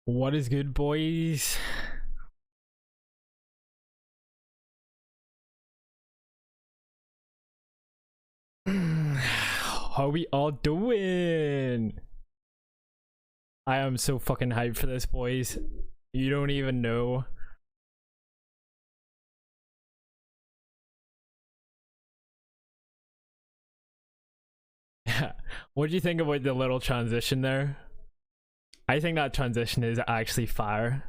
What is good, boys? How we all doing? I am so fucking hyped for this, boys. You don't even know. What do you think about the little transition there? I think that transition is actually fire.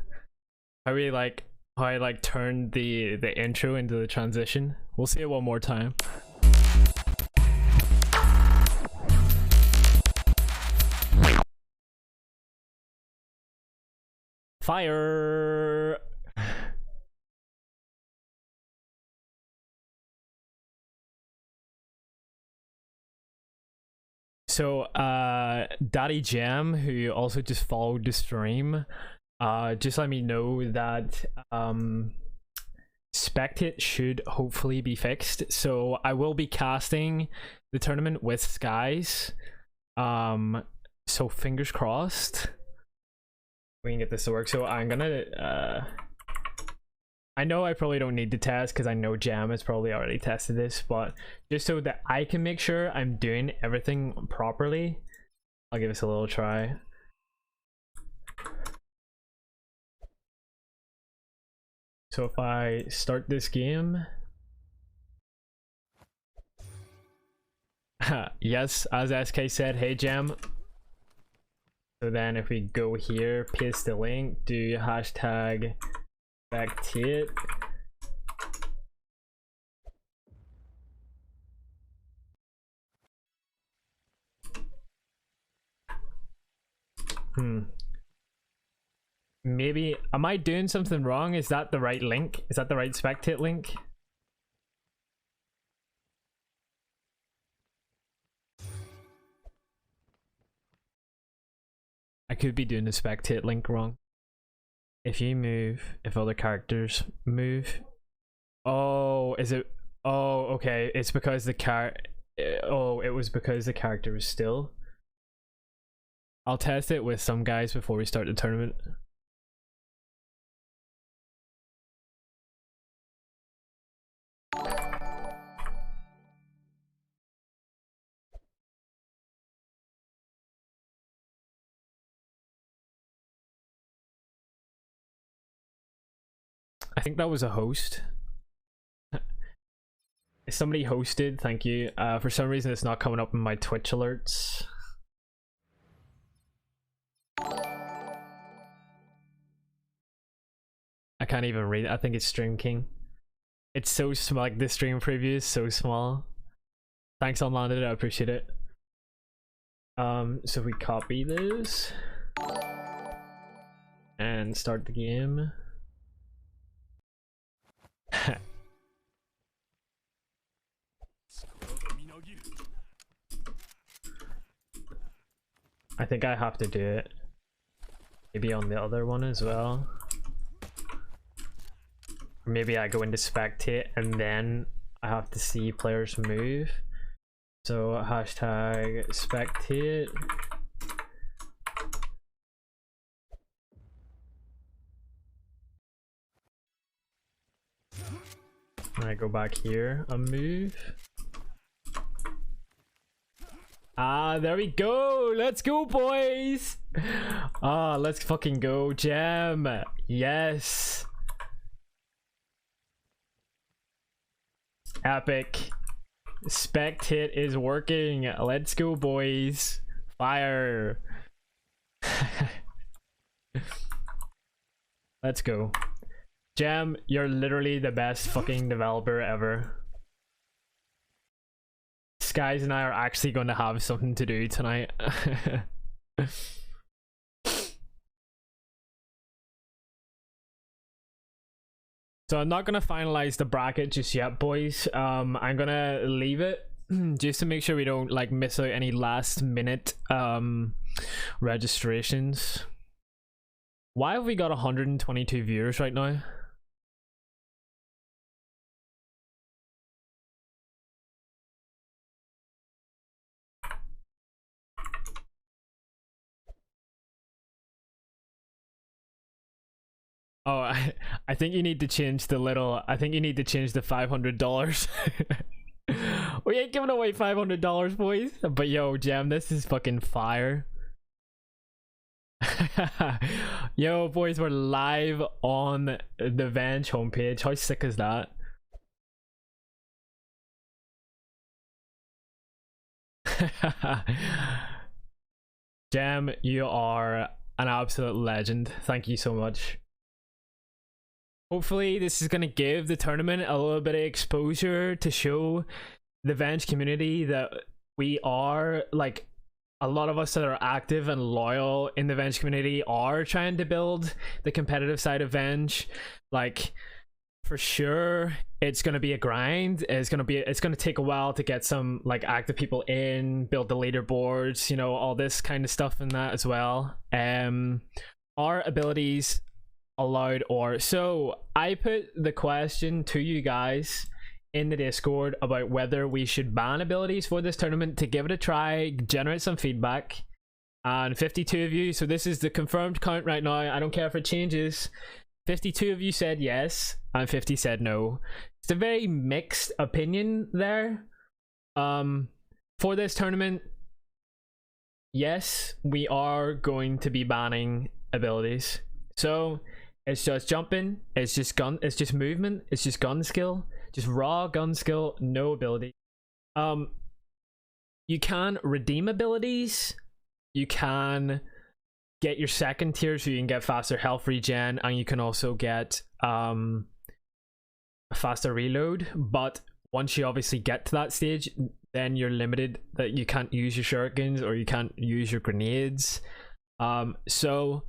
How I like turned the intro into the transition. We'll see it one more time. Fire. So Daddy Jam, who also just followed the stream, just let me know that Spectate should hopefully be fixed. So I will be casting the tournament with Skies. So fingers crossed we can get this to work. So I'm gonna I know I probably don't need to test because I know Jam has probably already tested this, but just so that I can make sure I'm doing everything properly, I'll give this a little try. So if I start this game, yes, as SK said, hey Jam. So then if we go here, paste the link, do hashtag spectate. Maybe, am I doing something wrong? Is that the right link? Is that the right spectate link? I could be doing the spectate link wrong. If you move, if other characters move. Oh, is it? Oh, okay. It's because the oh, it was because the character was still. I'll test it with some guys before we start the tournament. I think that was a host. Somebody hosted, thank you. For some reason it's not coming up in my Twitch alerts. I can't even read it. I think it's Stream King. It's so small, like the stream preview is so small. Thanks on landed, I appreciate it. So if we copy this and start the game. I think I have to do it. Maybe on the other one as well. Or maybe I go into spectate and then I have to see players move. So hashtag spectate. I go back here, a move. Ah, there we go. Let's go, boys. Ah, let's fucking go, Jam. Yes. Epic. Spectate is working. Let's go, boys. Fire. Let's go. Jam, you're literally the best fucking developer ever. Skies and I are actually going to have something to do tonight. So I'm not going to finalize the bracket just yet, boys. I'm going to leave it just to make sure we don't like miss out any last minute registrations. Why have we got 122 viewers right now? Oh, I think you need to change the little. I think you need to change the $500. We ain't giving away $500, boys. But yo, Jam, this is fucking fire. Yo, boys, we're live on the Venge homepage. How sick is that? Jam, you are an absolute legend. Thank you so much. Hopefully this is going to give the tournament a little bit of exposure to show the Venge community that we are, like, a lot of us that are active and loyal in the Venge community are trying to build the competitive side of Venge. Like, for sure it's going to be a grind. It's going to take a while to get some like active people in, build the leaderboards, you know, all this kind of stuff in that as well. Our abilities allowed, or so I put the question to you guys in the Discord about whether we should ban abilities for this tournament to give it a try, generate some feedback. And 52 of you, so this is the confirmed count right now, I don't care if it changes, 52 of you said yes and 50 said no. It's a very mixed opinion there. For this tournament, yes, we are going to be banning abilities. So it's just jumping, it's just movement, it's just gun skill, just raw gun skill, no ability. You can redeem abilities, you can get your second tier so you can get faster health regen, and you can also get a faster reload, but once you obviously get to that stage, then you're limited, that you can't use your shurikens or you can't use your grenades. So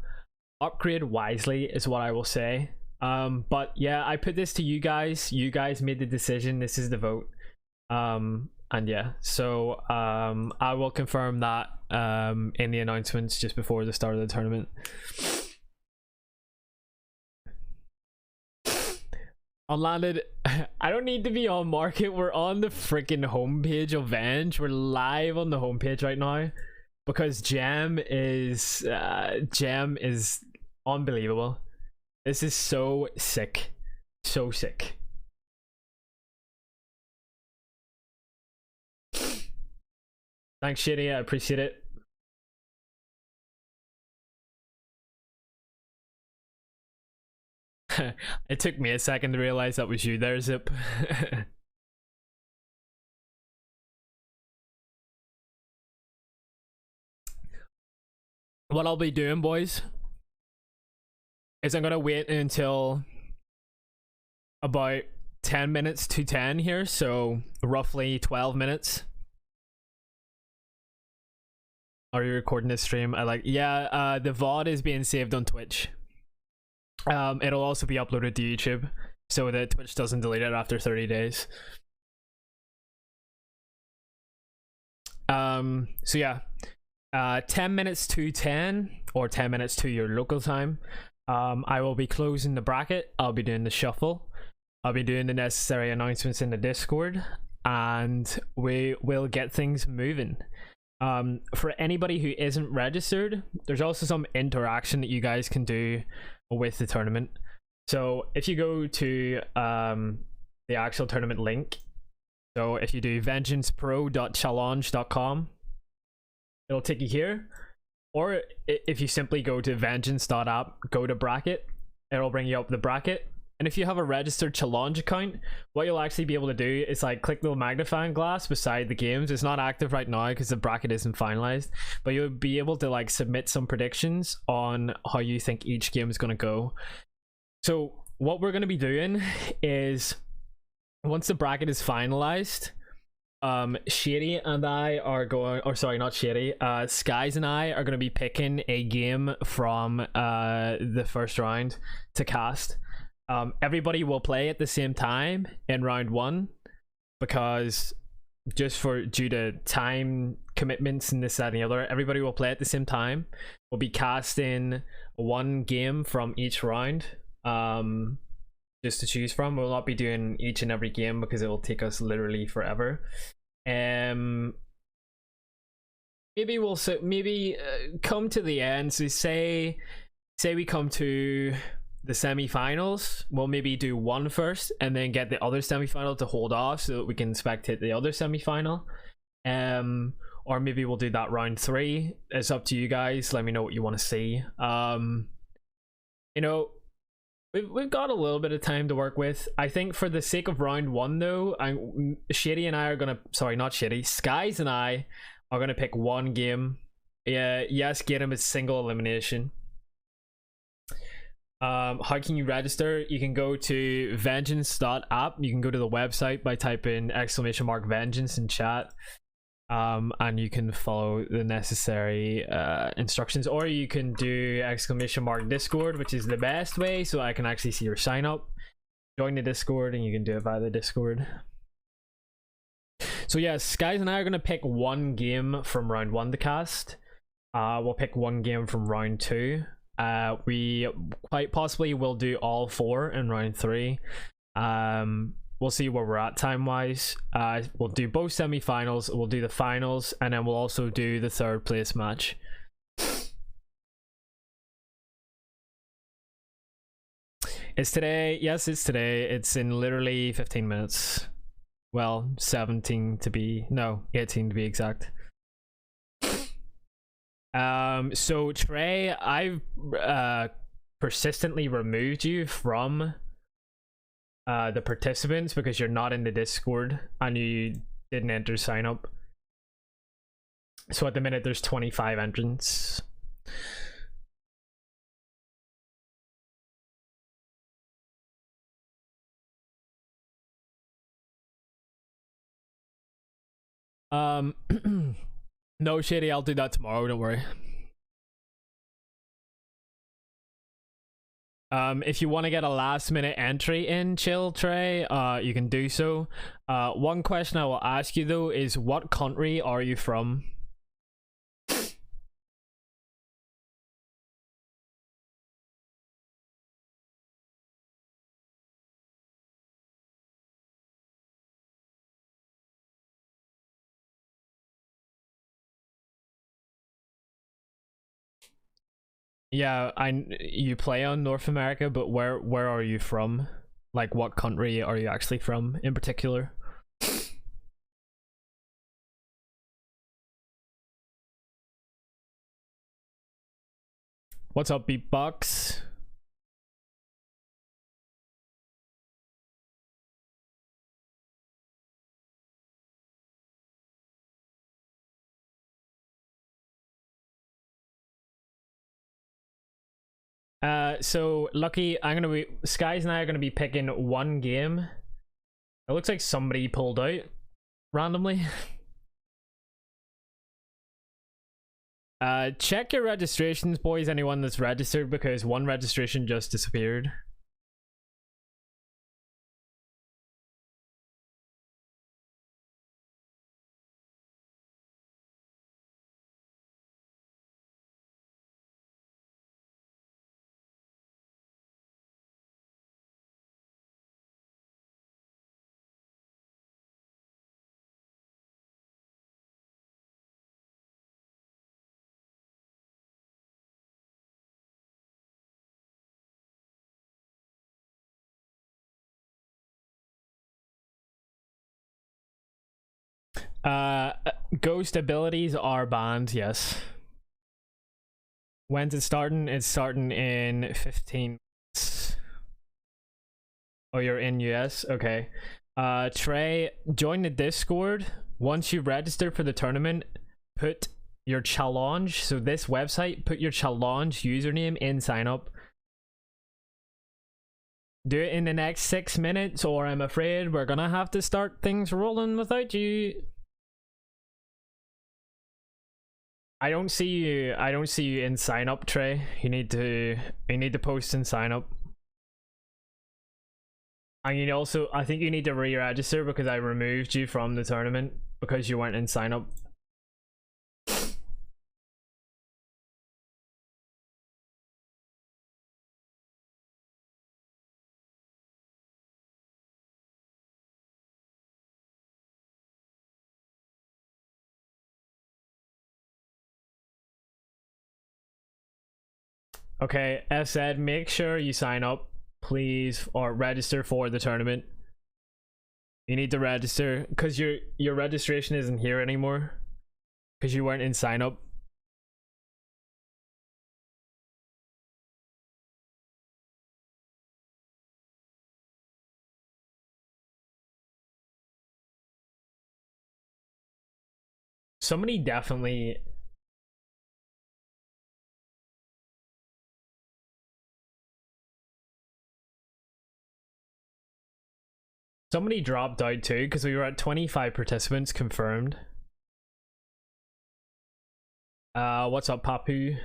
upgrade wisely is what I will say. But yeah, I put this to you guys made the decision, this is the vote. And yeah, so I will confirm that in the announcements just before the start of the tournament. Unlanded, I don't need to be on market, we're on the freaking homepage of Venge, we're live on the homepage right now because Jam is unbelievable. This is so sick, so sick. Thanks, Shitty, I appreciate it. It took me a second to realize that was you there, Zip. What I'll be doing, boys, is I'm gonna wait until about 10 minutes to 10 here, so roughly 12 minutes. Are you recording this stream? Yeah, the VOD is being saved on Twitch. It'll also be uploaded to YouTube so that Twitch doesn't delete it after 30 days. So yeah, 10 minutes to 10 or 10 minutes to your local time. I will be closing the bracket, I'll be doing the shuffle, I'll be doing the necessary announcements in the Discord, and we will get things moving. For anybody who isn't registered, there's also some interaction that you guys can do with the tournament. So if you go to the actual tournament link, so if you do vengeancepro.challenge.com, it'll take you here, or if you simply go to vengeance.app, go to bracket, it'll bring you up the bracket. And if you have a registered challenge account, what you'll actually be able to do is like click the magnifying glass beside the games. It's not active right now because the bracket isn't finalized, but you'll be able to like submit some predictions on how you think each game is going to go. So what we're going to be doing is, once the bracket is finalized, Shady and I are going, or sorry, not Shady, Skies and I are going to be picking a game from the first round to cast. Everybody will play at the same time in round one, because just due to time commitments and this, that, and the other, everybody will play at the same time. We'll be casting one game from each round, just to choose from. We'll not be doing each and every game because it will take us literally forever. Maybe we'll come to the end. So say we come to the semi-finals. We'll maybe do one first and then get the other semi-final to hold off so that we can spectate the other semi-final. Or maybe we'll do that round 3. It's up to you guys. Let me know what you want to see. You know, we've got a little bit of time to work with. I think for the sake of round 1 though, Shady and I are gonna, sorry, not Shady, Skies and I are gonna pick one game. Yeah, yes, get him a single elimination. How can you register? You can go to vengeance.app. You can go to the website by typing !vengeance in chat. And you can follow the necessary instructions, or you can do !Discord, which is the best way, so I can actually see your sign up. Join the Discord and you can do it via the Discord. So yes, Skies and I are going to pick one game from round 1 to cast. We'll pick one game from round 2. We quite possibly will do all 4 in round 3. We'll see where we're at time wise. We'll do both semi-finals, we'll do the finals, and then we'll also do the 3rd place match. It's today. Yes, it's today. It's in literally 15 minutes. Well, 17 to be, no, 18 to be exact. So Trey, I've persistently removed you from the participants because you're not in the Discord and you didn't enter sign up. So at the minute there's 25 entrants. No, Shady, I'll do that tomorrow, don't worry. If you want to get a last minute entry in, chill Trey, you can do so. One question I will ask you though is, what country are you from? Yeah, you play on North America, but where are you from? Like, what country are you actually from in particular? What's up, Beatbox? So Lucky, Skies and I are gonna be picking one game. It looks like somebody pulled out randomly. Check your registrations, boys, anyone that's registered, because one registration just disappeared. Ghost abilities are banned, yes. When's it starting? It's starting in 15 minutes. Oh, you're in US? Okay. Trey, join the Discord. Once you register for the tournament, put your challenge, so this website, put your challenge username in sign up. Do it in the next 6 minutes, or I'm afraid we're gonna have to start things rolling without you. I don't see you in sign up, Trey. You need to post and sign up. And you also, I think you need to re-register because I removed you from the tournament because you weren't in sign up. Okay, as said, make sure you sign up, please, or register for the tournament. You need to register because your registration isn't here anymore because you weren't in sign up. Somebody definitely. Somebody dropped out too because we were at 25 participants confirmed. What's up, Papu?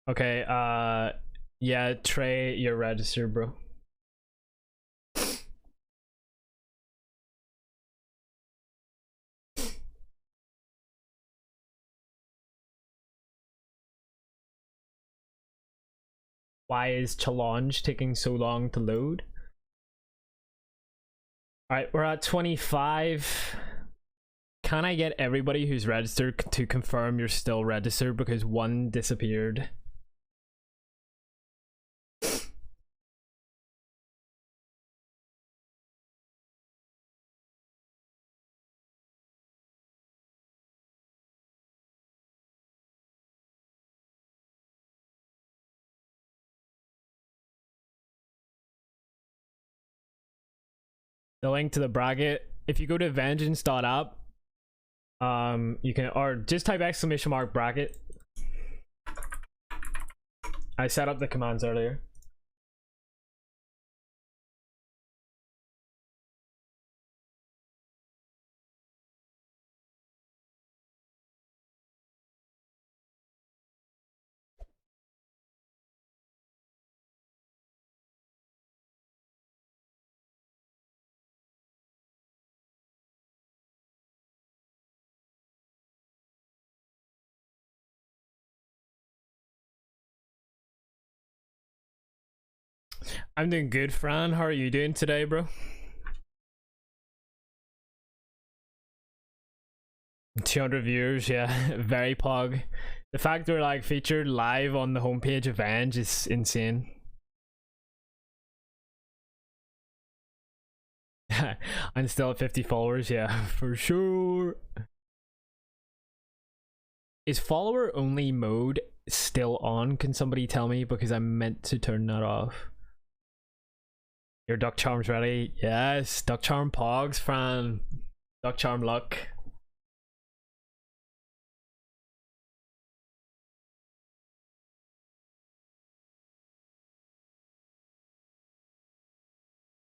Okay, yeah, Trey, you're registered, bro. Why is challenge taking so long to load? Alright, we're at 25. Can I get everybody who's registered to confirm you're still registered because one disappeared? The link to the bracket, if you go to vengeance.app, you can, or just type !_ bracket. I set up the commands earlier. I'm doing good, Fran. How are you doing today, bro? 200 viewers, yeah. Very pog. The fact we're like featured live on the homepage of Venge is insane. I'm still at 50 followers, yeah, for sure. Is follower only mode still on? Can somebody tell me? Because I meant to turn that off. Your duck charm's ready? Yes, duck charm pogs, Fran. Duck charm luck.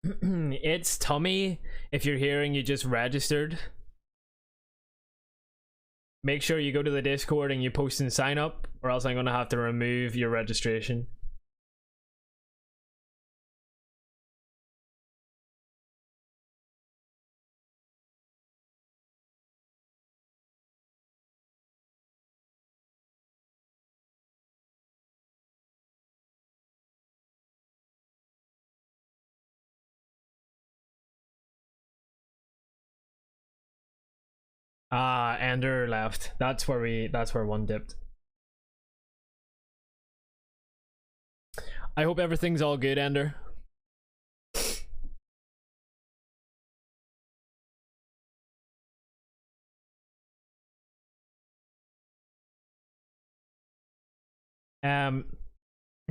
It's Tommy. If you're hearing, you just registered. Make sure you go to the Discord and you post and sign up, or else I'm gonna have to remove your registration. Ender left. That's where one dipped. I hope everything's all good, Ender.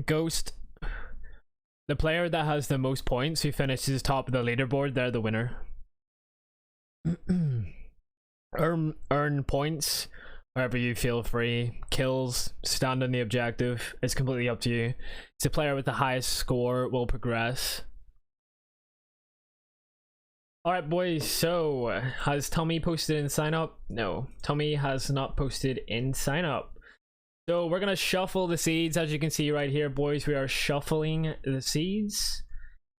Ghost, the player that has the most points who finishes top of the leaderboard, they're the winner. Earn points wherever you feel free. Kills, stand on the objective. It's completely up to you. It's the player with the highest score will progress. Alright boys, so has Tommy posted in sign up? No, Tommy has not posted in sign up. So we're gonna shuffle the seeds. As you can see right here, boys, we are shuffling the seeds.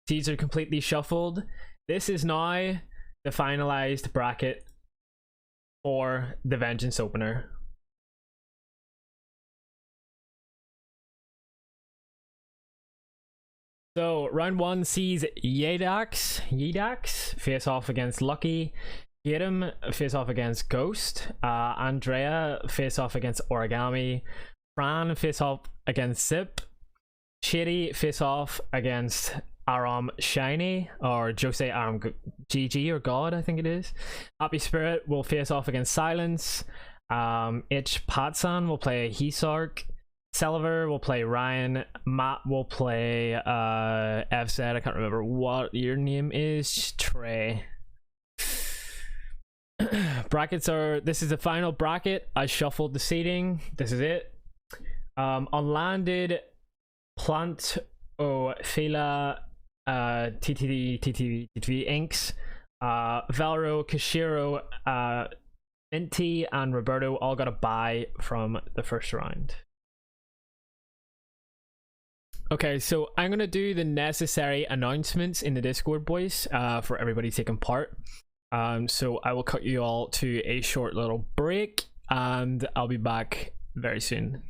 Seeds are completely shuffled. This is now the finalized bracket for the Vengeance opener. So round one sees Yedax face off against Lucky. Gatum face off against Ghost. Andrea face off against Origami. Fran face off against Zip. Shady face off against Aram Shiny, or Jose Aram GG or God, I think it is. Happy Spirit will face off against Silence. Itch Patsan will play Hisark. Selver will play Ryan. Matt will play FZ. I can't remember what your name is. Trey. Brackets are, this is the final bracket. I shuffled the seating. This is it. Unlanded Plant Fela TTV Inks, Valro, Kashiro, Minty, and Roberto all got a bye from the first round. Okay, so I'm gonna do the necessary announcements in the Discord, boys, for everybody taking part. So I will cut you all to a short little break, and I'll be back very soon.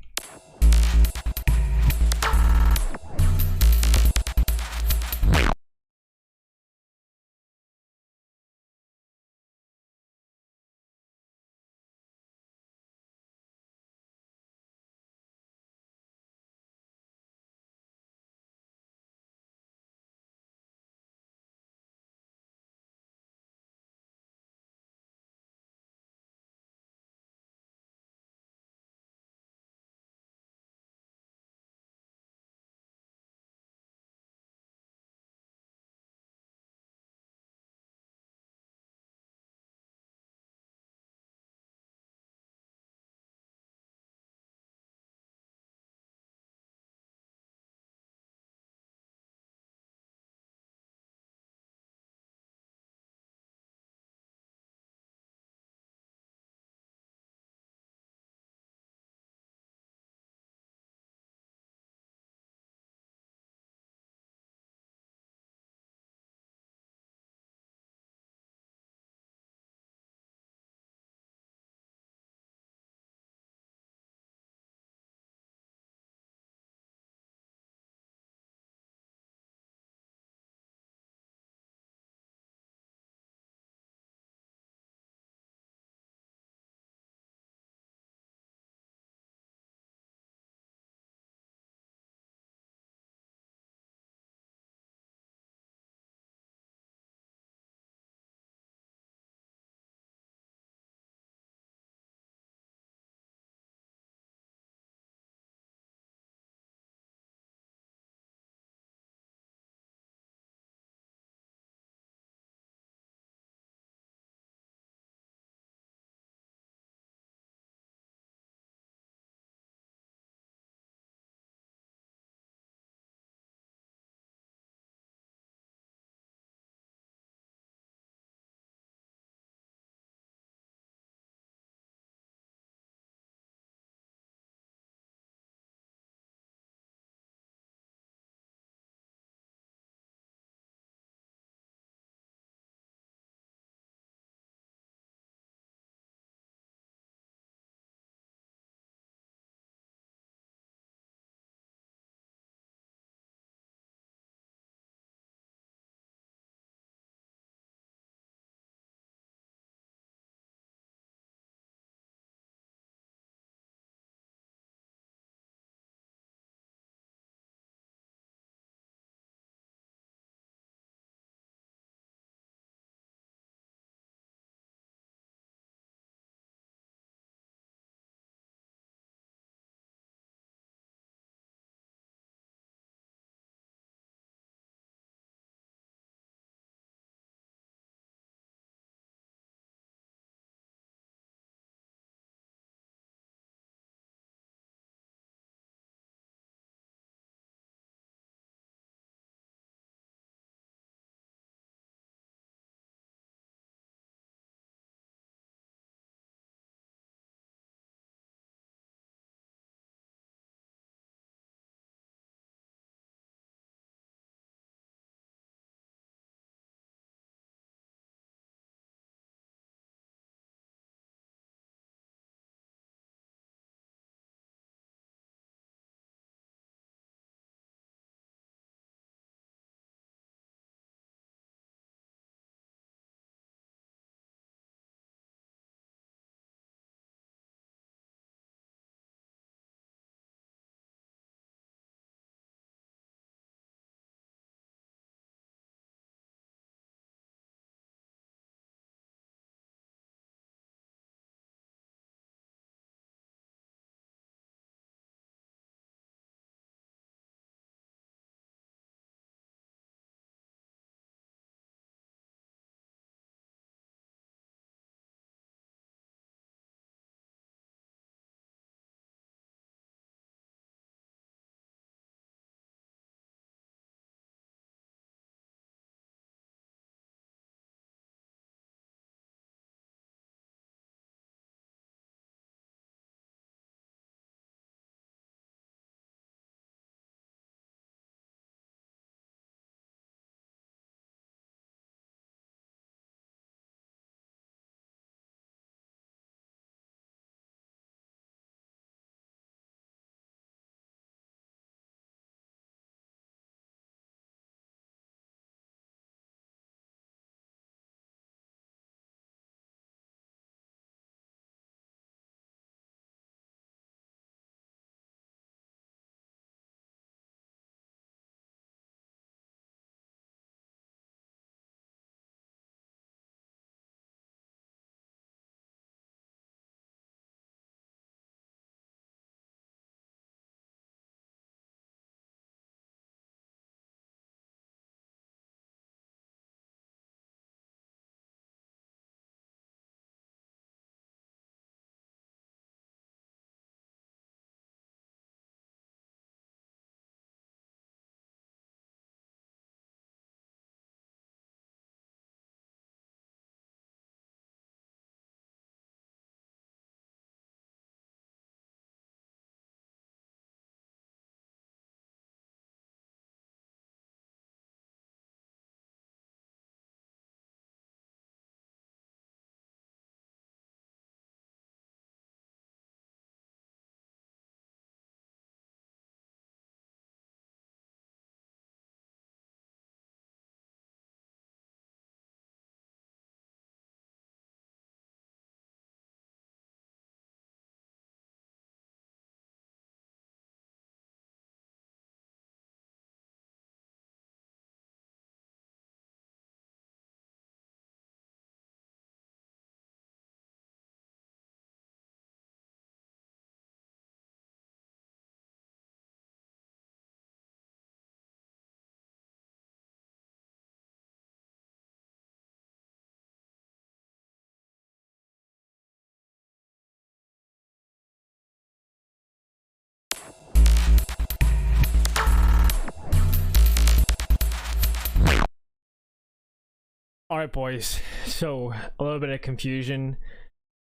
Alright, boys. So, a little bit of confusion.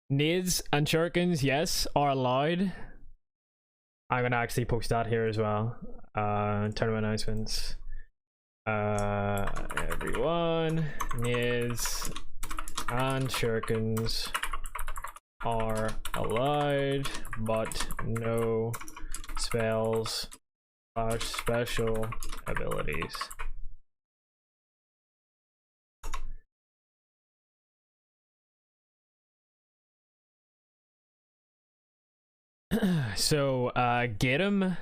Nades and shurikens, yes, are allowed. I'm gonna actually post that here as well. Tournament announcements. Everyone, nades and shurikens are allowed, but no spells or special abilities. So, get him.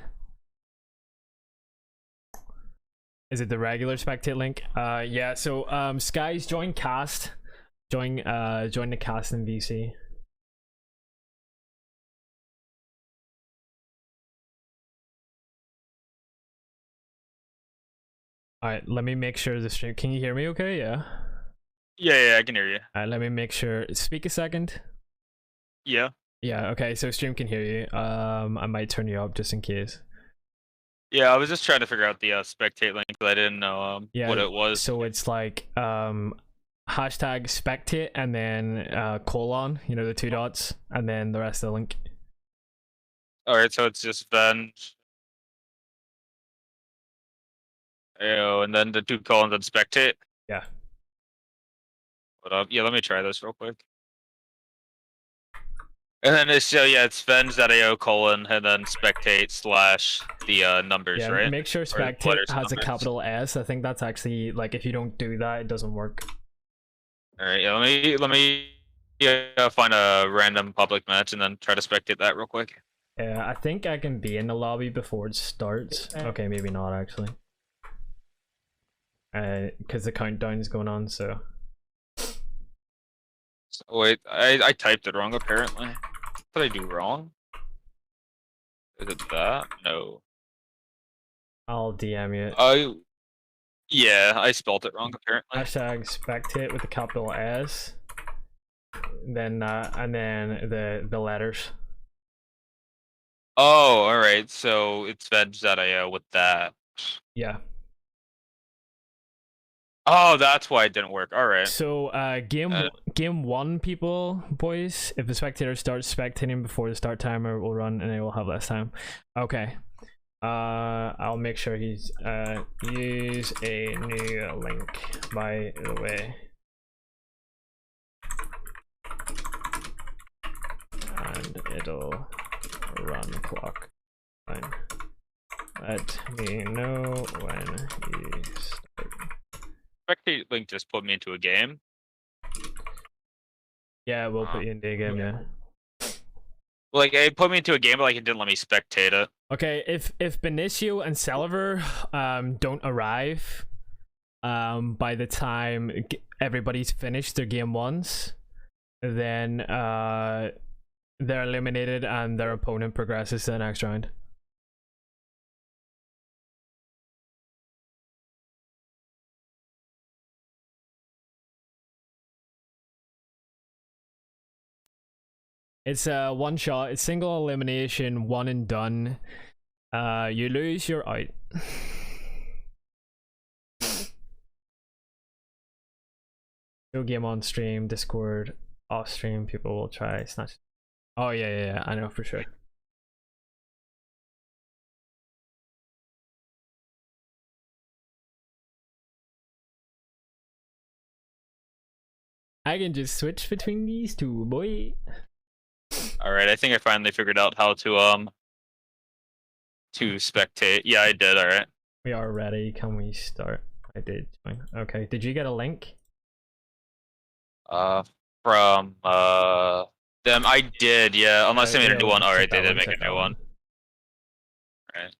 Is it the regular spectate link? Yeah. So, Skies, join cast. Join the cast in VC. All right. Let me make sure the stream. Can you hear me? Okay. Yeah. Yeah, I can hear you. All right. Let me make sure. Speak a second. Yeah. Yeah. Okay. So stream can hear you. I might turn you up just in case. Yeah, I was just trying to figure out the spectate link, but I didn't know what it was. So it's like hashtag spectate and then colon, you know, the 2 dots, and then the rest of the link. Alright, so it's just venge. And then the 2 colons and spectate. Yeah. But yeah, let me try this real quick. And then it's it's venge.io colon and then spectate slash the numbers, Yeah, right? make sure spectate has a capital S. I think that's actually like if you don't do that, it doesn't work. Alright, yeah, let me find a random public match and then try to spectate that real quick. Yeah, I think I can be in the lobby before it starts. Okay, maybe not actually. Because the countdown is going on, so. Wait, I typed it wrong apparently. What did I do wrong? Is it that? No. I'll DM you. Yeah, I spelled it wrong apparently. Hashtag spectate with a capital S. Then and then the letters. Oh, alright, so it's venge.io with that. Yeah. Oh, that's why it didn't work. Alright. So game 1, people, boys, if the spectator starts spectating before the start timer will run and it will have less time. Okay. I'll make sure he's use a new link, by the way. And it'll run clock. Fine. Let me know when you start. Spectate link just put me into a game. Yeah, we'll put you into a game, yeah. Like, it put me into a game, but like it didn't let me spectate it. Okay, if Benicio and Saliver don't arrive by the time everybody's finished their game 1s, then they're eliminated and their opponent progresses to the next round. It's a one shot, it's single elimination, one and done. You lose, you're out. No game on stream, Discord, off stream, people will try snatch. Oh yeah, I know for sure. I can just switch between these two, boy. Alright, I think I finally figured out how to spectate. Yeah, I did, alright. We are ready, can we start? I did join. Okay, did you get a link? From them, I did, yeah. Unless they made a new one. Alright, they did make a new one. Alright.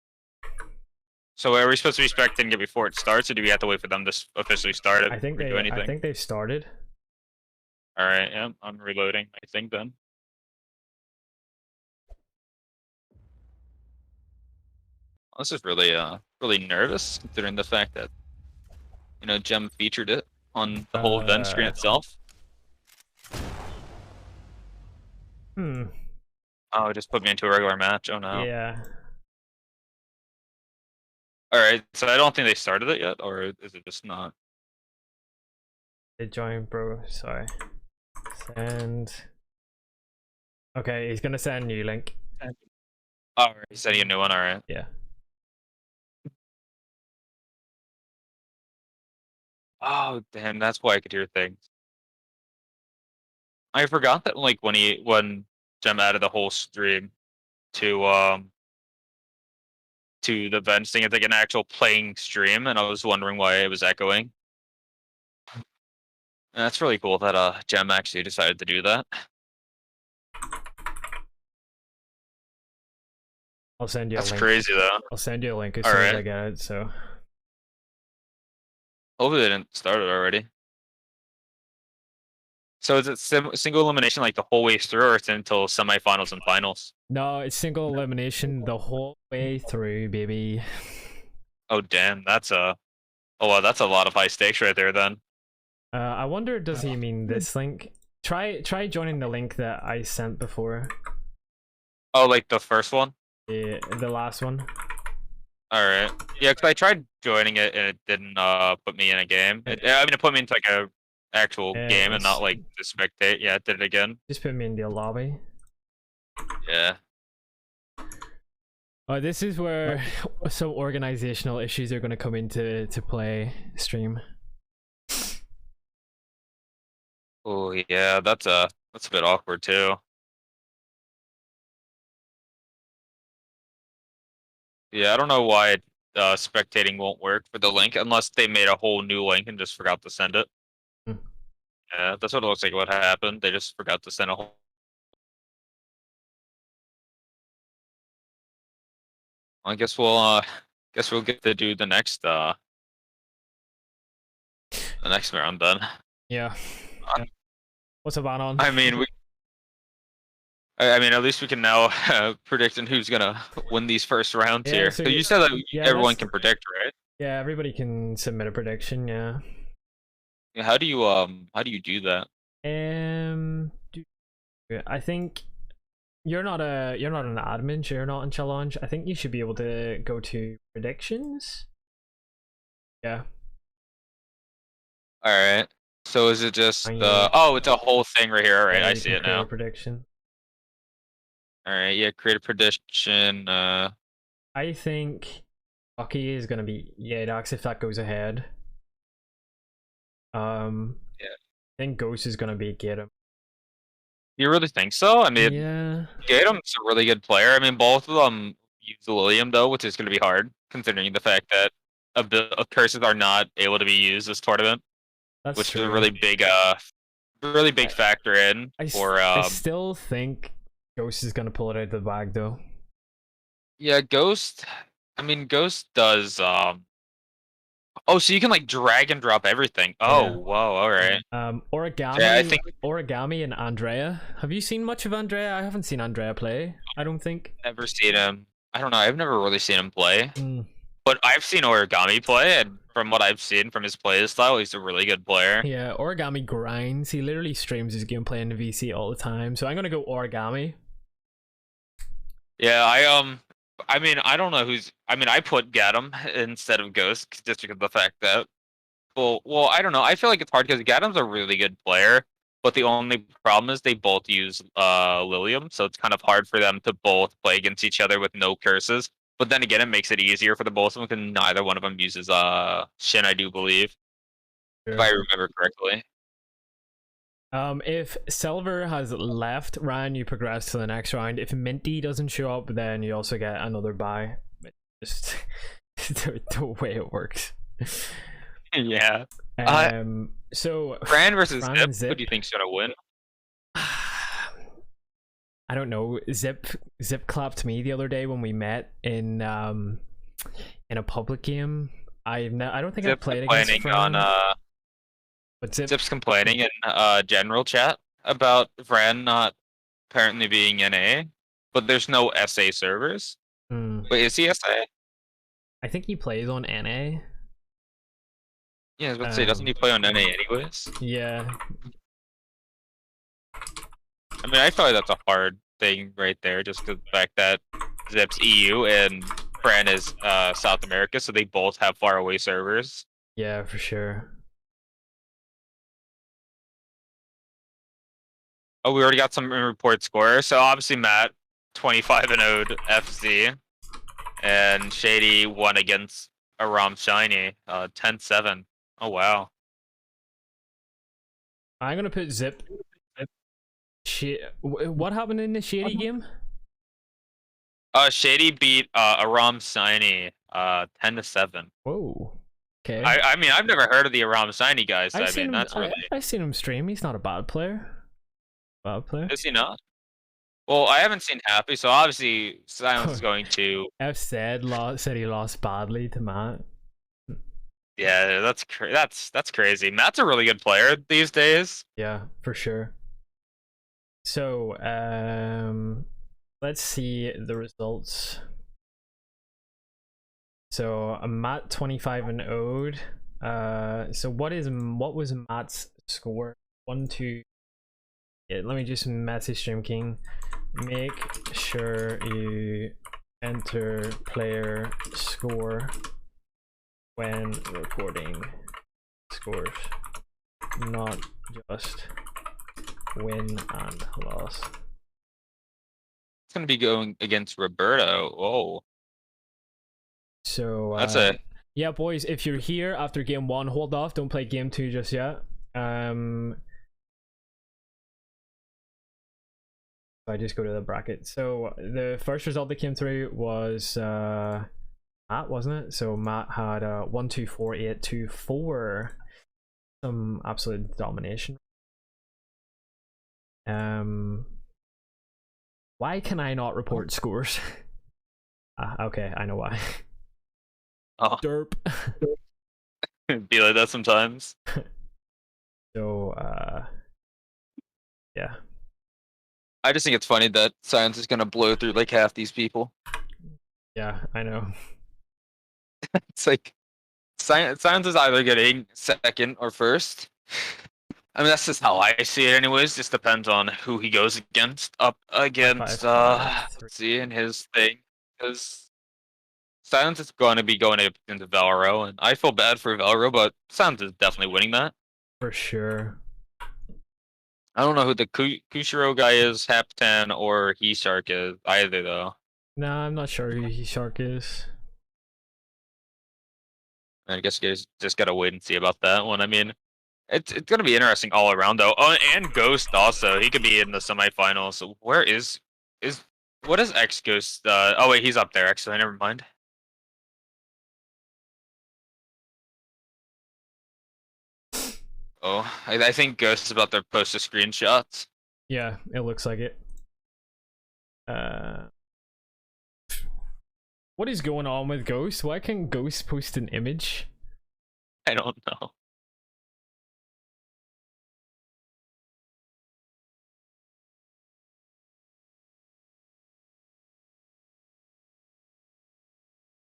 So are we supposed to be spectating it before it starts, or do we have to wait for them to officially start it? I think they've started. Alright, yeah, I'm reloading, I think then. This is really really nervous, considering the fact that, you know, Gem featured it on the whole event screen itself. Oh, it just put me into a regular match. Oh no. Yeah. Alright, so I don't think they started it yet, or is it just not? Join, bro. Sorry. Send. Okay, he's gonna send a new link. Oh, he's sending a new one. All right. Yeah. Oh, damn. That's why I could hear things. I forgot that like when Gem added the whole stream to the venge thing, it's like an actual playing stream, and I was wondering why it was echoing. And that's really cool that Gem actually decided to do that. I'll send you That's a link. crazy though. I'll send you a link as soon as I get it, so. Hopefully they didn't start it already. So is it single elimination like the whole way through, or it's until semifinals and finals? No, it's single elimination the whole way through, baby. Oh damn, that's a that's a lot of high stakes right there then. I wonder, does he mean this link? Try joining the link that I sent before. Oh, like the first one? Yeah, the last one. Alright. Yeah, because I tried joining it and it didn't put me in a game. I mean, it put me into like a actual game and not like the spectate. Yeah, it did it again. Just put me in the lobby. Yeah. Oh, this is where some organizational issues are going to come into play. Stream. Oh yeah, that's a bit awkward too. Yeah, I don't know why spectating won't work for the link unless they made a whole new link and just forgot to send it. Yeah, that's what it looks like what happened. They just forgot to send a whole. I guess we'll get to do the next round then. Yeah. What's up, Anon? I mean, at least we can now predict who's gonna win these first rounds here. So you said that everyone can predict, right? Yeah, everybody can submit a prediction. Yeah. How do you do that? I think you're not an admin, so you're not in challenge. I think you should be able to go to predictions. Yeah. All right. So is it just oh, it's a whole thing right here. All right, I see it now. Prediction. All right, yeah, create a prediction. I think Bucky is gonna be Dax if that goes ahead. Yeah. I think Ghost is gonna be Gatum. You really think so? I mean, yeah. Gatum's a really good player. I mean, both of them use Lilium though, which is gonna be hard considering the fact that curses are not able to be used this tournament. That's which true. is a really big factor in for. I still think Ghost is gonna pull it out of the bag though. Yeah, Ghost. I mean, Ghost does. Oh, so you can like drag and drop everything. Oh, yeah. Whoa! All right. Origami. Yeah, I think Origami and Andrea. Have you seen much of Andrea? I haven't seen Andrea play. I don't think. Never seen him. I don't know. I've never really seen him play. But I've seen Origami play, and from what I've seen from his play style, he's a really good player. Yeah, Origami grinds. He literally streams his gameplay in the VC all the time. So I'm gonna go Origami. Yeah, I mean, I don't know who's. I mean, I put Gatum instead of Ghost just because of the fact that. Well, I don't know. I feel like it's hard because Gatum's a really good player, but the only problem is they both use Lilium, so it's kind of hard for them to both play against each other with no curses. But then again, it makes it easier for the both of them because neither one of them uses Shin, I do believe, if I remember correctly. If Silver has left, Ryan, you progress to the next round. If Minty doesn't show up, then you also get another bye. Just the way it works. Yeah. So Fran versus Zip. Who do you think's gonna win? I don't know. Zip clapped me the other day when we met in a public game. I don't think I've played against Fran. But Zip's complaining in general chat about Fran not apparently being NA, but there's no SA servers. Wait, is he SA? I think he plays on NA. Yeah, I was about to say, doesn't he play on NA anyways? Yeah. I mean, I feel like that's a hard thing right there, just because the fact that Zip's EU and Fran is South America, so they both have faraway servers. Yeah, for sure. Oh, we already got some report score. So obviously Matt, 25-0 FC, and Shady won against Aram Shiny, 10-7. Oh wow. I'm gonna put Zip. What happened in the Shady game? Shady beat Aram Shiny 10-7. Whoa. Okay. I mean, I've never heard of the Aram Shiny guys. So I mean, that's really. I've seen him stream. He's not a bad player. Is he not? Well, I haven't seen Happy, so obviously Silence is going to. F said he lost badly to Matt. Yeah, that's crazy. Matt's a really good player these days. Yeah, for sure. So, let's see the results. So Matt 25-0. So what was Matt's score? 1-2. Yeah, let me just message Stream King. Make sure you enter player score when recording scores, not just win and loss. It's gonna be going against Roberto. Whoa. So that's a. Yeah, boys, if you're here after game 1, hold off. Don't play game 2 just yet. I just go to the bracket. So the first result that came through was Matt, wasn't it? So Matt had 1-2-4-8-2-4. Some absolute domination. Why can I not report scores? Okay, I know why. Oh. Derp. Be like that sometimes. So yeah. I just think it's funny that Science is gonna blow through like half these people. Yeah, I know. It's like Science is either getting second or first. I mean, that's just how I see it anyways. Just depends on who he goes against. Up against, let's see, in his thing. Because Silence is going to be going up into Valro, and I feel bad for Valro, but Silence is definitely winning that. For sure. I don't know who the Kushiro guy is, Hapten, or He Shark is either, though. No, I'm not sure who He Shark is. I guess you guys just gotta wait and see about that one. I mean, it's gonna be interesting all around, though. Oh, and Ghost also. He could be in the semifinals. So where is what is X Ghost? Oh wait, he's up there. Actually, never mind. Oh, I think Ghost is about to post the screenshots. Yeah, it looks like it. What is going on with Ghost? Why can't Ghost post an image? I don't know.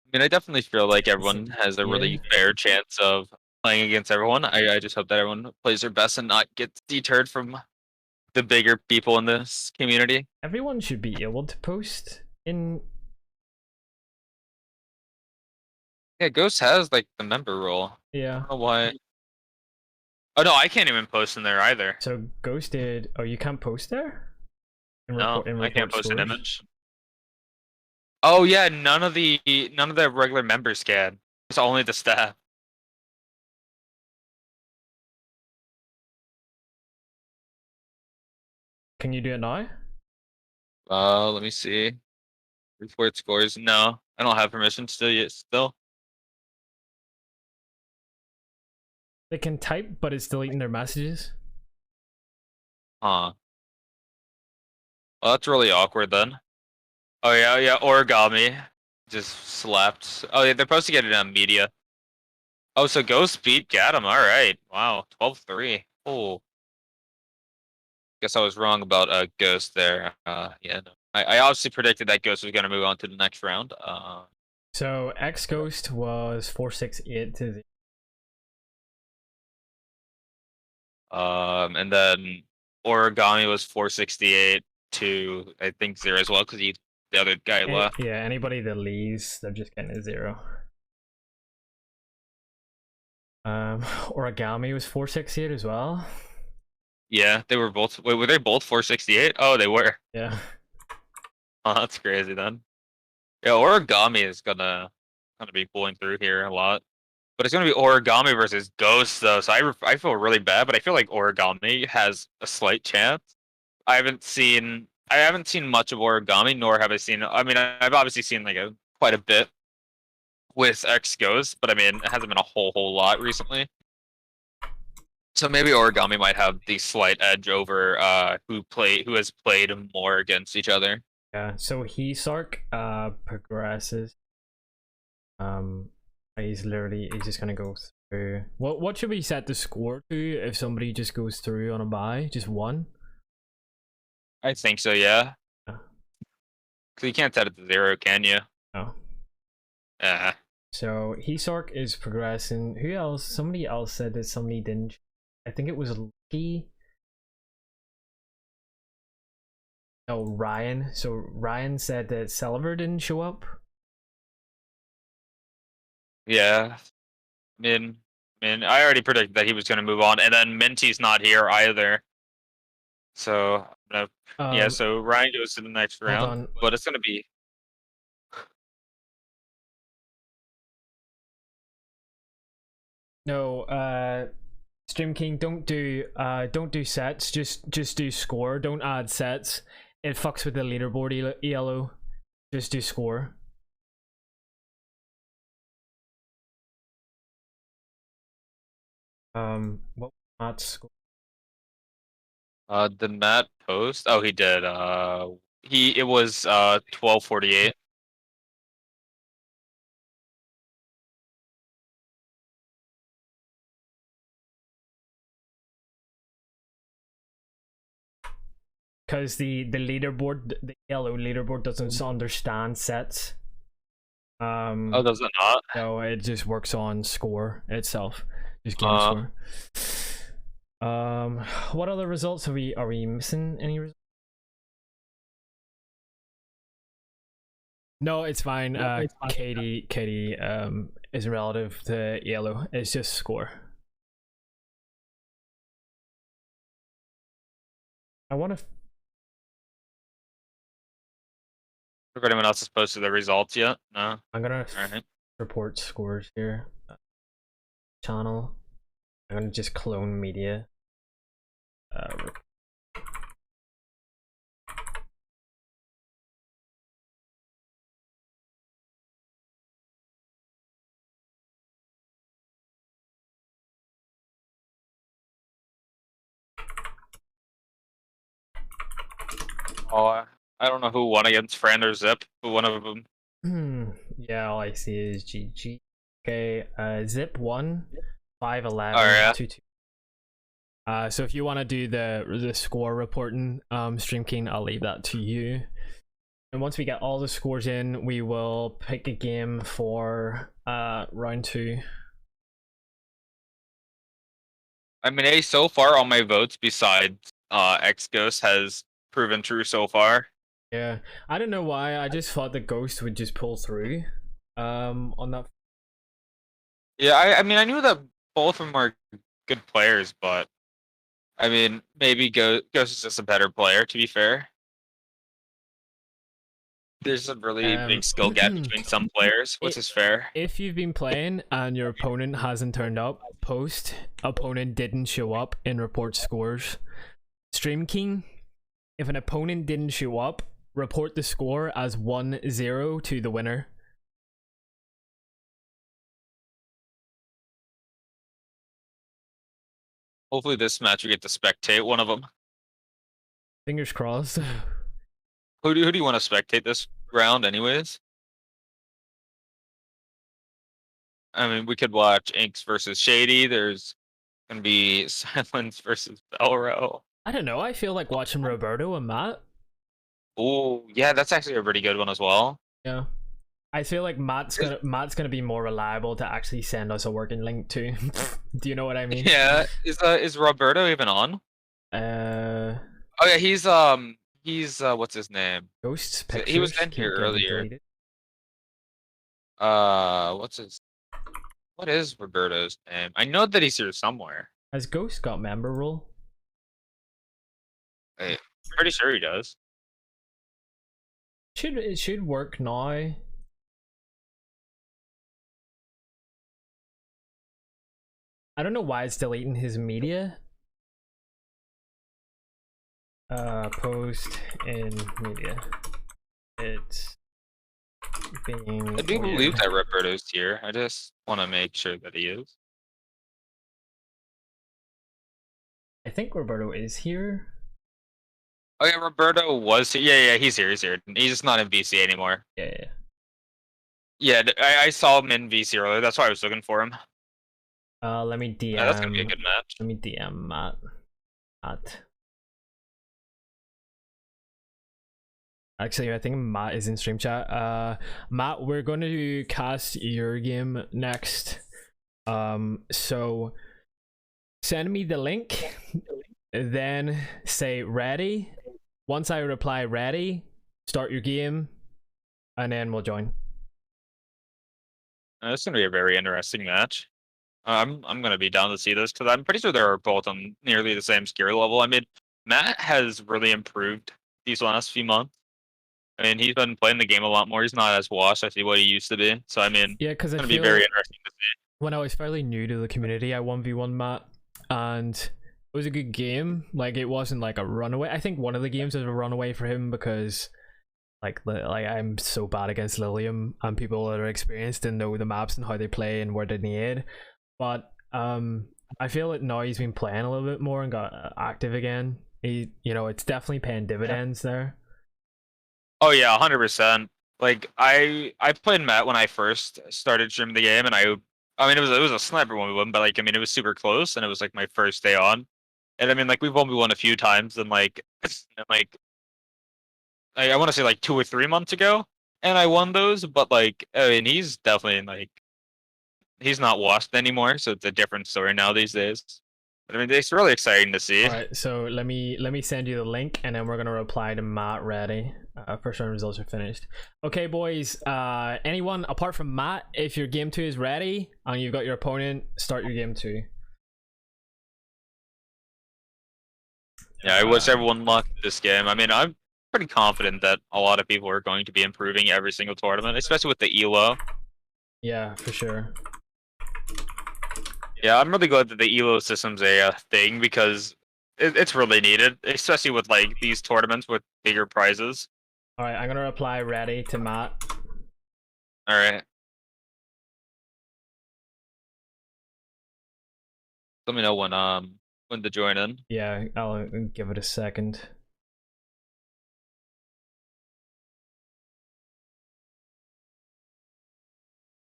I mean, I definitely feel like everyone has a really fair chance of playing against everyone. I just hope that everyone plays their best and not gets deterred from the bigger people in this community. Everyone should be able to post in. Yeah, Ghost has like the member role. Yeah. I don't know why. Oh no, I can't even post in there either. So Ghost did. Oh, you can't post there? No, I can't post an image. Oh yeah, none of the regular members can. It's only the staff. Can you do it now? Let me see. Report scores. No, I don't have permission still yet. Still. They can type, but it's deleting their messages. Huh. Well, that's really awkward then. Oh yeah, Origami just slapped. Oh yeah, they're supposed to get it on media. Oh, so Ghost beat Gatum. All right. Wow, 12-3. Oh. Guess I was wrong about Ghost there. Yeah, no. I obviously predicted that Ghost was going to move on to the next round. So X Ghost was 468 to the. And then Origami was 468 to I think 0 as well because the other guy left. Yeah, anybody that leaves, they're just getting a 0. Origami was 468 as well. Yeah, they were both. Wait, were they both 468? Oh, they were. Yeah. Oh, that's crazy then. Yeah, origami is gonna be pulling through here a lot, but it's gonna be origami versus ghost though. So I feel really bad, but I feel like origami has a slight chance. I haven't seen much of origami, nor have I seen. I mean, I've obviously seen like quite a bit with X Ghost, but I mean, it hasn't been a whole lot recently. So maybe origami might have the slight edge over who has played more against each other. Yeah. So Hisark progresses. He's just gonna go through. What should we set the score to if somebody just goes through on a bye? Just one? I think so, yeah. Yeah. Because you can't set it to 0, can you? No. Yeah. So Hisark is progressing. Who else? Somebody else said that somebody didn't. I think it was Lucky. No, Ryan. So Ryan said that Silver didn't show up. Yeah. I already predicted that he was going to move on, and then Minty's not here either. So, yeah, so Ryan goes to the next round, but it's going to be. No, Stream King, don't do sets. Just do score. Don't add sets. It fucks with the leaderboard, ELO. Just do score. What Matt's score? The Matt post. Oh, he did. It was 1248. Because the leaderboard, the yellow leaderboard doesn't understand sets. Oh, does it not? No, it just works on score itself. Just game score. What other results are we missing? Any results? No, it's fine. Katie is relative to yellow. It's just score. I want to. If anyone else has posted the results yet? No. I'm gonna report scores here. Channel. I'm gonna just clone media. Oh, I don't know who won against Fran or Zip. Who one of them? Yeah, all I see is GG. Okay, Zip 1, 511, Oh, yeah. 22. So if you want to do the score reporting, Stream King, I'll leave that to you. And once we get all the scores in, we will pick a game for round 2. I mean, so far all my votes besides X Ghost has proven true so far. Yeah, I don't know why. I just thought the Ghost would just pull through on that. Yeah, I mean, I knew that both of them are good players, but I mean, maybe Ghost is just a better player, to be fair. There's a really big skill gap between some players, which is fair. If you've been playing and your opponent hasn't turned up, post opponent didn't show up in report scores. Stream King, if an opponent didn't show up, report the score as 1-0 to the winner. Hopefully this match we get to spectate one of them. Fingers crossed. Who do you want to spectate this round anyways? I mean, we could watch Inks versus Shady. There's gonna be Silence versus Belro. I don't know. I feel like watching Roberto and Matt. Oh, yeah, that's actually a pretty good one as well. Yeah. I feel like Matt's gonna be more reliable to actually send us a working link to. Do you know what I mean? Yeah. Is Roberto even on? Oh yeah, he's what's his name? Ghosts pictures. He was in here earlier. What is Roberto's name? I know that he's here somewhere. Has Ghost got member role? I'm pretty sure he does. It should work now. I don't know why it's deleting his media. Post in media. It's being I do weird. believe that Roberto's here. I just want to make sure that he is. I think Roberto is here. Oh yeah, Roberto was here. Yeah, he's here. He's here. He's just not in VC anymore. Yeah. Yeah, I saw him in VC earlier. That's why I was looking for him. Let me DM. Yeah, that's gonna be a good match. Let me DM Matt. Actually, I think Matt is in stream chat. Matt, we're going to cast your game next. So send me the link, then say ready. Once I reply ready, start your game, and then we'll join. It's gonna be a very interesting match. I'm gonna be down to see this because I'm pretty sure they're both on nearly the same skill level. I mean, Matt has really improved these last few months. I mean, he's been playing the game a lot more. He's not as washed as what he used to be. So I mean, yeah, because it's gonna be very interesting to see. When I was fairly new to the community, I 1v1 Matt, and it was a good game. Like, it wasn't like a runaway. I think one of the games was a runaway for him because like I'm so bad against Lilium, and people that are experienced and know the maps and how they play and where they need. But I feel that now he's been playing a little bit more and got active again. It's definitely paying dividends there. Oh yeah, 100%. Like I played Matt when I first started streaming the game, and I mean it was a sniper 1v1, but like I mean it was super close, and it was like my first day on, and I mean like we've 1v1 a few times, and like I want to say like 2 or 3 months ago, and I won those, but like I mean he's definitely like he's not washed anymore, so it's a different story now these days. But I mean it's really exciting to see. All right, so let me send you the link, and then we're gonna reply to Matt ready. First round results are finished. Okay, boys. Anyone apart from Matt, if your game 2 is ready and you've got your opponent, start your game 2. Yeah, I wish everyone luck this game. I mean, I'm pretty confident that a lot of people are going to be improving every single tournament, especially with the ELO. Yeah, for sure. Yeah, I'm really glad that the ELO system's a thing because it's really needed, especially with like these tournaments with bigger prizes. All right, I'm gonna reply ready to Matt. All right. Let me know when to join in. Yeah, I'll give it a second.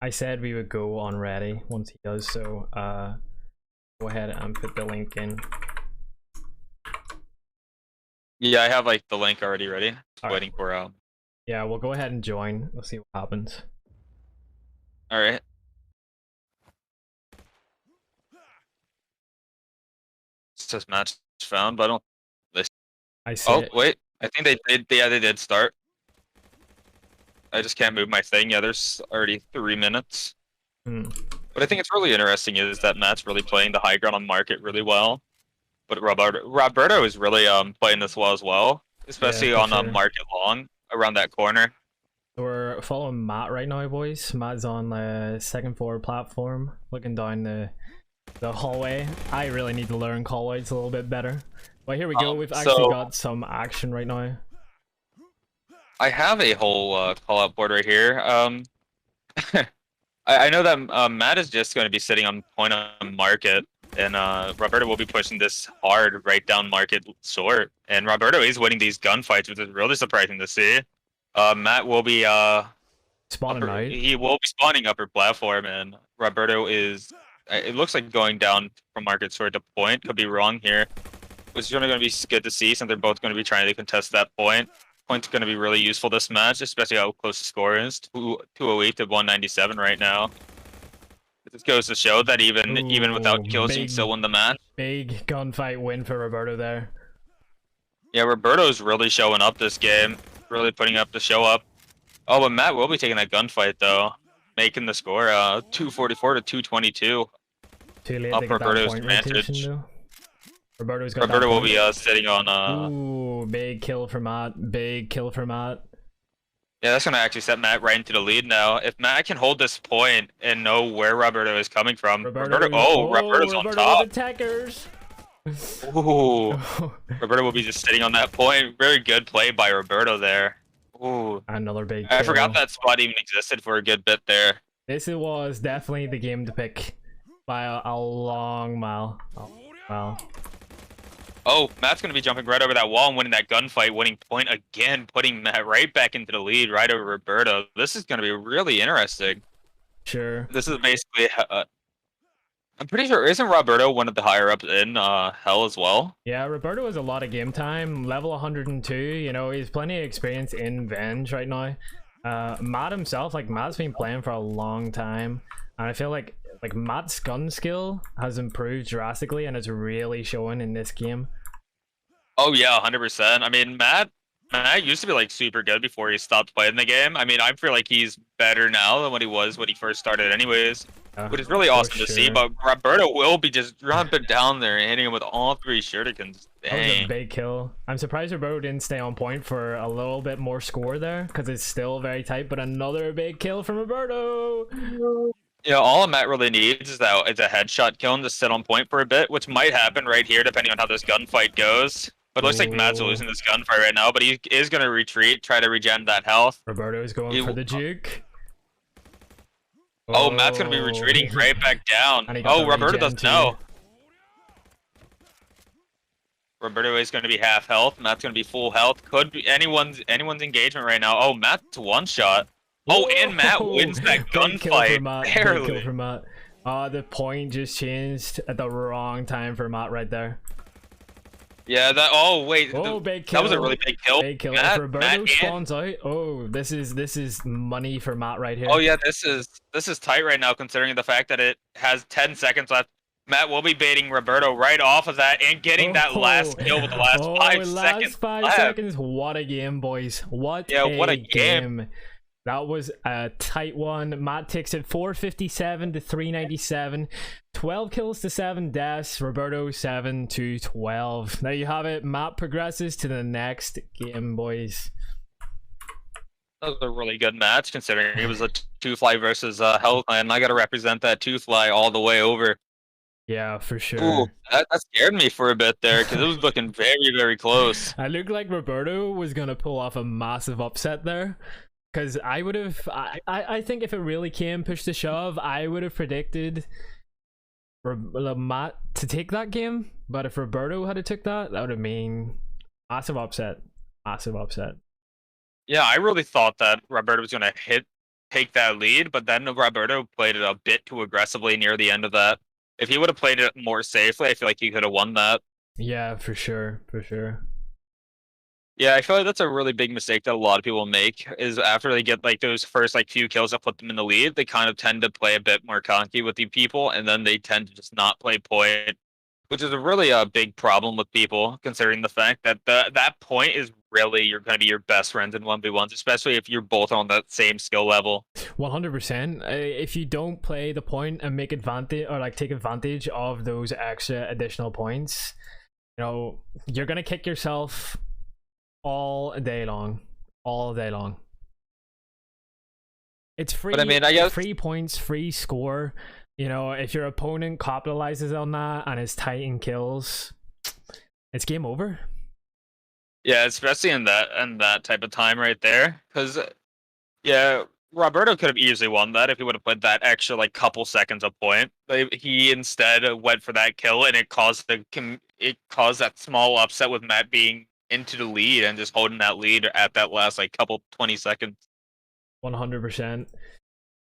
I said we would go on ready once he does, so go ahead and put the link in. Yeah, I have like the link already ready. Just All waiting right. for Yeah, we'll go ahead and join. We'll see what happens. All right. It says match found, but I don't. I see. Oh wait, I think they did. Yeah, they did start. I just can't move my thing. Yeah, there's already 3 minutes. What I think it's really interesting is that Matt's really playing the high ground on market really well. But Roberto is really playing this well as well, especially Yeah, on sure. market long around that corner. We're following Matt right now, boys. Matt's on the second floor platform, looking down the hallway. I really need to learn call outs a little bit better. But here we go. We've actually got some action right now. I have a whole call out board right here. I know that Matt is just going to be sitting on point on market, and Roberto will be pushing this hard right down market short. And Roberto is winning these gunfights, which is really surprising to see. Matt will be spawning out. He will be spawning upper platform, and Roberto is. It looks like going down from market short to point. Could be wrong here. Which is going to be good to see, since they're both going to be trying to contest that point. Point's going to be really useful this match, especially how close the score is. 208 to 197 right now. This goes to show that even without kills, you can still win the match. Big gunfight win for Roberto there. Yeah, Roberto's really showing up this game. Really putting up the show up. Oh, but Matt will be taking that gunfight though. Making the score 244 to 222. Too late up to get that Roberto's point advantage. rotation, though. Roberto's got Roberto that will point. be sitting on. Ooh, big kill for Matt. Big kill for Matt. Yeah, that's gonna actually set Matt right into the lead now. If Matt can hold this point and know where Roberto is coming from, Roberto's on Roberto with top. attackers. Ooh, Roberto will be just sitting on that point. Very good play by Roberto there. Ooh, Another big kill. I forgot that spot even existed for a good bit there. This was definitely the game to pick by a long mile. Oh, wow. Oh, Matt's going to be jumping right over that wall and winning that gunfight, winning point again, putting Matt right back into the lead, right over Roberto. This is going to be really interesting. Sure. This is basically... I'm pretty sure, isn't Roberto one of the higher-ups in Hell as well? Yeah, Roberto has a lot of game time, level 102, you know, he's plenty of experience in Venge right now. Matt himself, like, Matt's been playing for a long time, and I feel like Matt's gun skill has improved drastically, and it's really showing in this game. Oh yeah, 100%. I mean, Matt used to be like super good before he stopped playing the game. I mean, I feel like he's better now than what he was when he first started anyways, which is really awesome to see. But Roberto will be just jumping down there and hitting him with all 3 shurikens. Dang. That was a big kill. I'm surprised Roberto didn't stay on point for a little bit more score there, because it's still very tight, but another big kill from Roberto. Yeah, all Matt really needs is a headshot kill and to sit on point for a bit, which might happen right here depending on how this gunfight goes. But it looks like Matt's losing this gunfight right now, but he is going to retreat, try to regen that health. Roberto is going for the juke. Oh, Matt's going to be retreating right back down. Oh, Roberto doesn't know. Roberto is going to be half health. Matt's going to be full health. Could be anyone's engagement right now. Oh, Matt's one shot. Oh, and Matt wins that gunfight. Barely. Kill for Matt. The point just changed at the wrong time for Matt right there. Yeah, that. Oh wait, big kill. That was a really big kill. Big kill. If Roberto spawns out, oh, this is money for Matt right here. Oh yeah, this is tight right now considering the fact that it has 10 seconds left. Matt will be baiting Roberto right off of that and getting that last kill with the last 5 seconds. 5 seconds. What a game, boys! What a game. That was a tight one. Matt takes it 457 to 397. 12 kills to 7 deaths. Roberto 7 to 12. There you have it. Matt progresses to the next game, boys. That was a really good match considering it was a 2-fly versus Hellclan. I got to represent that 2-fly all the way over. Yeah, for sure. Ooh, that scared me for a bit there because it was looking very, very close. I looked like Roberto was going to pull off a massive upset there. Because I would have, I think if it really came push to shove, I would have predicted Matt to take that game. But if Roberto had took that, that would have been massive upset. Massive upset. Yeah, I really thought that Roberto was going to take that lead, but then Roberto played it a bit too aggressively near the end of that. If he would have played it more safely, I feel like he could have won that. Yeah, for sure, for sure. Yeah, I feel like that's a really big mistake that a lot of people make, is after they get like those first like few kills that put them in the lead, they kind of tend to play a bit more cocky with the people, and then they tend to just not play point, which is a really big problem with people, considering the fact that that point is really you're going to be your best friends in 1v1s, especially if you're both on that same skill level. 100%. If you don't play the point and make advantage or like take advantage of those extra additional points, you know, you're going to kick yourself all day long. It's free. But I mean, I guess free points, free score. You know, if your opponent capitalizes on that and is tight in kills, it's game over. Yeah, especially in that type of time right there, because yeah, Roberto could have easily won that if he would have played that extra like couple seconds of point. But he instead went for that kill, and it caused that small upset with Matt being into the lead and just holding that lead at that last like couple 20 seconds. 100%.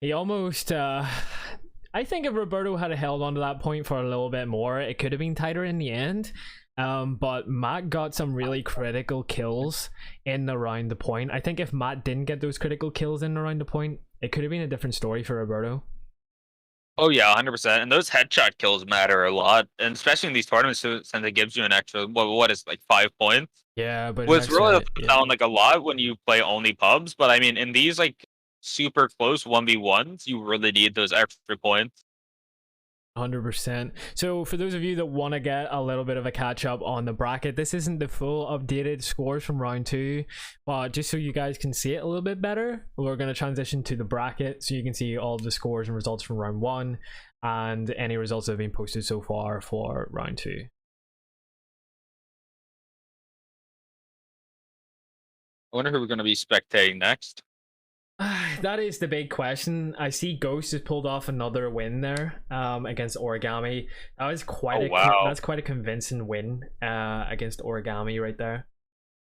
He almost I think if Roberto had held on to that point for a little bit more, it could have been tighter in the end. But Matt got some really critical kills in around the point. I think if Matt didn't get those critical kills in around the point, it could have been a different story for Roberto. Oh yeah, 100%. And those headshot kills matter a lot, and especially in these tournaments, since it gives you an extra what is like 5 points. Yeah, but it's really doesn't sound like a lot when you play only pubs, but I mean in these like super close 1v1s, you really need those extra points. 100%. So for those of you that want to get a little bit of a catch up on the bracket, this isn't the full updated scores from round 2, but just so you guys can see it a little bit better, we're going to transition to the bracket so you can see all of the scores and results from round 1 and any results that have been posted so far for round 2. I wonder who we're going to be spectating next. That is the big question. I see Ghost has pulled off another win there against Origami. That was quite that's quite a convincing win against Origami right there.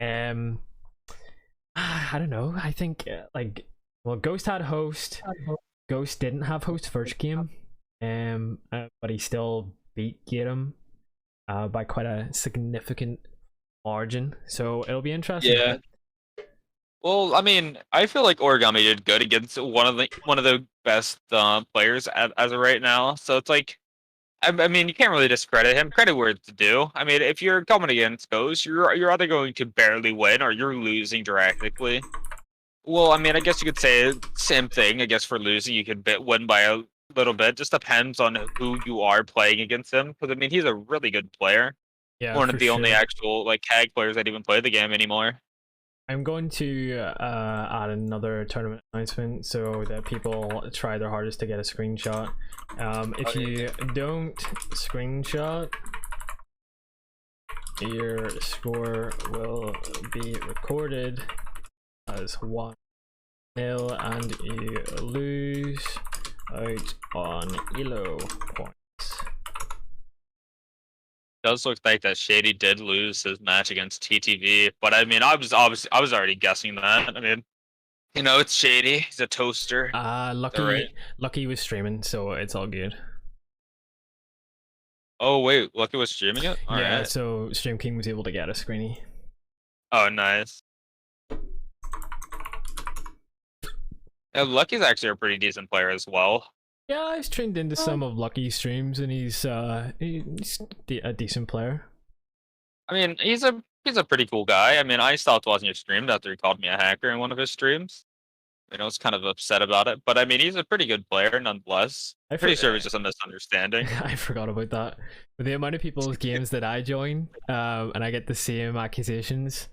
I don't know. I think well, Ghost had host. Ghost didn't have host first game, but he still beat Gatum by quite a significant margin. So it'll be interesting. Yeah. Well, I mean, I feel like Origami did good against one of the best players as of right now. So it's like, I mean, you can't really discredit him. Credit where it's due. I mean, if you're coming against Ghost, you're either going to barely win or you're losing drastically. Well, I mean, I guess you could say same thing. I guess for losing, you could win by a little bit. Just depends on who you are playing against him. Because I mean, he's a really good player. Yeah, one of the only actual CAG players that even play the game anymore. I'm going to add another tournament announcement so that people try their hardest to get a screenshot. If you don't screenshot, your score will be recorded as 1-0 and you lose out on ELO points. Does look like that Shady did lose his match against TTV, but I mean, I was already guessing that. I mean, you know, it's Shady. He's a toaster. Lucky was streaming, so it's all good. Oh wait, Lucky was streaming it. All yeah, right. So Stream King was able to get a screeny. Oh, nice. Yeah, Lucky's actually a pretty decent player as well. Yeah, I've trained into some of Lucky's streams, and he's a decent player. I mean, he's a pretty cool guy. I mean, I stopped watching his streams after he called me a hacker in one of his streams. You know, I was kind of upset about it, but I mean, he's a pretty good player nonetheless. I'm pretty sure it was just a misunderstanding. I forgot about that. With the amount of people's games that I join, and I get the same accusations.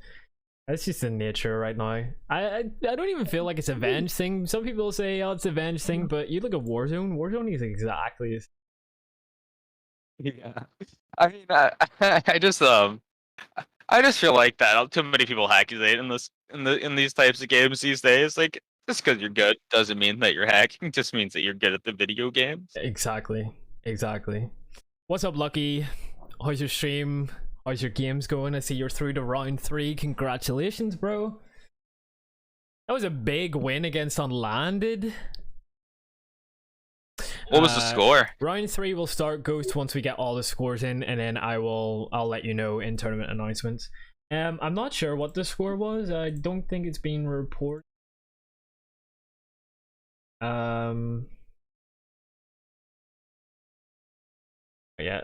That's just the nature right now. I don't even feel like it's a venge thing. Some people say, oh, it's a venge thing, but you look at Warzone. Warzone is exactly the same. Yeah. I mean, I just feel like that too many people accusate in these types of games these days. Like, just because you're good doesn't mean that you're hacking. It just means that you're good at the video games. Exactly. What's up, Lucky? How's your stream? How's your games going? I see you're through to round 3. Congratulations, bro. That was a big win against Unlanded. What was the score? Round 3 will start Ghost once we get all the scores in, and then I'll let you know in tournament announcements. I'm not sure what the score was. I don't think it's been reported. Yeah.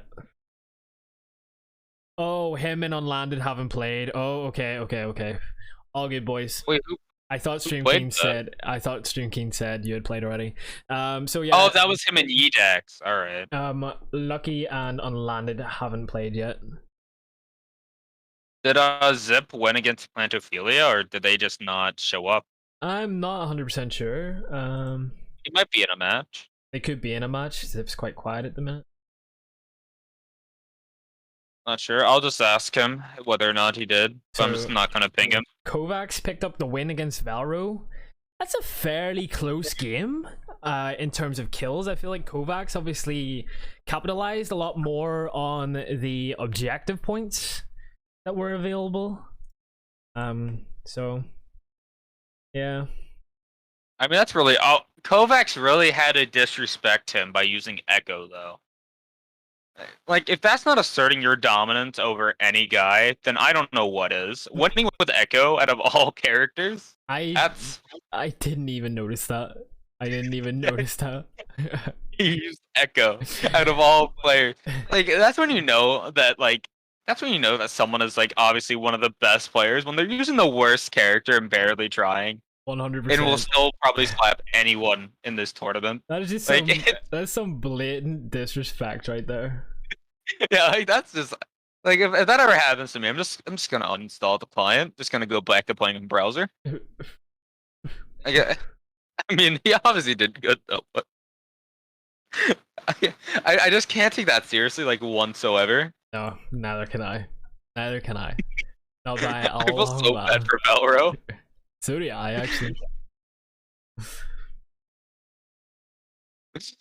Oh, him and Unlanded haven't played. Oh, okay. All good, boys. Wait, I thought Stream King said you had played already. So yeah. Oh, that was him and Edax. All right. Lucky and Unlanded haven't played yet. Did Zip win against Plantophilia, or did they just not show up? I'm not 100% sure. He might be in a match. They could be in a match. Zip's quite quiet at the minute. Not sure. I'll just ask him whether or not he did. So I'm just not gonna ping him. Kovacs picked up the win against Valro. That's a fairly close game in terms of kills. I feel like Kovacs obviously capitalized a lot more on the objective points that were available. So yeah. I mean, that's really Kovacs really had to disrespect him by using Echo though. Like, if that's not asserting your dominance over any guy, then I don't know what is. Winning with Echo out of all characters? I didn't even notice that. He used Echo out of all players. Like, that's when you know that someone is, like, obviously one of the best players, when they're using the worst character and barely trying. 100%. And will still probably slap anyone in this tournament. That is just Like, that's some blatant disrespect right there. Yeah, like that's just like if that ever happens to me, I'm just gonna uninstall the client. Just gonna go back to playing in browser. I mean, he obviously did good though, but I just can't take that seriously, like whatsoever. No, neither can I. Neither can I. Not by I feel so Allah. bad for Valro. So do I actually.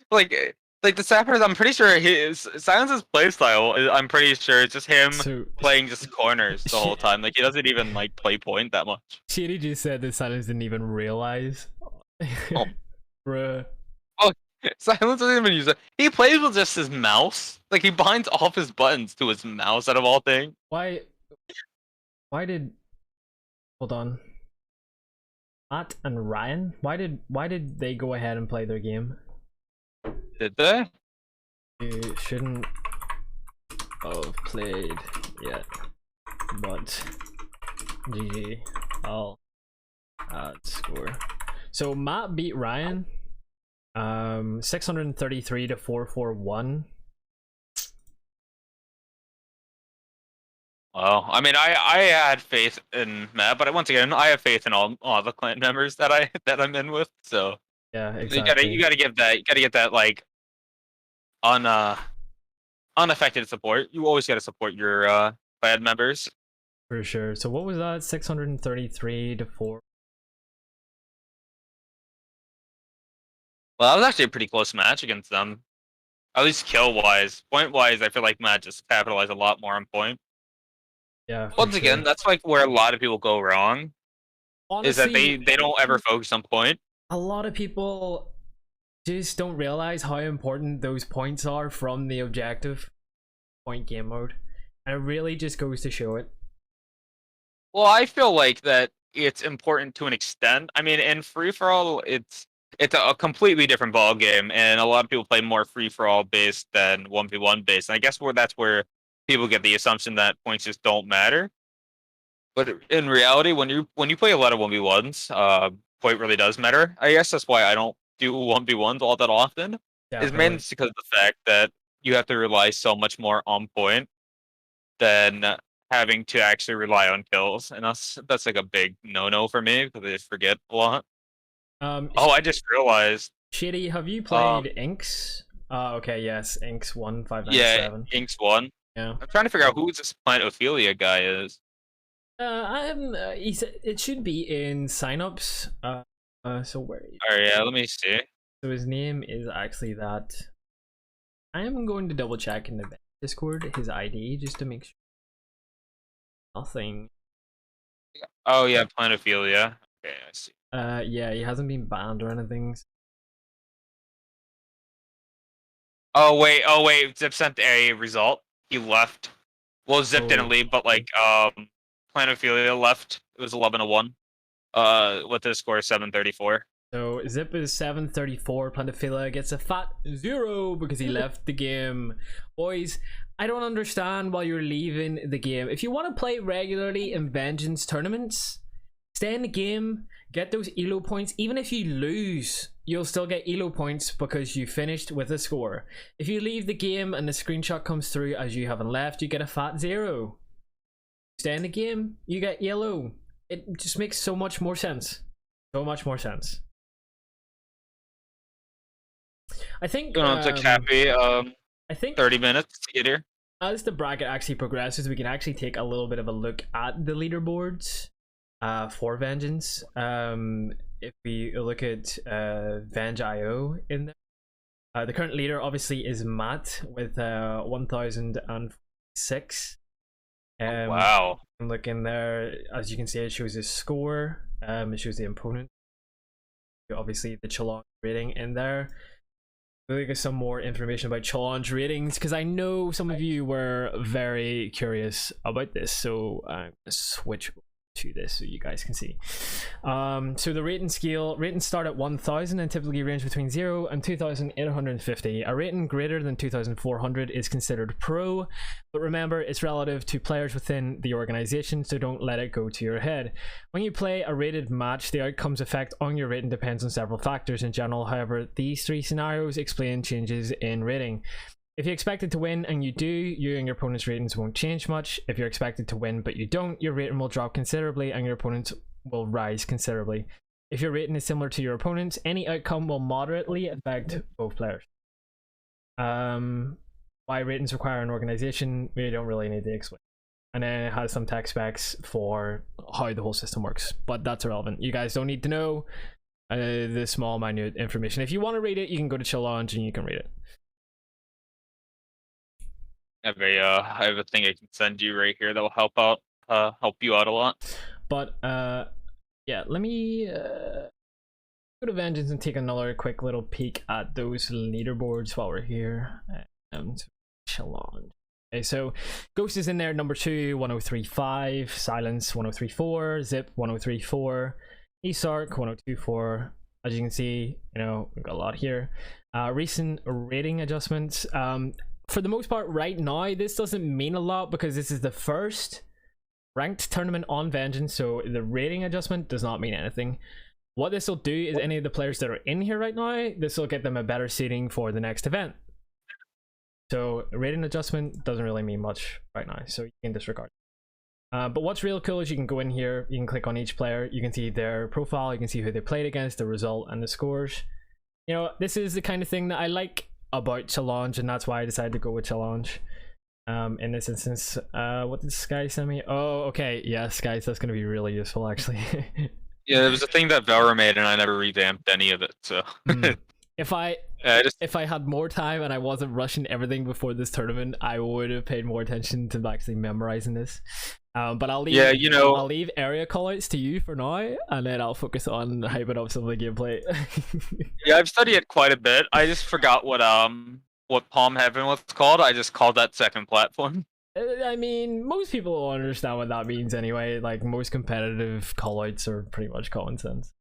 Like the sad part is, I'm pretty sure his Silence's playstyle. I'm pretty sure it's just him So playing just corners the whole time. Like he doesn't even like play point that much. Shady just said that Silence didn't even realize. Oh. Bruh. Silence doesn't even use it. He plays with just his mouse. Like he binds off his buttons to his mouse out of all things. Why did hold on. Matt and Ryan? Why did they go ahead and play their game? Did they? You shouldn't have played yet. But GG. I'll add score. So Matt beat Ryan. 633 to 441. Well, I mean, I had faith in Matt, but once again, I have faith in all the clan members that I'm in with. So Yeah, exactly. you gotta get that like unaffected support. You always gotta support your clan members. For sure. So what was that? 633 to 4. Well, that was actually a pretty close match against them. At least kill wise. Point wise, I feel like Matt just capitalized a lot more on point. Yeah. Once again, that's like where a lot of people go wrong. Honestly, is that they don't ever focus on point. A lot of people just don't realize how important those points are from the objective point game mode. And it really just goes to show it. Well, I feel like that it's important to an extent. I mean, in free for all, it's a completely different ball game, and a lot of people play more free for all based than 1v1 based. And I guess that's where people get the assumption that points just don't matter. But in reality, when you play a lot of 1v1s, point really does matter. I guess that's why I don't do 1v1s all that often. Is mainly because of the fact that you have to rely so much more on point than having to actually rely on kills, and that's like a big no for me because I just forget a lot. Oh, I just realized. Shady, have you played Inks? Okay, yes, Inks 1597. Yeah, Inks 1. Yeah. I'm trying to figure out who this Planet Ophelia guy is. It should be in signups. So where? Alright, yeah, let me see. So his name is actually that. I am going to double check in the Discord his ID just to make sure. Nothing. Oh yeah, Planet Ophelia. Okay, I see. Yeah, he hasn't been banned or anything. Oh wait, Zip sent a result. He left. Well, Zip didn't leave, but like Planet Ophelia left. It was 11-1. With the score 734. So Zip is 734. Planet Ophelia gets a fat 0 because he left the game. Boys, I don't understand why you're leaving the game. If you want to play regularly in Vengeance tournaments, stay in the game, get those elo points. Even if you lose, you'll still get elo points because you finished with a score. If you leave the game and the screenshot comes through as you haven't left, you get a fat 0. Stay in the game, you get yellow. It just makes so much more sense. So much more sense. I think Cappy, I think 30 minutes to get here. As the bracket actually progresses, we can actually take a little bit of a look at the leaderboards for Vengeance. If we look at venge.io in there, the current leader obviously is Matt with 1006. Wow. Look in there, as you can see, it shows his score. It shows the opponent. Obviously, the challenge rating in there. We'll get some more information about challenge ratings because I know some of you were very curious about this. So I'm gonna switch to this so you guys can see. So the rating scale, ratings start at 1000 and typically range between 0 and 2850. A rating greater than 2400 is considered pro, but remember it's relative to players within the organization, so don't let it go to your head. When you play a rated match, the outcome's effect on your rating depends on several factors. In general, however, these 3 scenarios explain changes in rating. If you're expected to win and you do, you and your opponent's ratings won't change much. If you're expected to win but you don't, your rating will drop considerably and your opponent's will rise considerably. If your rating is similar to your opponent's, any outcome will moderately affect both players. Why ratings require an organization, we don't really need to explain. And then it has some tech specs for how the whole system works, but that's irrelevant. You guys don't need to know the small minute information. If you want to read it, you can go to Chill Lounge and you can read it. I have a thing I can send you right here that will help you out a lot. But yeah, let me go to Vengeance and take another quick little peek at those leaderboards while we're here. Challenge. Okay, so Ghost is in there, number 2, 1035, Silence 1034, Zip 1034, Esark 1024. As you can see, you know, we've got a lot here. Recent rating adjustments. For the most part right now, this doesn't mean a lot because this is the first ranked tournament on Vengeance, so the rating adjustment does not mean anything. What this will do is any of the players that are in here right now, this will get them a better seating for the next event. So rating adjustment doesn't really mean much right now, so you can disregard. But what's real cool is you can go in here, you can click on each player, you can see their profile, you can see who they played against, the result, and the scores. You know, this is the kind of thing that I like about Challenge, and that's why I decided to go with Challenge. In this instance, what did Sky send me? Oh, okay, yes, guys, that's going to be really useful, actually. Yeah, there was a thing that Valor made, and I never revamped any of it. So if I had more time and I wasn't rushing everything before this tournament, I would have paid more attention to actually memorizing this. But I'll leave. Yeah, you know, I'll leave area callouts to you for now, and then I'll focus on hyping up some of the gameplay. Yeah, I've studied it quite a bit. I just forgot what Palm Heaven was called. I just called that second platform. I mean, most people will understand what that means anyway. Like, most competitive callouts are pretty much common sense.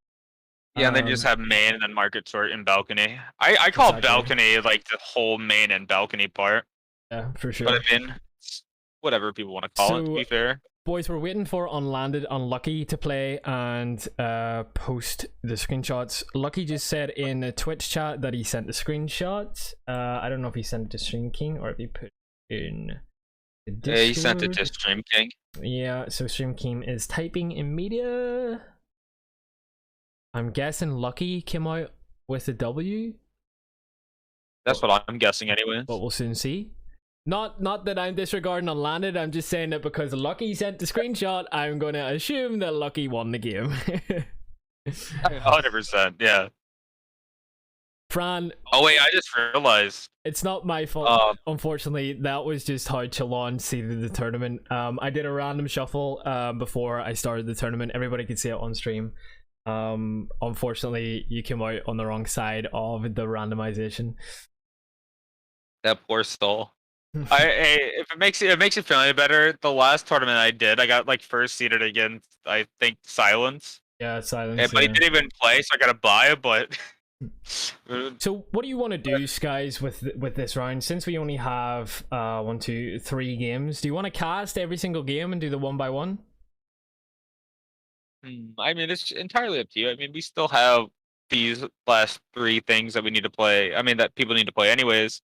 Yeah, and then you just have main and then market sort and balcony. I call balcony like the whole main and balcony part. Yeah, for sure. But I mean, whatever people want to call it, to be fair. Boys, we're waiting for Unlanded Unlucky to play and post the screenshots. Lucky just said in the Twitch chat that he sent the screenshots. I don't know if he sent it to Stream King or if he put in the Discord. Yeah, he sent it to Stream King. Yeah, so Stream King is typing in media. I'm guessing Lucky came out with a W. That's what I'm guessing anyway. But we'll soon see. Not that I'm disregarding Unlanded, I'm just saying that because Lucky sent the screenshot, I'm going to assume that Lucky won the game. 100%, yeah. Fran. Oh wait, I just realized. It's not my fault. Unfortunately, that was just how Challenge seeded the tournament. I did a random shuffle before I started the tournament. Everybody could see it on stream. Unfortunately, you came out on the wrong side of the randomization. That poor stall. If it makes you feel any better, the last tournament I did, I got like first seeded against, I think, Silence. Yeah, Silence. Yeah, but he didn't even play, so I gotta buy it. But so, what do you want to do, guys, with this round? Since we only have 1, 2, 3 games, do you want to cast every single game and do the 1x1? I mean, it's entirely up to you. I mean, we still have these last 3 things that we need to play. I mean, that people need to play anyways.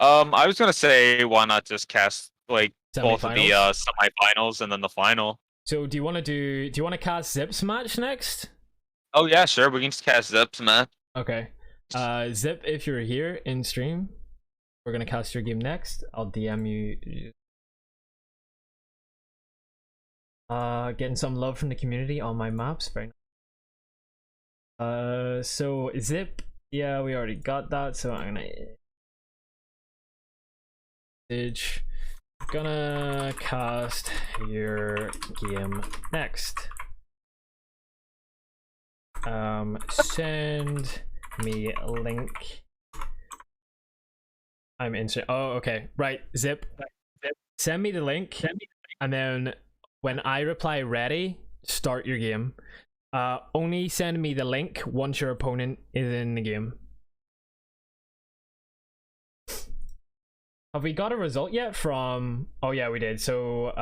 I was gonna say, why not just cast like both of the semifinals and then the final? So do you want to cast Zip's match next? Oh yeah, sure. We can just cast Zip's match. Okay. Zip, if you're here in stream, we're gonna cast your game next. I'll DM you. Getting some love from the community on my maps. Very nice. So Zip, yeah, we already got that. So I'm gonna cast your game next. Send me a link. I'm insert. Oh, okay. Right, Zip. Send me the link, and then when I reply ready, start your game. Only send me the link once your opponent is in the game. Have we got a result yet from... Oh yeah, we did. So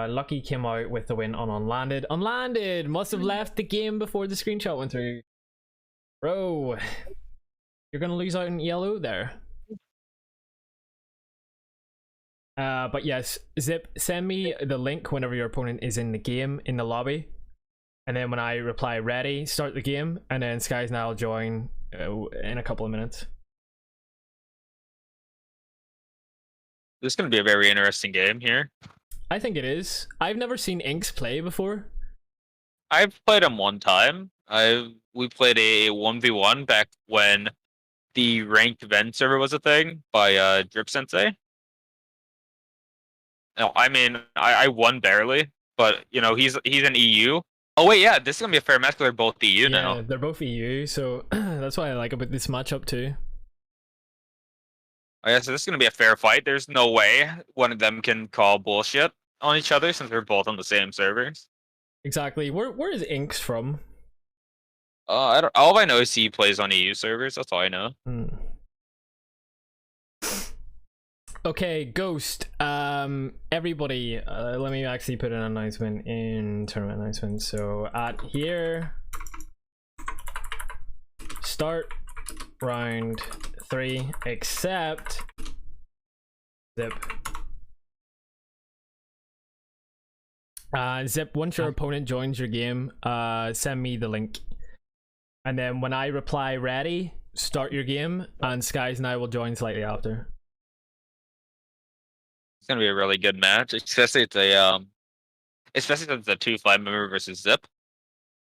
Lucky came out with the win on Unlanded. Unlanded must have left the game before the screenshot went through. Bro, you're gonna lose out in yellow there. But yes, Zip, send me the link whenever your opponent is in the game, in the lobby. And then when I reply ready, start the game. And then Skies and I will join in a couple of minutes. This is going to be a very interesting game here. I think it is. I've never seen Inks play before. I've played him one time. We played a 1v1 back when the ranked venge server was a thing by Drip Sensei. No, I mean I won barely, but you know he's an EU. Oh wait, yeah, this is gonna be a fair match because they're both EU now. Yeah, they're both EU, so that's what I like about this matchup too. Oh yeah, so this is gonna be a fair fight. There's no way one of them can call bullshit on each other since they're both on the same servers. Exactly. Where is Inks from? I don't. All I know is he plays on EU servers. That's all I know. Okay, Ghost. Everybody, let me actually put an announcement in tournament announcements. So at here, start round 3, except Zip. Zip, once your opponent joins your game, send me the link. And then when I reply ready, start your game, and Skies and I will join slightly after. It's gonna be a really good match, especially since it's a 2 flag member versus Zip.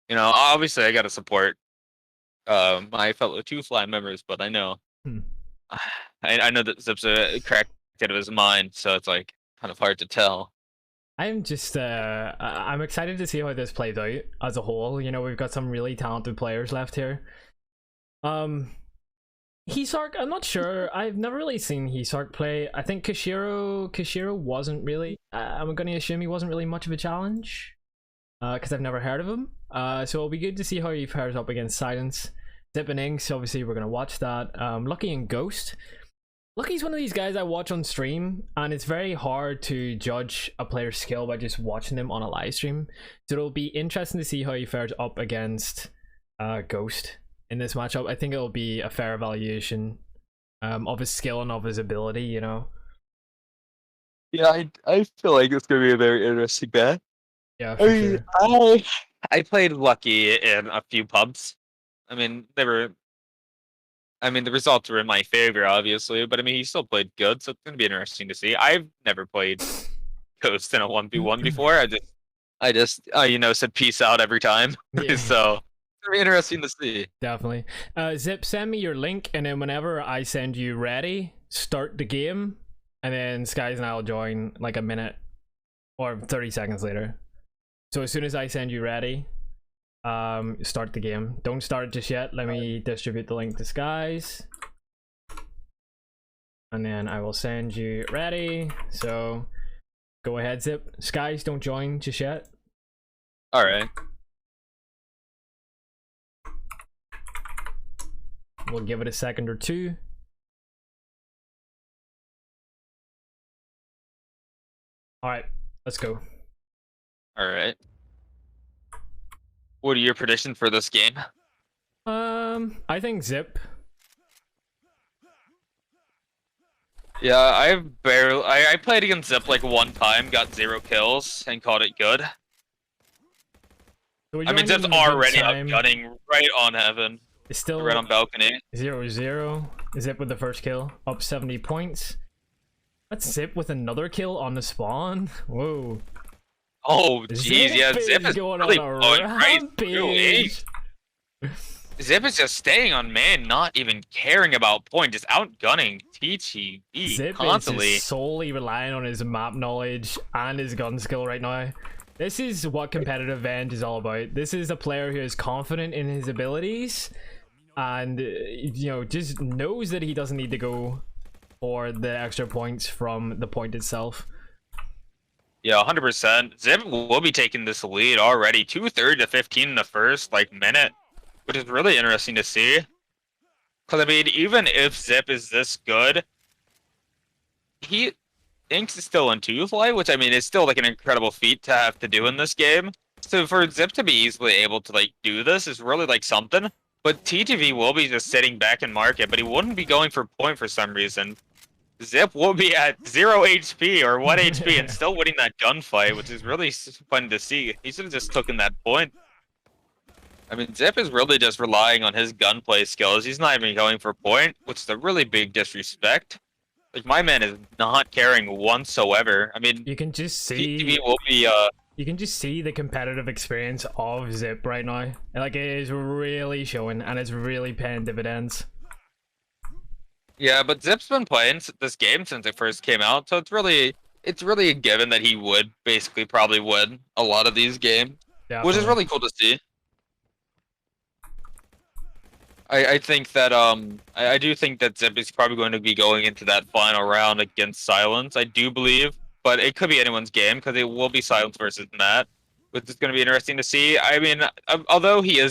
You know, obviously I gotta support my fellow 2 flag members, but I know I know that Zip's a crack out of his mind, so it's like kind of hard to tell. I'm just I'm excited to see how this plays out as a whole. You know, we've got some really talented players left here. Hisark, I'm not sure. I've never really seen Hisark play. I think Kashiro wasn't really, I'm gonna assume he wasn't really much of a challenge, because I've never heard of him. So it'll be good to see how he fares up against Silence. Zip and Inks, obviously we're gonna watch that. Lucky and Ghost. Lucky's one of these guys I watch on stream, and it's very hard to judge a player's skill by just watching them on a live stream. So it'll be interesting to see how he fares up against Ghost in this matchup. I think it'll be a fair evaluation of his skill and of his ability, you know. Yeah, I feel like it's gonna be a very interesting match. Yeah, for sure. I played Lucky in a few pubs. I mean, the results were in my favor, obviously, but I mean, he still played good, so it's gonna be interesting to see. I've never played Ghost in a 1v1 before. I just you know, said peace out every time. Yeah. So it's gonna be interesting to see. Definitely. Zip, send me your link, and then whenever I send you ready, start the game, and then Skies and I will join like a minute or 30 seconds later. So as soon as I send you ready, start the game. Don't start it just yet. Let me distribute the link to Skies, and then I will send you ready. So go ahead, Zip. Skies, don't join just yet. All right. We'll give it a second or two. All right, let's go. All right. What are your predictions for this game? I think Zip. Yeah, I played against Zip like one time, got 0 kills, and called it good. So I mean, Zip's already outgunning right on heaven. It's still right on balcony. 0-0. Zip with the first kill, up 70 points. That's Zip with another kill on the spawn. Whoa. Oh, jeez, yeah, Zip is going really on a blowing right rampage. Zip is just staying on man, not even caring about point, just outgunning TTV Zip constantly. is just solely relying on his map knowledge and his gun skill right now. This is what competitive Venge is all about. This is a player who is confident in his abilities and, you know, just knows that he doesn't need to go for the extra points from the point itself. Yeah, 100%. Zip will be taking this lead already. 2:30 to 15 in the first minute, which is really interesting to see. Because I mean, even if Zip is this good, Inks is still in 2 flight, which I mean is still like an incredible feat to have to do in this game. So for Zip to be easily able to do this is really something. But TTV will be just sitting back in market, but he wouldn't be going for point for some reason. Zip will be at 0 HP or 1 HP and still winning that gunfight, which is really fun to see. He should have just taken that point. I mean, Zip is really just relying on his gunplay skills. He's not even going for point, which is a really big disrespect. Like, my man is not caring whatsoever. I mean, you can just see TTV will be you can just see the competitive experience of Zip right now. Like, it is really showing, and it's really paying dividends. Yeah, but Zip's been playing this game since it first came out, so it's really a given that he would basically probably win a lot of these games, which is really cool to see. I think that I do think that Zip is probably going to be going into that final round against Silence. I do believe, but it could be anyone's game because it will be Silence versus Matt, which is going to be interesting to see. I mean, although he will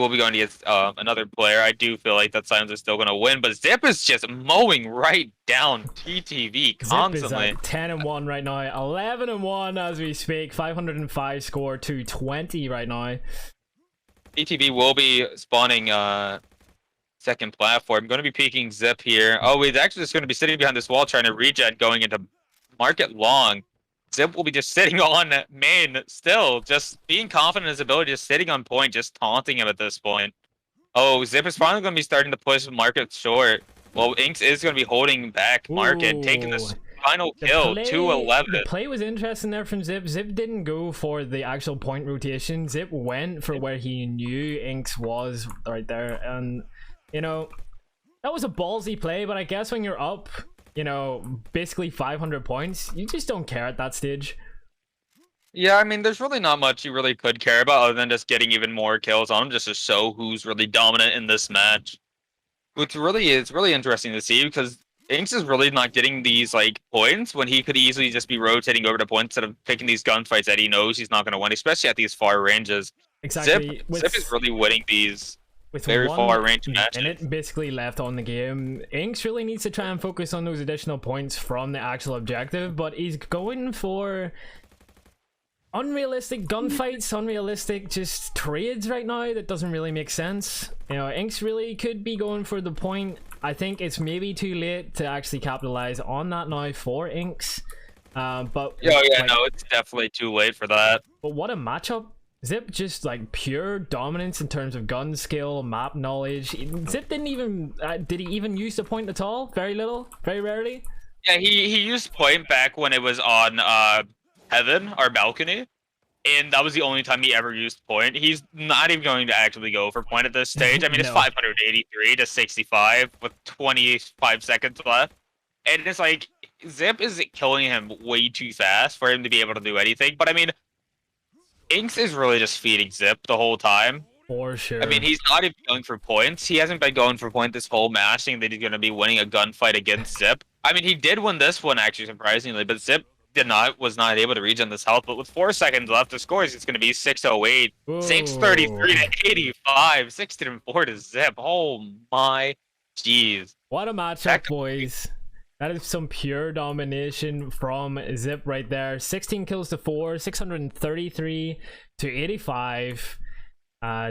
be going against another player. I do feel like that Silence is still going to win, but Zip is just mowing right down TTV constantly. Zip is at 10-1 right now, 11-1 as we speak, 505 score to 20 right now. TTV will be spawning second platform. Going to be peeking Zip here. Oh, he's actually just going to be sitting behind this wall trying to regen going into market long. Zip will be just sitting on main still, just being confident in his ability, just sitting on point, just taunting him at this point. Oh, Zip is finally going to be starting to push market short. Well, Inks is going to be holding back market, taking this final kill, 2-11. The play was interesting there from Zip. Zip didn't go for the actual point rotation. Zip went for where he knew Inks was right there. And, you know, that was a ballsy play, but I guess when you're up, you know, basically 500 points, you just don't care at that stage. Yeah, I mean, there's really not much you really could care about other than just getting even more kills on him, just to show who's really dominant in this match. Which really is really interesting to see because Inks is really not getting these points when he could easily just be rotating over to points instead of picking these gunfights that he knows he's not going to win, especially at these far ranges. Exactly. Zip is really winning these with very far range matches. And it basically left on the game. Inks really needs to try and focus on those additional points from the actual objective, but he's going for unrealistic gunfights, unrealistic just trades right now. That doesn't really make sense. You know, Inks really could be going for the point. I think it's maybe too late to actually capitalize on that now for Inks. But yeah, no, it's definitely too late for that. But what a matchup. Zip just pure dominance in terms of gun skill, map knowledge. Zip didn't even did he even use the point at all? Very little, very rarely. Yeah, he used point back when it was on Heaven, our balcony, and that was the only time he ever used point. He's not even going to actively go for point at this stage. I mean, it's 583 to 65 with 25 seconds left, and it's Zip is killing him way too fast for him to be able to do anything. But I mean, Inks is really just feeding Zip the whole time. For sure. I mean, he's not even going for points. He hasn't been going for point this whole match, thinking that he's going to be winning a gunfight against Zip. I mean, he did win this one, actually, surprisingly, but Zip was not able to regen this health. But with 4 seconds left, the score is going to be 608, 633 to 85, 16-4 to Zip. Oh my jeez. What a matchup, boys. That is some pure domination from Zip right there. 16 kills to 4, 633 to 85.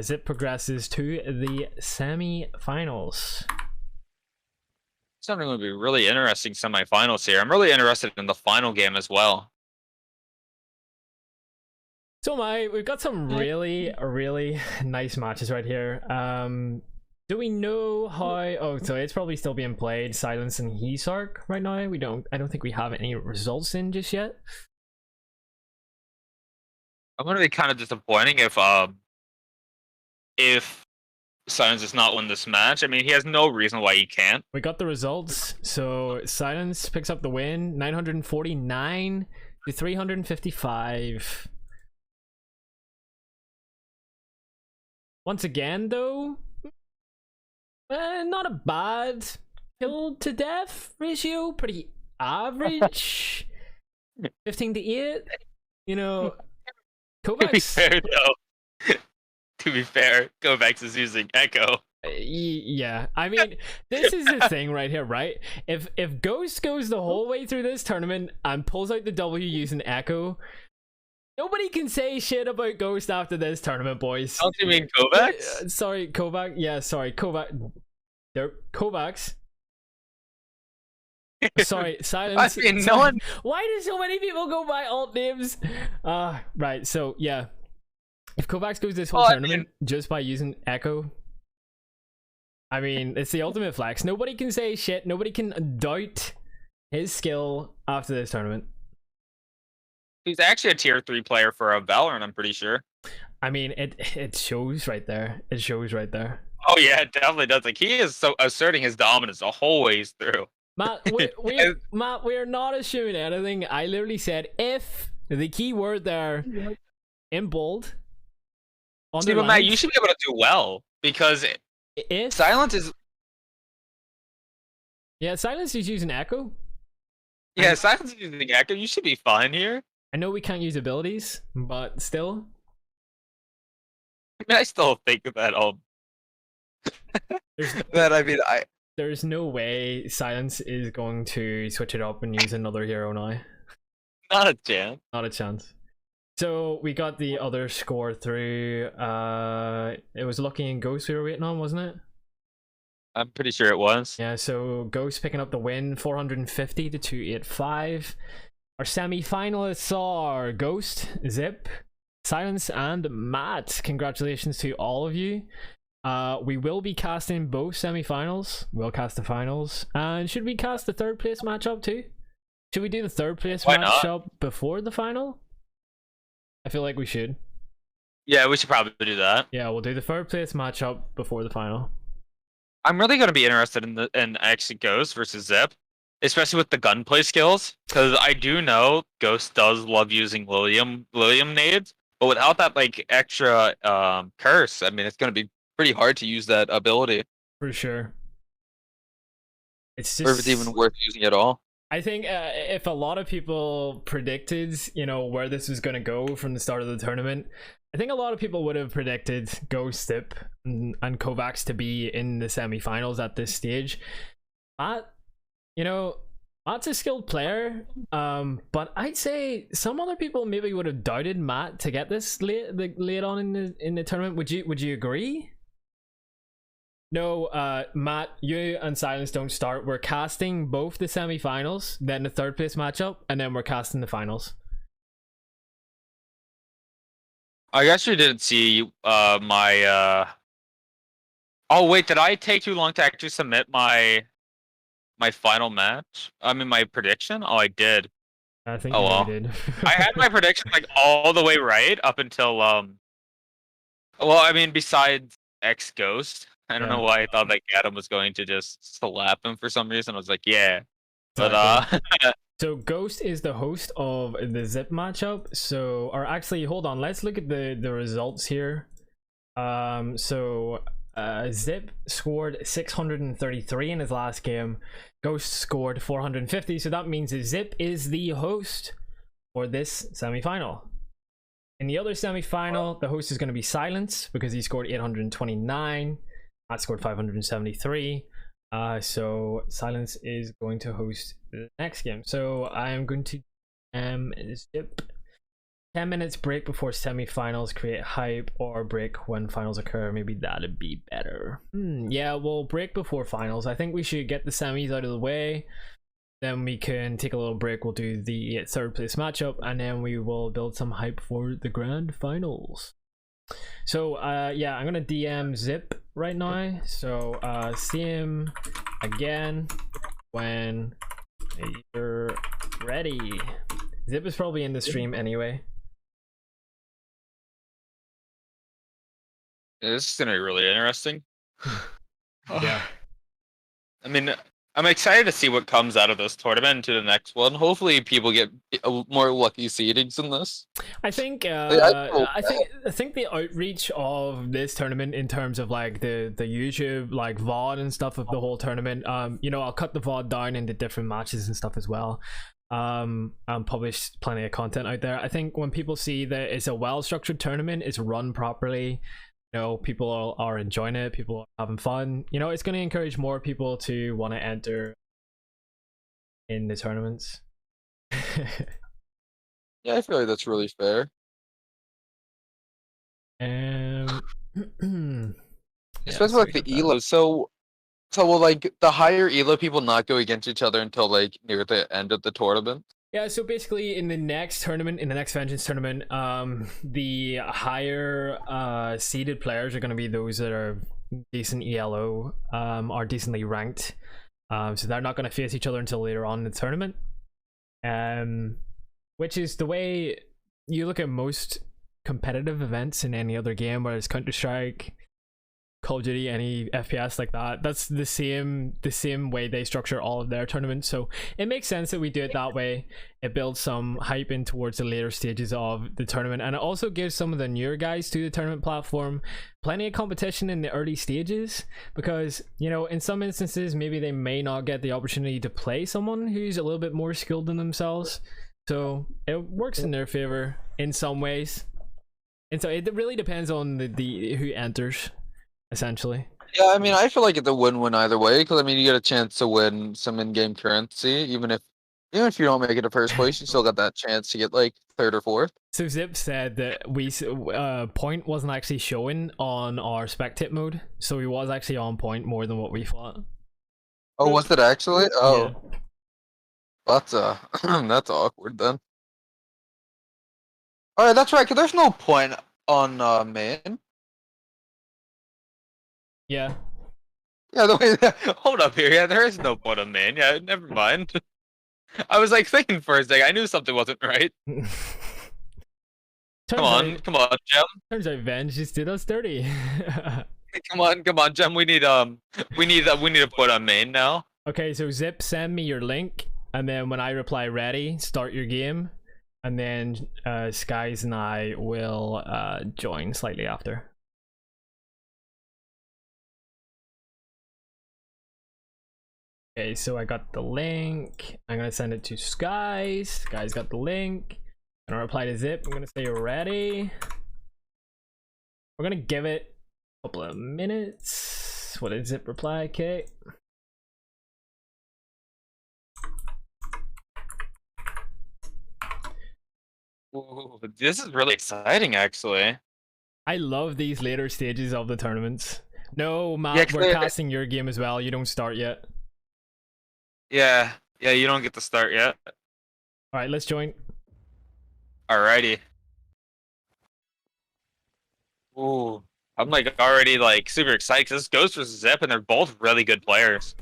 Zip progresses to the semi-finals. Something would be really interesting semi-finals here. I'm really interested in the final game as well. So we've got some really nice matches right here. Do we know how? Oh, so it's probably still being played. Silence and Heesark right now. I don't think we have any results in just yet. I'm gonna be kind of disappointing if Silence does not win this match. I mean, he has no reason why he can't. We got the results. So Silence picks up the win, 949 to 355. Once again, though, not a bad kill to death ratio. Pretty average. 15-8. You know, To be Kovacs. fair, though. To be fair, Kovacs is using Echo. Yeah, I mean, this is the thing right here, right? If Ghost goes the whole way through this tournament and pulls out the W using Echo, nobody can say shit about Ghost after this tournament, boys. Don't you mean Kovacs? Sorry, Kovac. Yeah, sorry, Kovac. They're Kovacs. Sorry, silence. I mean, Sorry. no one. Why do so many people go by alt names? Right. So yeah, if Kovacs goes this whole tournament just by using Echo, I mean, it's the ultimate flex. Nobody can say shit. Nobody can doubt his skill after this tournament. He's actually a tier 3 player for a Valorant, I'm pretty sure. I mean, it shows right there. It shows right there. Oh yeah, it definitely does. Like, he is so asserting his dominance the whole way through. Matt, we are not assuming anything. I literally said if the key word there in bold. See, but Matt, you should be able to do well because if silence is. Yeah, silence is using Echo. Yeah, silence is using Echo. You should be fine here. I know we can't use abilities, but still. I mean, I still think that There's no way silence is going to switch it up and use another hero now. Not a chance. Not a chance. So we got the other score through. It was Lucky and Ghost we were waiting on, wasn't it? I'm pretty sure it was. Yeah, so Ghost picking up the win, 450 to 285. Our semi-finalists are Ghost, Zip, Silence, and Matt. Congratulations to all of you. We will be casting both semi-finals. We'll cast the finals. And should we cast the third place matchup too? Should we do the third place matchup before the final? I feel like we should. Yeah, we should probably do that. Yeah, we'll do the third place matchup before the final. I'm really going to be interested in actually Ghost versus Zip, especially with the gunplay skills, because I do know Ghost does love using Lilium nades, but without that like extra curse, I mean, it's going to be pretty hard to use that ability. For sure. It's just, or if it's even worth using at all. I think if a lot of people predicted, you know, where this was going to go from the start of the tournament, I think a lot of people would have predicted Ghost, Zip, and Kovacs to be in the semi-finals at this stage. Matt, you know, Matt's a skilled player, but I'd say some other people maybe would have doubted Matt to get this late on in the tournament. Would you agree? No, Matt, you and Silence don't start. We're casting both the semi-finals, then the third place matchup, and then we're casting the finals. I actually didn't see my oh wait, did I take too long to actually submit my final match? I mean my prediction? Oh, I did. I think you did. I had my prediction like all the way right up until well, I mean besides X Ghost. I don't know why I thought that Adam was going to just slap him for some reason. I was like, yeah. But so Ghost is the host of the Zip matchup. So, or actually, hold on. Let's look at the results here. Zip scored 633 in his last game. Ghost scored 450. So that means Zip is the host for this semi-final. In the other semi-final, the host is going to be Silence because he scored 829. Matt scored 573. So Silence is going to host the next game. So I am going to Zip 10 minutes break before semi-finals, create hype, or break when finals occur. Maybe that'd be better. Yeah, we'll break before finals. I think we should get the semis out of the way. Then we can take a little break. We'll do the third place matchup, and then we will build some hype for the grand finals. So yeah, I'm gonna DM Zip right now. So see him again when you're ready. Zip is probably in the stream anyway. Yeah, this is gonna be really interesting. Yeah. I mean, I'm excited to see what comes out of this tournament to the next one. Hopefully, people get more lucky seedings in this. I think I think the outreach of this tournament in terms of like the YouTube like VOD and stuff of the whole tournament. You know, I'll cut the VOD down into different matches and stuff as well. and publish plenty of content out there. I think when people see that it's a well-structured tournament, it's run properly, you know, people are enjoying it, people are having fun, you know, it's going to encourage more people to want to enter in the tournaments. Yeah, I feel like that's really fair. Especially like the elo. So will like the higher elo people not go against each other until like near the end of the tournament? Yeah, so basically in the next tournament, in the next Vengeance tournament, the higher seeded players are going to be those that are decent ELO, are decently ranked. So they're not going to face each other until later on in the tournament. Which is the way you look at most competitive events in any other game, whether it's Counter-Strike, Call of Duty, any FPS like that. That's the same way they structure all of their tournaments. So it makes sense that we do it that way. It builds some hype in towards the later stages of the tournament, and it also gives some of the newer guys to the tournament platform plenty of competition in the early stages, because, you know, in some instances maybe they may not get the opportunity to play someone who's a little bit more skilled than themselves. So it works in their favor in some ways, and so it really depends on the who enters, essentially. Yeah, I mean, I feel like it's a win-win either way, because I mean, you get a chance to win some in-game currency, even if you don't make it to first place, you still got that chance to get like third or fourth. So Zip said that we point wasn't actually showing on our spectate mode, so he was actually on point more than what we thought. Oh, was it actually? Oh, yeah. That's that's awkward then. All right, that's right. Cause there's no point on main. Yeah. Yeah, the way that, hold up here. Yeah, there is no point on main. Yeah, never mind. I was like thinking for a second. I knew something wasn't right. Come on, Gem. Turns out Venge just did us dirty. come on, Gem. We need to put on main now. Okay, so Zip, send me your link, and then when I reply ready, start your game, and then Skies and I will join slightly after. Okay, so I got the link. I'm gonna send it to Skies. Skies got the link. I'm gonna reply to Zip. I'm gonna say ready. We're gonna give it a couple of minutes. What did Zip reply? Okay. Ooh, this is really exciting, actually. I love these later stages of the tournaments. No, Matt, yeah, we're casting your game as well. You don't start yet. Yeah, you don't get to start yet. All right, let's join. Alrighty. Ooh, I'm like already like super excited because this Ghost versus Zip, and they're both really good players.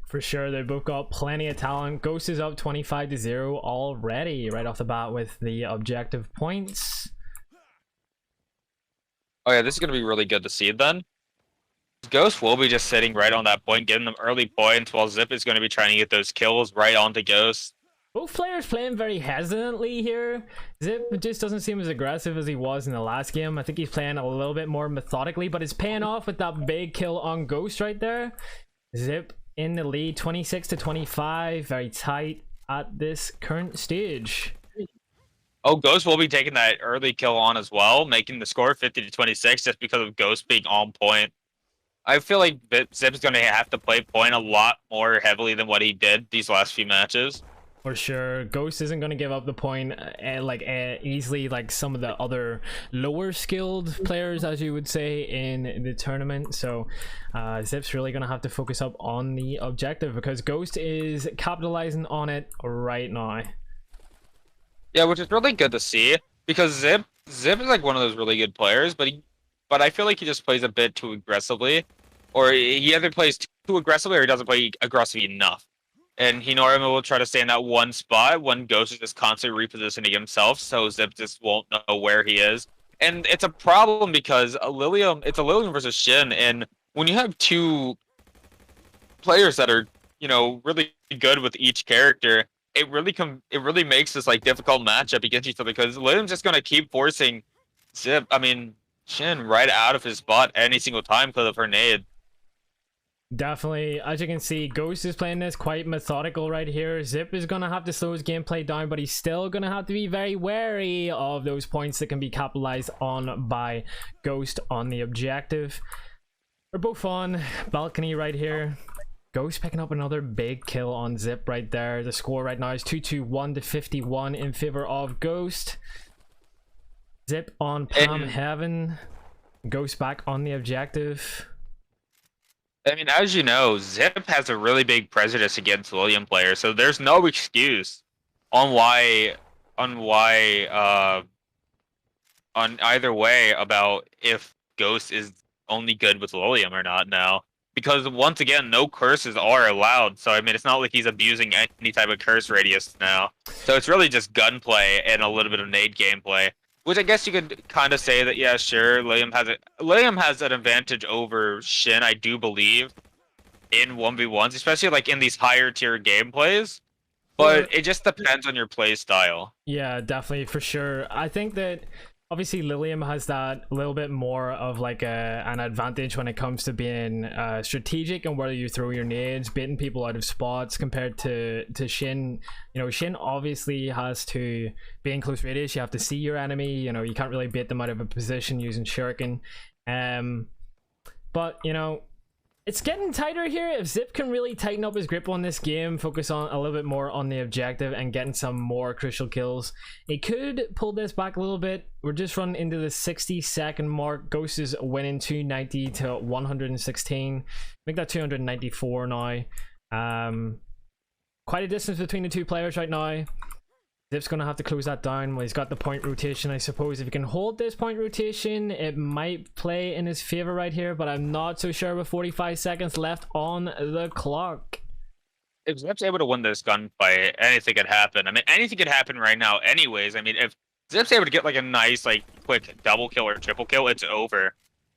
For sure, they both got plenty of talent. Ghost is up 25-0 already, right off the bat with the objective points. Oh yeah, this is gonna be really good to see then. Ghost will be just sitting right on that point, getting them early points, while Zip is going to be trying to get those kills right onto Ghost. Both players playing very hesitantly here. Zip just doesn't seem as aggressive as he was in the last game. I think he's playing a little bit more methodically, but it's paying off with that big kill on Ghost right there. Zip in the lead, 26-25, very tight at this current stage. Oh, Ghost will be taking that early kill on as well, making the score 50-26 just because of Ghost being on point. I feel like Zip's going to have to play point a lot more heavily than what he did these last few matches. For sure. Ghost isn't going to give up the point easily like some of the other lower skilled players, as you would say, in the tournament. So Zip's really going to have to focus up on the objective because Ghost is capitalizing on it right now. Yeah, which is really good to see because Zip is like one of those really good players, but I feel like he just plays a bit too aggressively, or he either plays too aggressively or he doesn't play aggressively enough. And he normally will try to stay in that one spot when Ghost is just constantly repositioning himself, so Zip just won't know where he is. And it's a problem because it's a Lilium versus Shin, and when you have two players that are, you know, really good with each character, it really makes this like difficult matchup against each other because Lilium's just gonna keep forcing Shin right out of his spot any single time because of her nade. Definitely, as you can see, Ghost is playing this quite methodical right here. Zip is going to have to slow his gameplay down, but he's still going to have to be very wary of those points that can be capitalized on by Ghost on the objective. We're both on balcony right here. Ghost picking up another big kill on Zip right there. The score right now is 221 to 51 in favor of Ghost. Zip on Palm Heaven. Ghost back on the objective. I mean, as you know, Zip has a really big prejudice against William players, so there's no excuse on either way about if Ghost is only good with William or not now. Because once again, no curses are allowed, so I mean, it's not like he's abusing any type of curse radius now. So it's really just gunplay and a little bit of nade gameplay. Which I guess you could kind of say that, yeah, sure, William has an advantage over Shin, I do believe, in 1v1s, especially like in these higher tier gameplays. But it just depends on your play style. Yeah, definitely, for sure. I think that obviously Lilium has that little bit more of like an advantage when it comes to being strategic and whether you throw your nades, baiting people out of spots compared to Shin. You know, Shin obviously has to be in close radius. You have to see your enemy. You know, you can't really bait them out of a position using shuriken. But you know, it's getting tighter here. If Zip can really tighten up his grip on this game, focus on a little bit more on the objective and getting some more crucial kills, it could pull this back a little bit. We're just running into the 60-second mark. Ghost is winning 290 to 116. Make that 294 now. Quite a distance between the two players right now. Zip's gonna have to close that down. Well, he's got the point rotation. I suppose if he can hold this point rotation, it might play in his favor right here, but I'm not so sure with 45 seconds left on the clock. If Zip's able to win this gunfight, anything could happen. I mean, anything could happen right now anyways. I mean, if Zip's able to get like a nice, like, quick double kill or triple kill, it's over.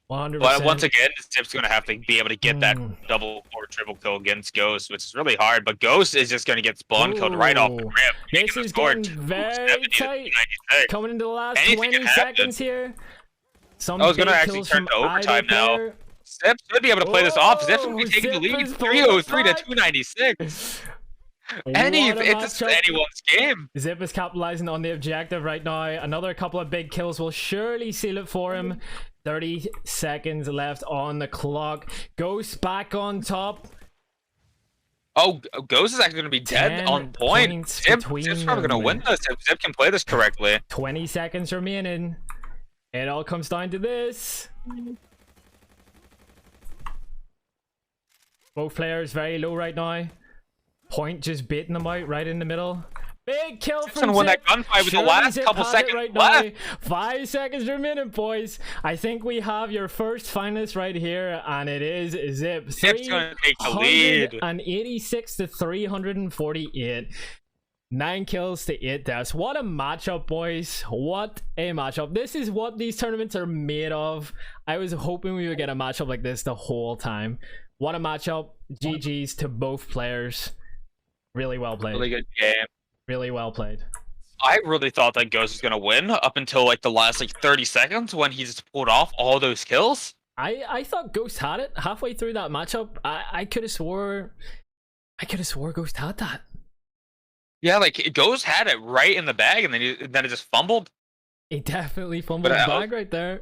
100%. But once again, Zip's going to have to be able to get that double or triple kill against Ghost, which is really hard. But Ghost is just going to get spawn killed right off the rip. This is getting very tight. Coming into the last 20 seconds here. I was going to actually turn to overtime now. Zip should be able to play this off. Zip should be taking the lead 303 to 296. It's just anyone's game. Zip is capitalizing on the objective right now. Another couple of big kills will surely seal it for him. 30 seconds left on the clock. Ghost back on top. Oh, Ghost is actually going to be dead on point. Zip's probably going to win this if Zip can play this correctly. 20 seconds remaining. It all comes down to this. Both players very low right now. Point just baiting them out right in the middle. Big kill from Zip. Win that gunfight with the last couple seconds right left. Now. 5 seconds remaining, boys. I think we have your first finalist right here, and it is Zip. Zip's gonna take the lead. 386 to 348. 9 kills to 8 deaths. What a matchup, boys. What a matchup. This is what these tournaments are made of. I was hoping we would get a matchup like this the whole time. What a matchup. GG's to both players. Really well played. Really good game. Really well played. I really thought that Ghost was gonna win up until like the last like 30 seconds when he just pulled off all those kills. I thought Ghost had it halfway through that matchup. I could have swore Ghost had that. Yeah, like Ghost had it right in the bag, and then it just fumbled. He definitely fumbled the bag right there.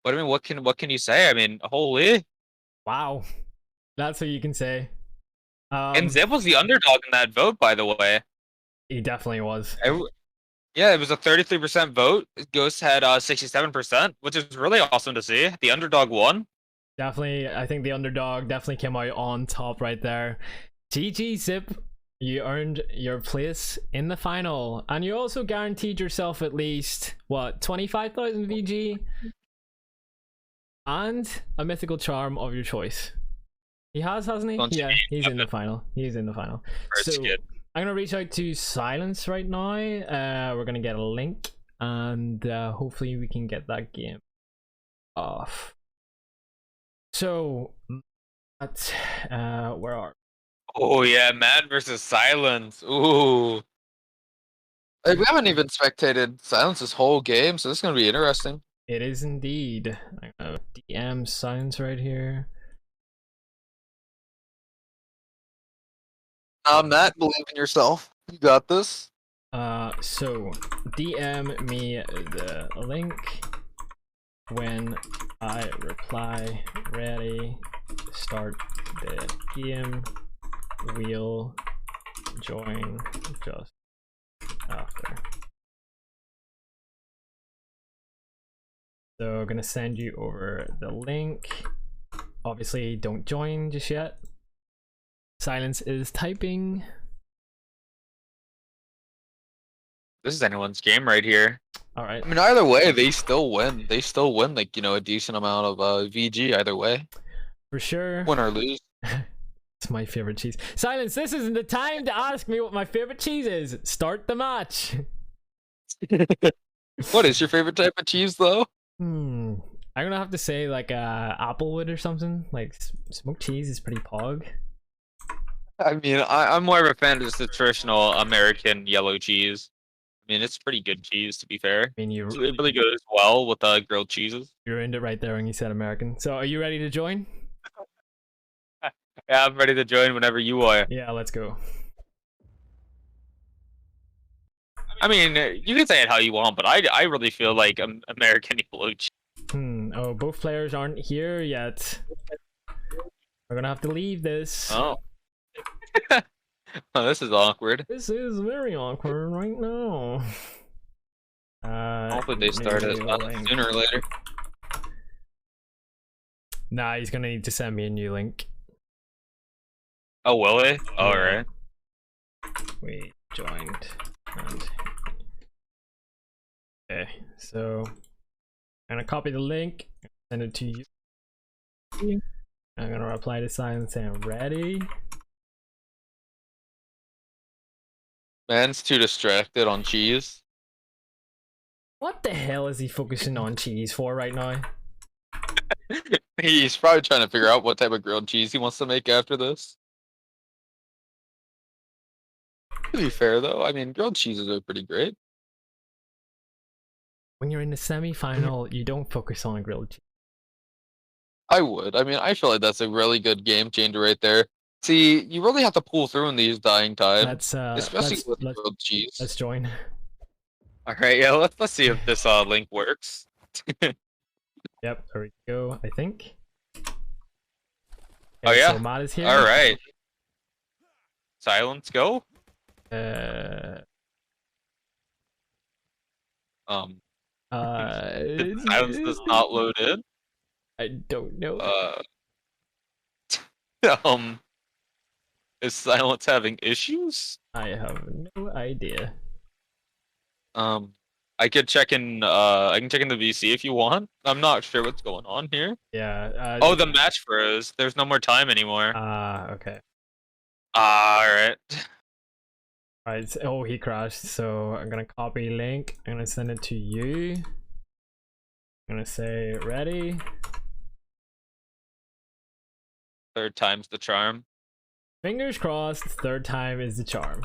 But I mean, what can you say? I mean, holy! Wow, that's what you can say. And Zip was the underdog in that vote, by the way. He definitely was. Yeah, it was a 33% vote. Ghost had 67%, which is really awesome to see. The underdog won. Definitely, I think the underdog definitely came out on top right there. GG Zip, you earned your place in the final, and you also guaranteed yourself at least what, 25,000 VG and a mythical charm of your choice. He hasn't he? Yeah, he's in the final. He's in the final. So I'm gonna reach out to Silence right now. We're gonna get a link, and hopefully we can get that game off. So, that's where are? Oh yeah, Mad versus Silence. Ooh. Like, we haven't even spectated Silence's whole game, so this is gonna be interesting. It is indeed. I have DM Silence right here. Matt, believe in yourself. You got this. So DM me the link when I reply ready. Start the game. We'll join just after. So I'm gonna send you over the link. Obviously, don't join just yet. Silence is typing. This is anyone's game right here. All right. I mean, either way, they still win. They still win, like, you know, a decent amount of VG either way. For sure. Win or lose. It's my favorite cheese. Silence, this isn't the time to ask me what my favorite cheese is. Start the match. What is your favorite type of cheese, though? I'm gonna have to say like applewood or something. Like smoked cheese is pretty pog. I mean, I'm more of a fan of just the traditional American yellow cheese. I mean, it's pretty good cheese, to be fair. I mean, It really goes well with grilled cheeses. You ruined it right there when you said American. So are you ready to join? Yeah, I'm ready to join whenever you are. Yeah, let's go. I mean, you can say it how you want, but I really feel like American yellow cheese. Oh, both players aren't here yet. We're gonna have to leave this. Oh. Oh, this is awkward. This is very awkward right now. Hopefully they start it sooner or later. Nah, he's gonna need to send me a new link. Oh, will they? Alright. We joined. Okay, so I'm gonna copy the link, send it to you. I'm gonna reply to Silence saying ready. Man's too distracted on cheese. What the hell is he focusing on cheese for right now? He's probably trying to figure out what type of grilled cheese he wants to make after this. To be fair, though, I mean, grilled cheeses are pretty great. When you're in the semi-final, you don't focus on grilled cheese. I would. I mean, I feel like that's a really good game changer right there. See, you really have to pull through in these dying times, especially with grilled cheese. Let's join. All right, yeah. Let's see if this link works. Yep, there we go. I think. Oh yeah. So Matt is here. All right. Silence, go. Silence does not load in. I don't know. Is Silence having issues? I have no idea. I could check in. I can check in the VC if you want. I'm not sure what's going on here. Yeah. Oh, the match froze. There's no more time anymore. Okay. All right. Alright. Oh, he crashed. So I'm gonna copy link. I'm gonna send it to you. I'm gonna say ready. Third time's the charm. Fingers crossed. Third time is the charm.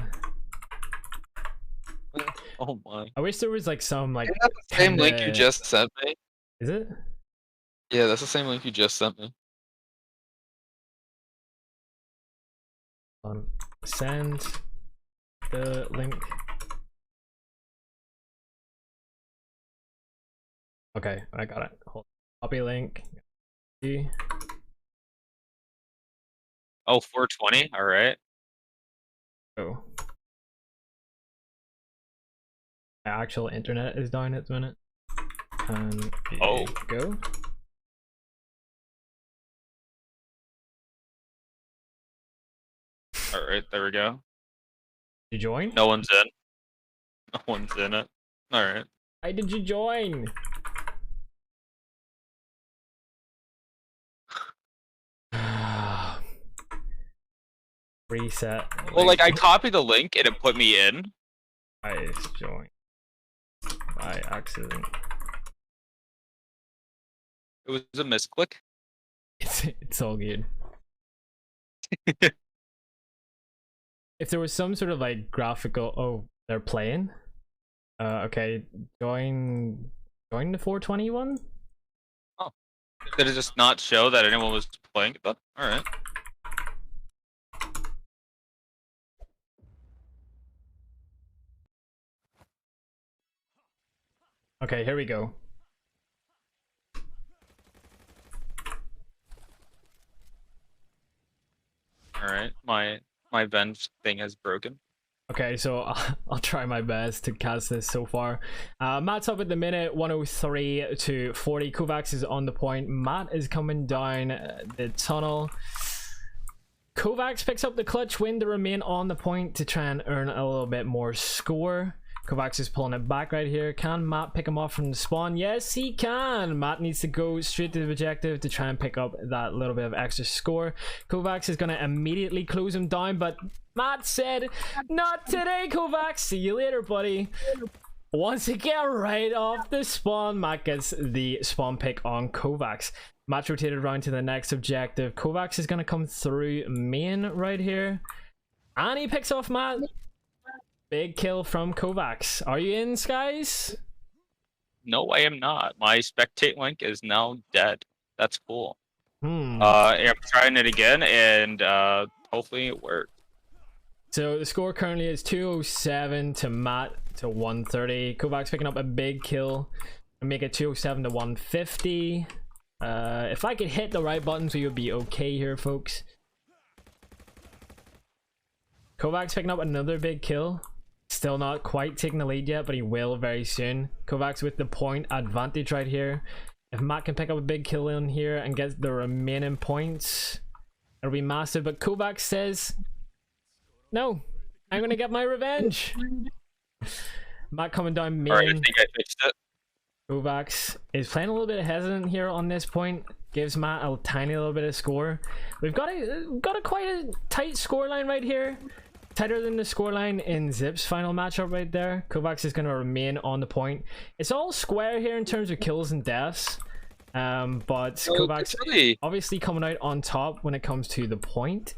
Oh my. I wish there was like some like. Isn't that the same link you just sent me? Is it? Yeah, that's the same link you just sent me. Send the link. Okay, I got it. Hold on. Copy link. Oh, 420. All right. Oh. My actual internet is down at the minute. Oh. Go. All right, there we go. You join? No one's in. No one's in it. All right. Why did you join? Reset. Well, like I copied the link and it put me in. I joined by accident. It was a misclick. It's all good. If there was some sort of like graphical, oh, they're playing. Okay, join Join the 421? Oh. Did it just not show that anyone was playing it? Alright. Okay, here we go. Alright, my venge thing has broken. Okay, so I'll try my best to cast this so far. Matt's up at the minute, 103 to 40. Kovacs is on the point. Matt is coming down the tunnel. Kovacs picks up the clutch win to remain on the point to try and earn a little bit more score. Kovacs is pulling it back right here. Can Matt pick him off from the spawn? Yes, he can. Matt needs to go straight to the objective to try and pick up that little bit of extra score. Kovacs is going to immediately close him down, but Matt said, not today, Kovacs. See you later, buddy. Once again, right off the spawn, Matt gets the spawn pick on Kovacs. Matt's rotated around to the next objective. Kovacs is going to come through main right here. And he picks off Matt. Big kill from Kovacs. Are you in, Skies? No, I am not. My spectate link is now dead. That's cool. I'm trying it again, and hopefully it works. So the score currently is 207 to Matt to 130. Kovacs picking up a big kill and make it 207 to 150. If I could hit the right buttons, we would be okay here, folks. Kovacs picking up another big kill. Still not quite taking the lead yet, but he will very soon. Kovacs with the point advantage right here. If Matt can pick up a big kill in here and get the remaining points, it'll be massive. But Kovacs says, no, I'm going to get my revenge. Matt coming down main. Alright, I think I fixed it. Kovacs is playing a little bit hesitant here on this point. Gives Matt a tiny little bit of score. We've got a quite a tight scoreline right here. Tighter than the scoreline in Zip's final matchup right there. Kovacs is going to remain on the point. It's all square here in terms of kills and deaths. But Kovacs obviously coming out on top when it comes to the point.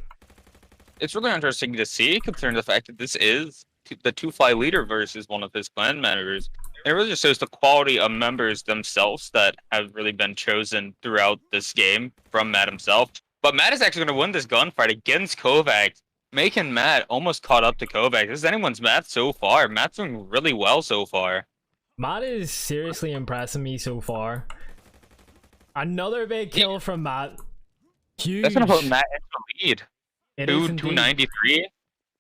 It's really interesting to see, considering the fact that this is the 2-fly leader versus one of his clan members. It really just shows the quality of members themselves that have really been chosen throughout this game from Matt himself. But Matt is actually going to win this gunfight against Kovacs, making Matt almost caught up to Kovacs. This is anyone's Matt so far. Matt's doing really well so far. Matt is seriously impressing me so far. Another big kill from Matt. Huge. That's going to put Matt into the lead. It is 293.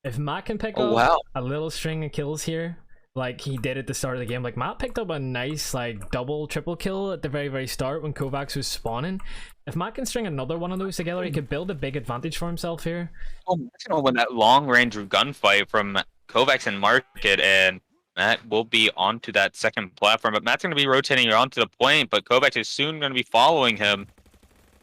If Matt can pick up a little string of kills here, like he did at the start of the game, like Matt picked up a nice like double, triple kill at the very start when Kovacs was spawning. If Matt can string another one of those together, he could build a big advantage for himself here. Oh, Matt's going to win that long-range gunfight from Kovacs and Market, and Matt will be onto that second platform. But Matt's going to be rotating onto the point, but Kovacs is soon going to be following him.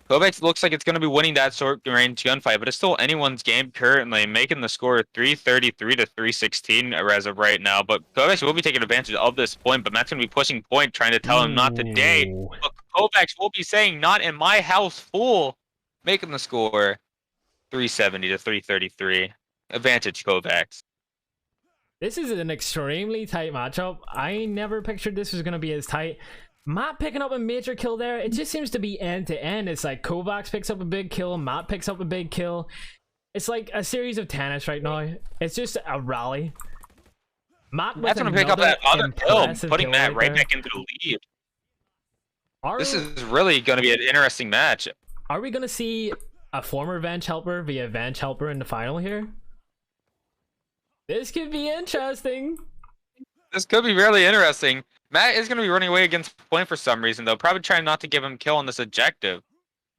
Kovacs looks like it's going to be winning that short-range gunfight, but it's still anyone's game currently, making the score 333 to 316 as of right now. But Kovacs will be taking advantage of this point, but Matt's going to be pushing point, trying to tell him not today. But Kovacs will be saying, not in my house, fool, making the score 370 to 333. Advantage Kovacs. This is an extremely tight matchup. I never pictured this was going to be as tight. Matt picking up a major kill there. It just seems to be end to end. It's like Kovacs picks up a big kill, Matt picks up a big kill. It's like a series of tennis right now. It's just a rally. Matt's gonna pick up that other kill, putting Matt right back into the lead. This is really going to be an interesting match. Are we going to see a former Venge Helper via Venge Helper in the final here? This could be interesting. This could be really interesting. Matt is going to be running away against point for some reason, though. Probably trying not to give him kill on this objective.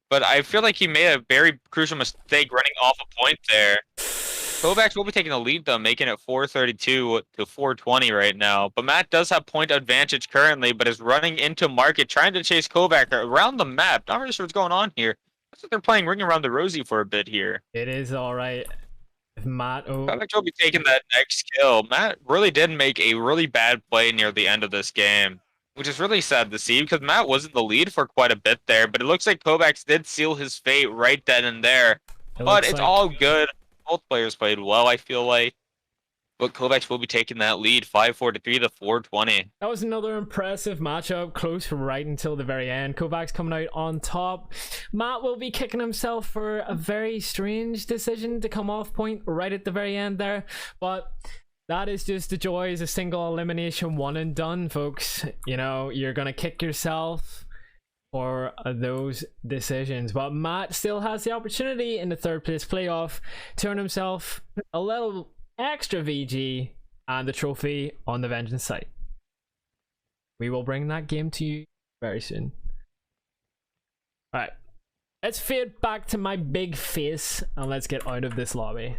But I feel like he made a very crucial mistake running off a point there. Kovacs will be taking the lead, though, making it 432 to 420 right now. But Matt does have point advantage currently, but is running into Market, trying to chase Kovacs around the map. Not really sure what's going on here. Looks like they're playing Ring Around the Rosie for a bit here. It is all right. If Matt... Kovacs will be taking that next kill. Matt really did make a really bad play near the end of this game, which is really sad to see because Matt was in the lead for quite a bit there, but it looks like Kovacs did seal his fate right then and there. But it's all good. Both players played well, I feel like. but Kovacs will be taking that lead 5-4 to 420. That was another impressive matchup, close right until the very end. Kovacs coming out on top. Matt will be kicking himself for a very strange decision to come off point right at the very end there, but that is just the joys of single elimination, one and done, folks. You know, you're gonna kick yourself for those decisions, but Matt still has the opportunity in the third place playoff to earn himself a little extra VG and the trophy on the Vengeance site. We will bring that game to you very soon. Alright, let's fade back to my big face and let's get out of this lobby.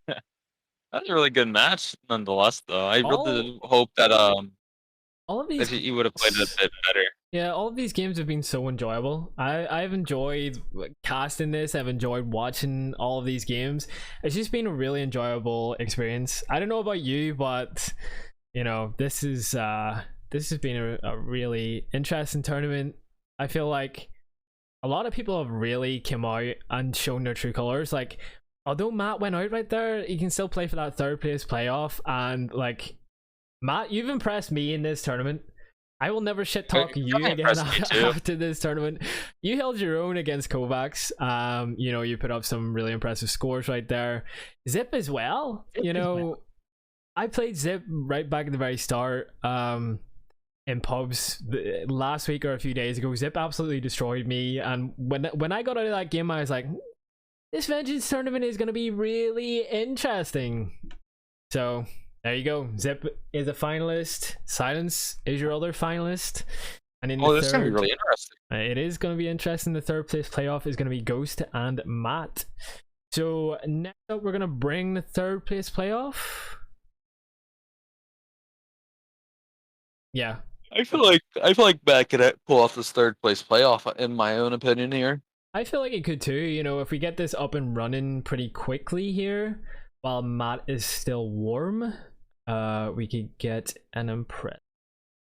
That's a really good match, nonetheless. Though I really hope that all of these, that you would have played it a bit better. Yeah, all of these games have been so enjoyable. I've enjoyed casting this. I've enjoyed watching all of these games. It's just been a really enjoyable experience. I don't know about you, but you know, this has been a really interesting tournament. I feel like a lot of people have really come out and shown their true colors. Like, although Matt went out right there, he can still play for that third place playoff. And like, Matt, you've impressed me in this tournament. I will never shit talk you again after this tournament. You held your own against Kovacs. You know, you put up some really impressive scores right there. Zip as well. You know, I played Zip right back at the very start. In pubs last week or a few days ago. Zip absolutely destroyed me, and when I got out of that game, I was like, this Vengeance tournament is going to be really interesting. So there you go. Zip is a finalist. Silence is your other finalist. And in this is going to be really interesting. It is going to be interesting. The third place playoff is going to be Ghost and Matt. So next up, we're going to bring the third place playoff. Yeah. I feel like Matt could pull off this third place playoff, in my own opinion here. I feel like it could too. You know, if we get this up and running pretty quickly here, while Matt is still warm, we could get an impressive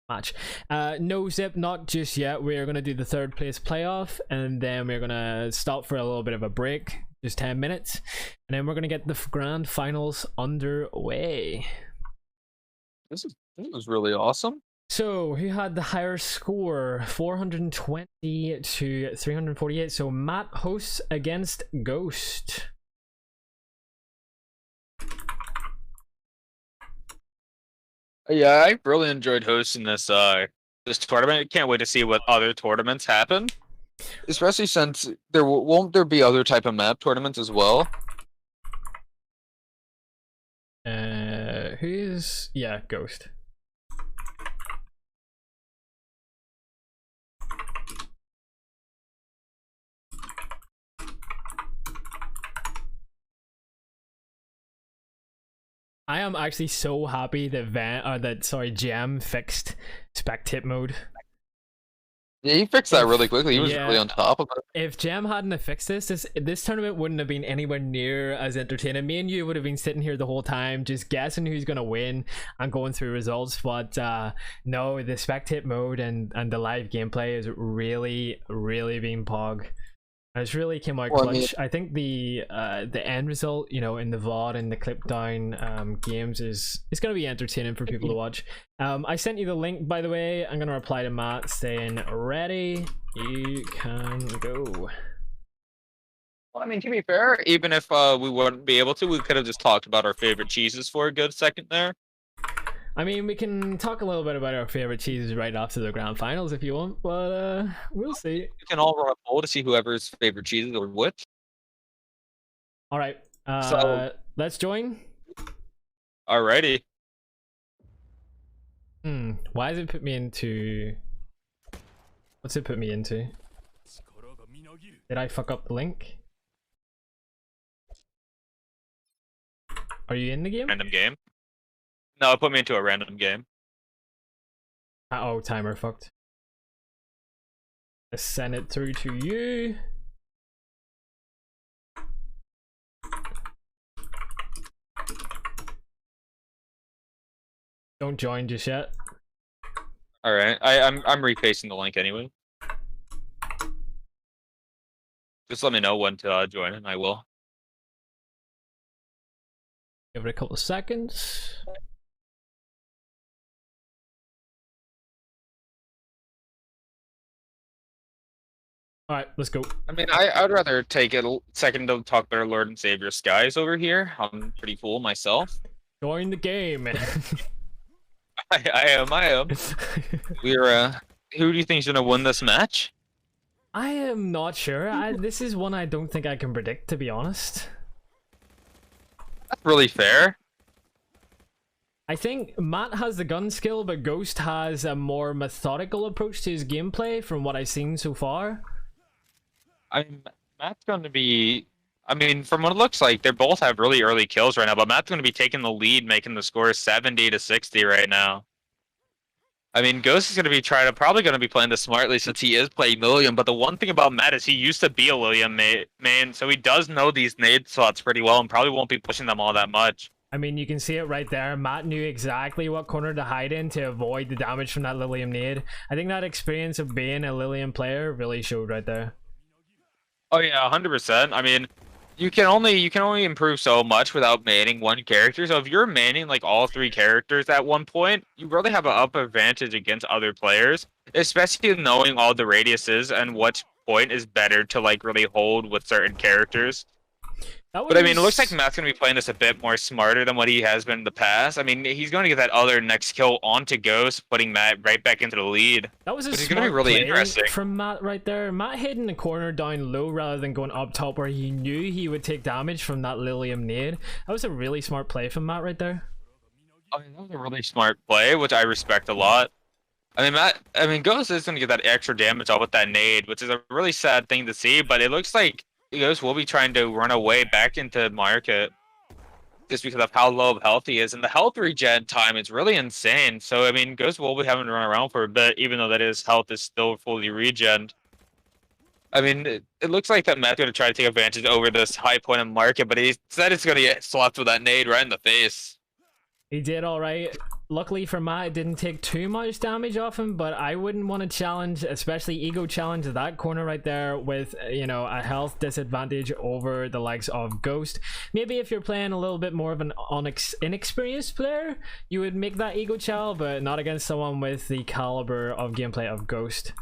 match. No, Zip, not just yet. We're going to do the third place playoff, and then we're going to stop for a little bit of a break, just 10 minutes, and then we're going to get the grand finals underway. This was really awesome. So, who had the higher score? 420 to 348. So, Matt hosts against Ghost. Yeah, I really enjoyed hosting this tournament. I can't wait to see what other tournaments happen. Especially since won't there be other type of map tournaments as well? Yeah, Ghost. I am actually so happy that Jam fixed spectate mode. Yeah, he fixed that really quickly. He was really on top of it. If Jam hadn't have fixed this tournament wouldn't have been anywhere near as entertaining. Me and you would have been sitting here the whole time just guessing who's gonna win and going through results. But no, the spectate mode and the live gameplay is really being pog. It's really came out clutch. I think the end result, you know, in the VOD and the clip down games is going to be entertaining for people to watch. I sent you the link, by the way. I'm going to reply to Matt saying, ready, you can go. Well, I mean, to be fair, even if we wouldn't be able to, we could have just talked about our favorite cheeses for a good second there. I mean, we can talk a little bit about our favorite cheeses right after the grand finals if you want, but we'll see. We can all run a poll to see whoever's favorite cheeses or which. All right, so let's join. Alrighty. Why does it put me into? What's it put me into? Did I fuck up the link? Are you in the game? Random game. No, it put me into a random game. Oh, timer fucked. Let's send it through to you. Don't join just yet. All right, I'm repasting the link anyway. Just let me know when to join, and I will. Give it a couple of seconds. All right, let's go. I mean, I'd rather take a second to talk about our Lord and Savior Skies over here. I'm pretty cool myself. Join the game. I am. We're who do you think's gonna win this match? I am not sure. This is one I don't think I can predict, to be honest. That's really fair. I think Matt has the gun skill, but Ghost has a more methodical approach to his gameplay from what I've seen so far. I mean, Matt's going to be. I mean, from what it looks like, they both have really early kills right now, but Matt's going to be taking the lead, making the score 70-60 right now. I mean, Ghost is going to be probably going to be playing this smartly since he is playing Lilium, but the one thing about Matt is he used to be a Lilium main, so he does know these nade slots pretty well and probably won't be pushing them all that much. I mean, you can see it right there. Matt knew exactly what corner to hide in to avoid the damage from that Lilium nade. I think that experience of being a Lilium player really showed right there. Oh yeah, 100%. I mean, you can only improve so much without maining one character. So if you're maining like all three characters at one point, you really have an up advantage against other players, especially knowing all the radiuses and what point is better to like really hold with certain characters. But I mean, it looks like Matt's going to be playing this a bit more smarter than what he has been in the past. I mean, he's going to get that other next kill onto Ghost, putting Matt right back into the lead. That was a smart gonna be really play interesting from Matt right there. Matt hitting the corner down low rather than going up top where he knew he would take damage from that Lilium nade. That was a really smart play from Matt right there. I mean, that was a really smart play, which I respect a lot. I mean, Ghost is going to get that extra damage off with that nade, which is a really sad thing to see, but it looks like Ghost will be trying to run away back into market just because of how low of health he is, and the health regen time is really insane. So I mean, Ghost will be having to run around for a bit, even though that his health is still fully regened. I mean, it looks like that Matt's going to try to take advantage over this high point in market, but he said it's going to get slapped with that nade right in the face. He did all right. Luckily for Matt, it didn't take too much damage off him, but I wouldn't want to challenge, especially ego challenge that corner right there with, you know, a health disadvantage over the likes of Ghost. Maybe if you're playing a little bit more of an inexperienced player, you would make that ego challenge, but not against someone with the caliber of gameplay of Ghost.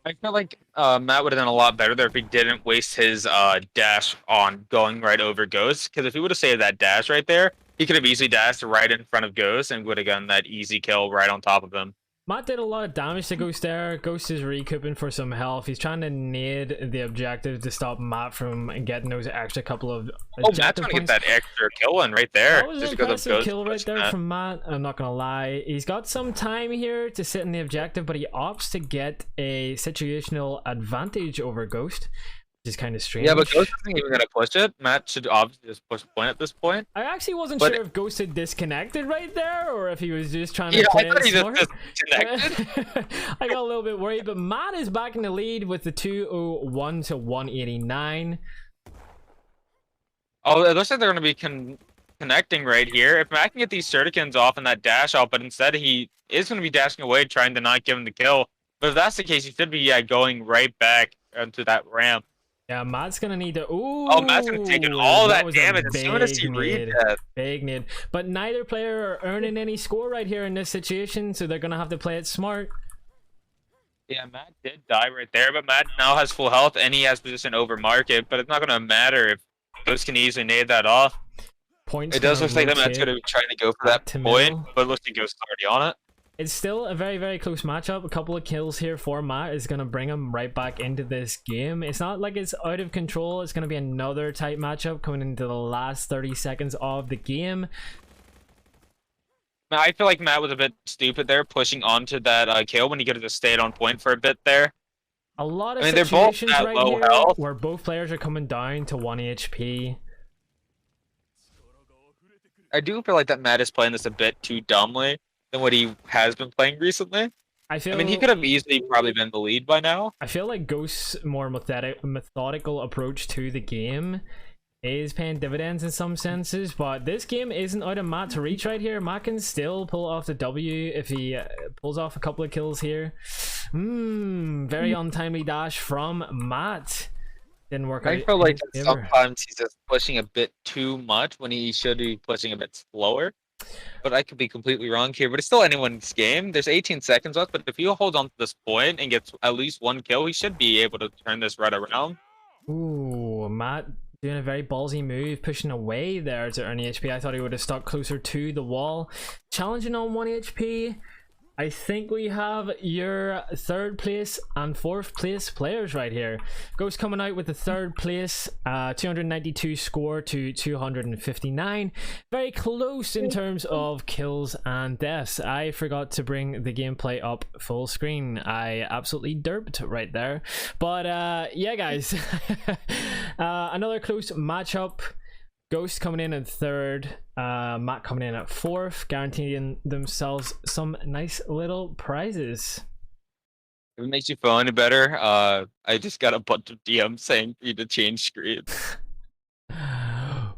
I feel like Matt would have done a lot better there if he didn't waste his dash on going right over Ghost, because if he would have saved that dash right there, he could have easily dashed right in front of Ghost and would have gotten that easy kill right on top of him. Matt did a lot of damage to Ghost there. Ghost is recouping for some health. He's trying to nade the objective to stop Matt from getting those extra couple of Matt's gonna get that extra kill in right there. That was an impressive kill right there from Matt. I'm not gonna lie. He's got some time here to sit in the objective, but he opts to get a situational advantage over Ghost, which is kind of strange. Yeah, but Ghost isn't even gonna push it. Matt should obviously just push point at this point. I actually wasn't sure if Ghost had disconnected right there or if he was just trying to play it smart. Just disconnected. I got a little bit worried, but Matt is back in the lead with the 201 to 189. Oh, it looks like they're gonna be connecting right here. If Matt can get these shurikens off and that dash out, but instead he is gonna be dashing away, trying to not give him the kill. But if that's the case, he should be going right back into that ramp. Yeah, Matt's gonna need to. Ooh, oh, Matt's gonna take all that damage as soon as he reads that. Big need. But neither player are earning any score right here in this situation, so they're gonna have to play it smart. Yeah, Matt did die right there, but Matt now has full health and he has position over market. But it's not gonna matter if Ghost can easily nade that off. Points. It does look like that Matt's gonna be trying to go for that point, but it looks like Ghost's already on it. It's still a very, very close matchup. A couple of kills here for Matt is going to bring him right back into this game. It's not like it's out of control. It's going to be another tight matchup coming into the last 30 seconds of the game. I feel like Matt was a bit stupid there, pushing onto that kill when he could have just stayed on point for a bit there. A lot of situations they're both at right low here health, where both players are coming down to 1 HP. I do feel like that Matt is playing this a bit too dumbly than what he has been playing recently. I mean, he could have easily probably been the lead by now. I feel like Ghost's more methodical approach to the game is paying dividends in some senses, but this game isn't out of Matt's reach right here. Matt can still pull off the W if he pulls off a couple of kills here. Very untimely dash from Matt. Didn't work out. I feel in like his favor. sometimes he's just pushing a bit too much when he should be pushing a bit slower. But I could be completely wrong here. But it's still anyone's game. There's 18 seconds left. But if he holds on to this point and gets at least one kill, he should be able to turn this right around. Ooh, Matt doing a very ballsy move, pushing away there to earn HP. I thought he would have stuck closer to the wall. Challenging on 1 HP. I think we have your 3rd place and 4th place players right here. Ghost coming out with the 3rd place, 292 score to 259. Very close in terms of kills and deaths. I forgot to bring the gameplay up full screen. I absolutely derped right there. But yeah, guys, another close matchup. Ghost coming in at 3rd, Matt coming in at 4th, guaranteeing themselves some nice little prizes. If it makes you feel any better, I just got a bunch of DMs saying for you to change screens. Fuck.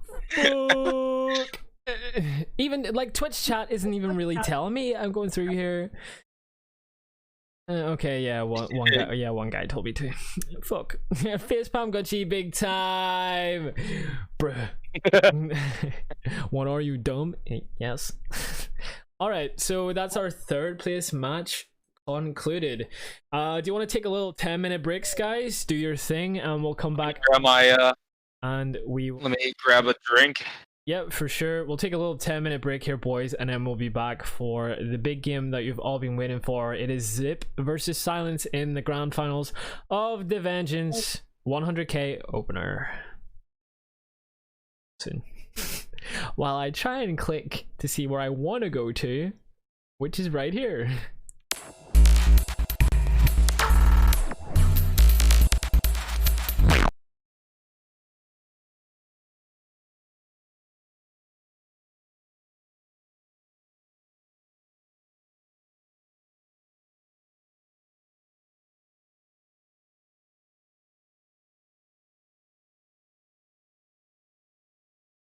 Even like Twitch chat isn't even really telling me. I'm going through here. Okay, yeah, one guy told me to. Fuck. Facepalm got you big time, bruh. What are you, dumb? Yes. All right, so that's our 3rd place match concluded. Do you want to take a little 10-minute breaks, guys? Do your thing, and we'll come back. Grab my And we let me grab a drink. Yep, for sure. We'll take a little 10-minute break here, boys, and then we'll be back for the big game that you've all been waiting for. It is Zip versus Silence in the grand finals of the Vengeance 100k opener. Soon. While I try and click to see where I want to go to, which is right here.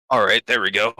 All right, there we go.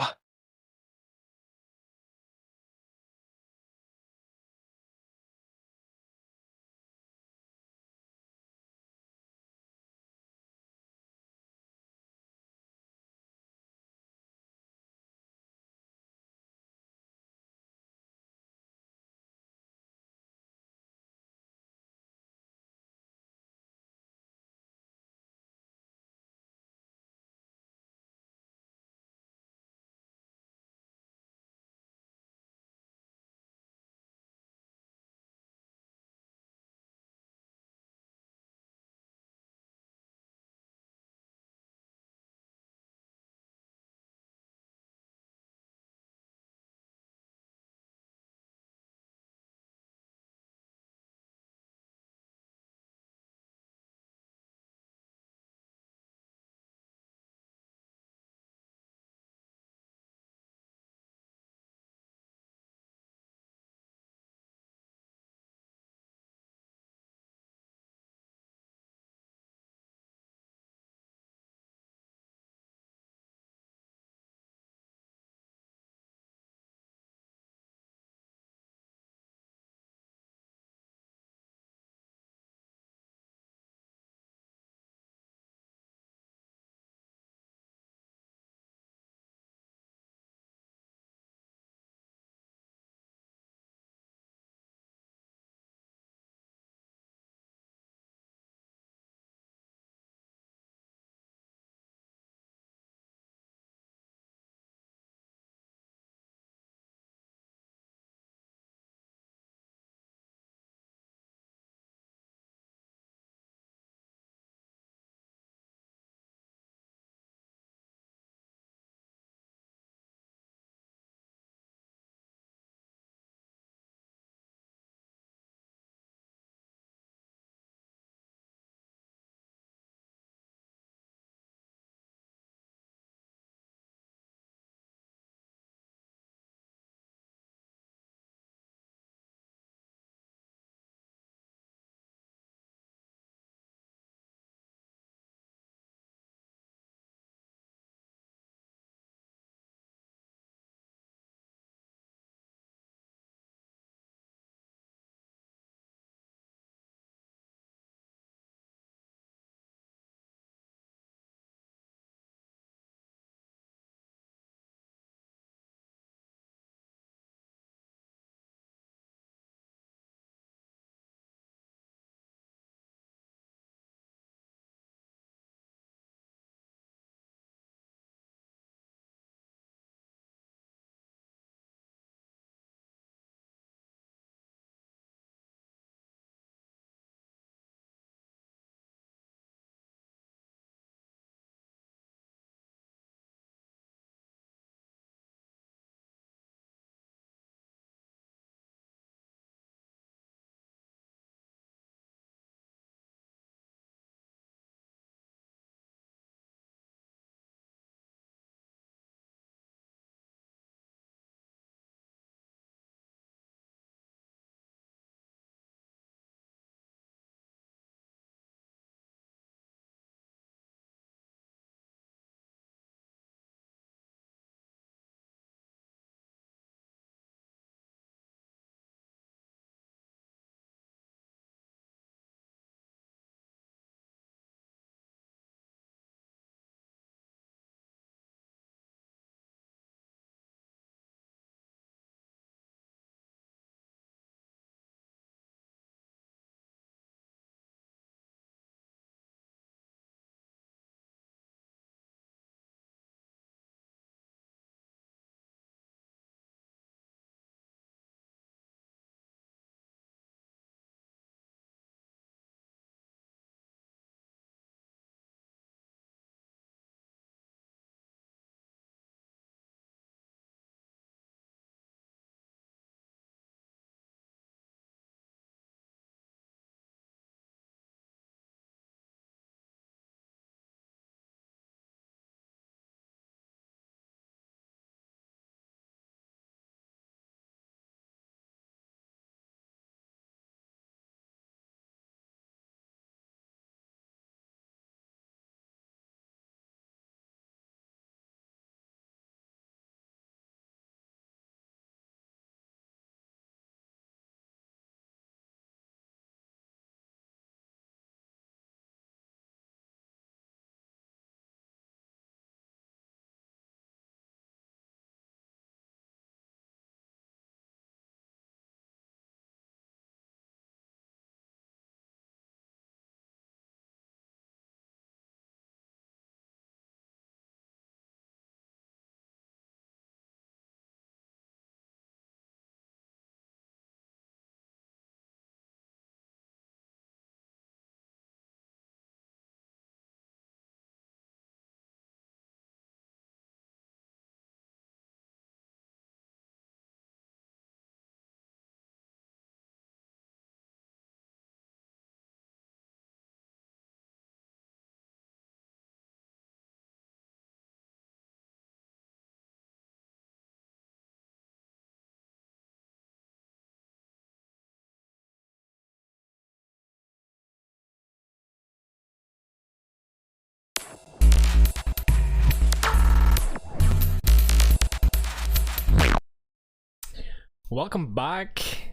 Welcome back.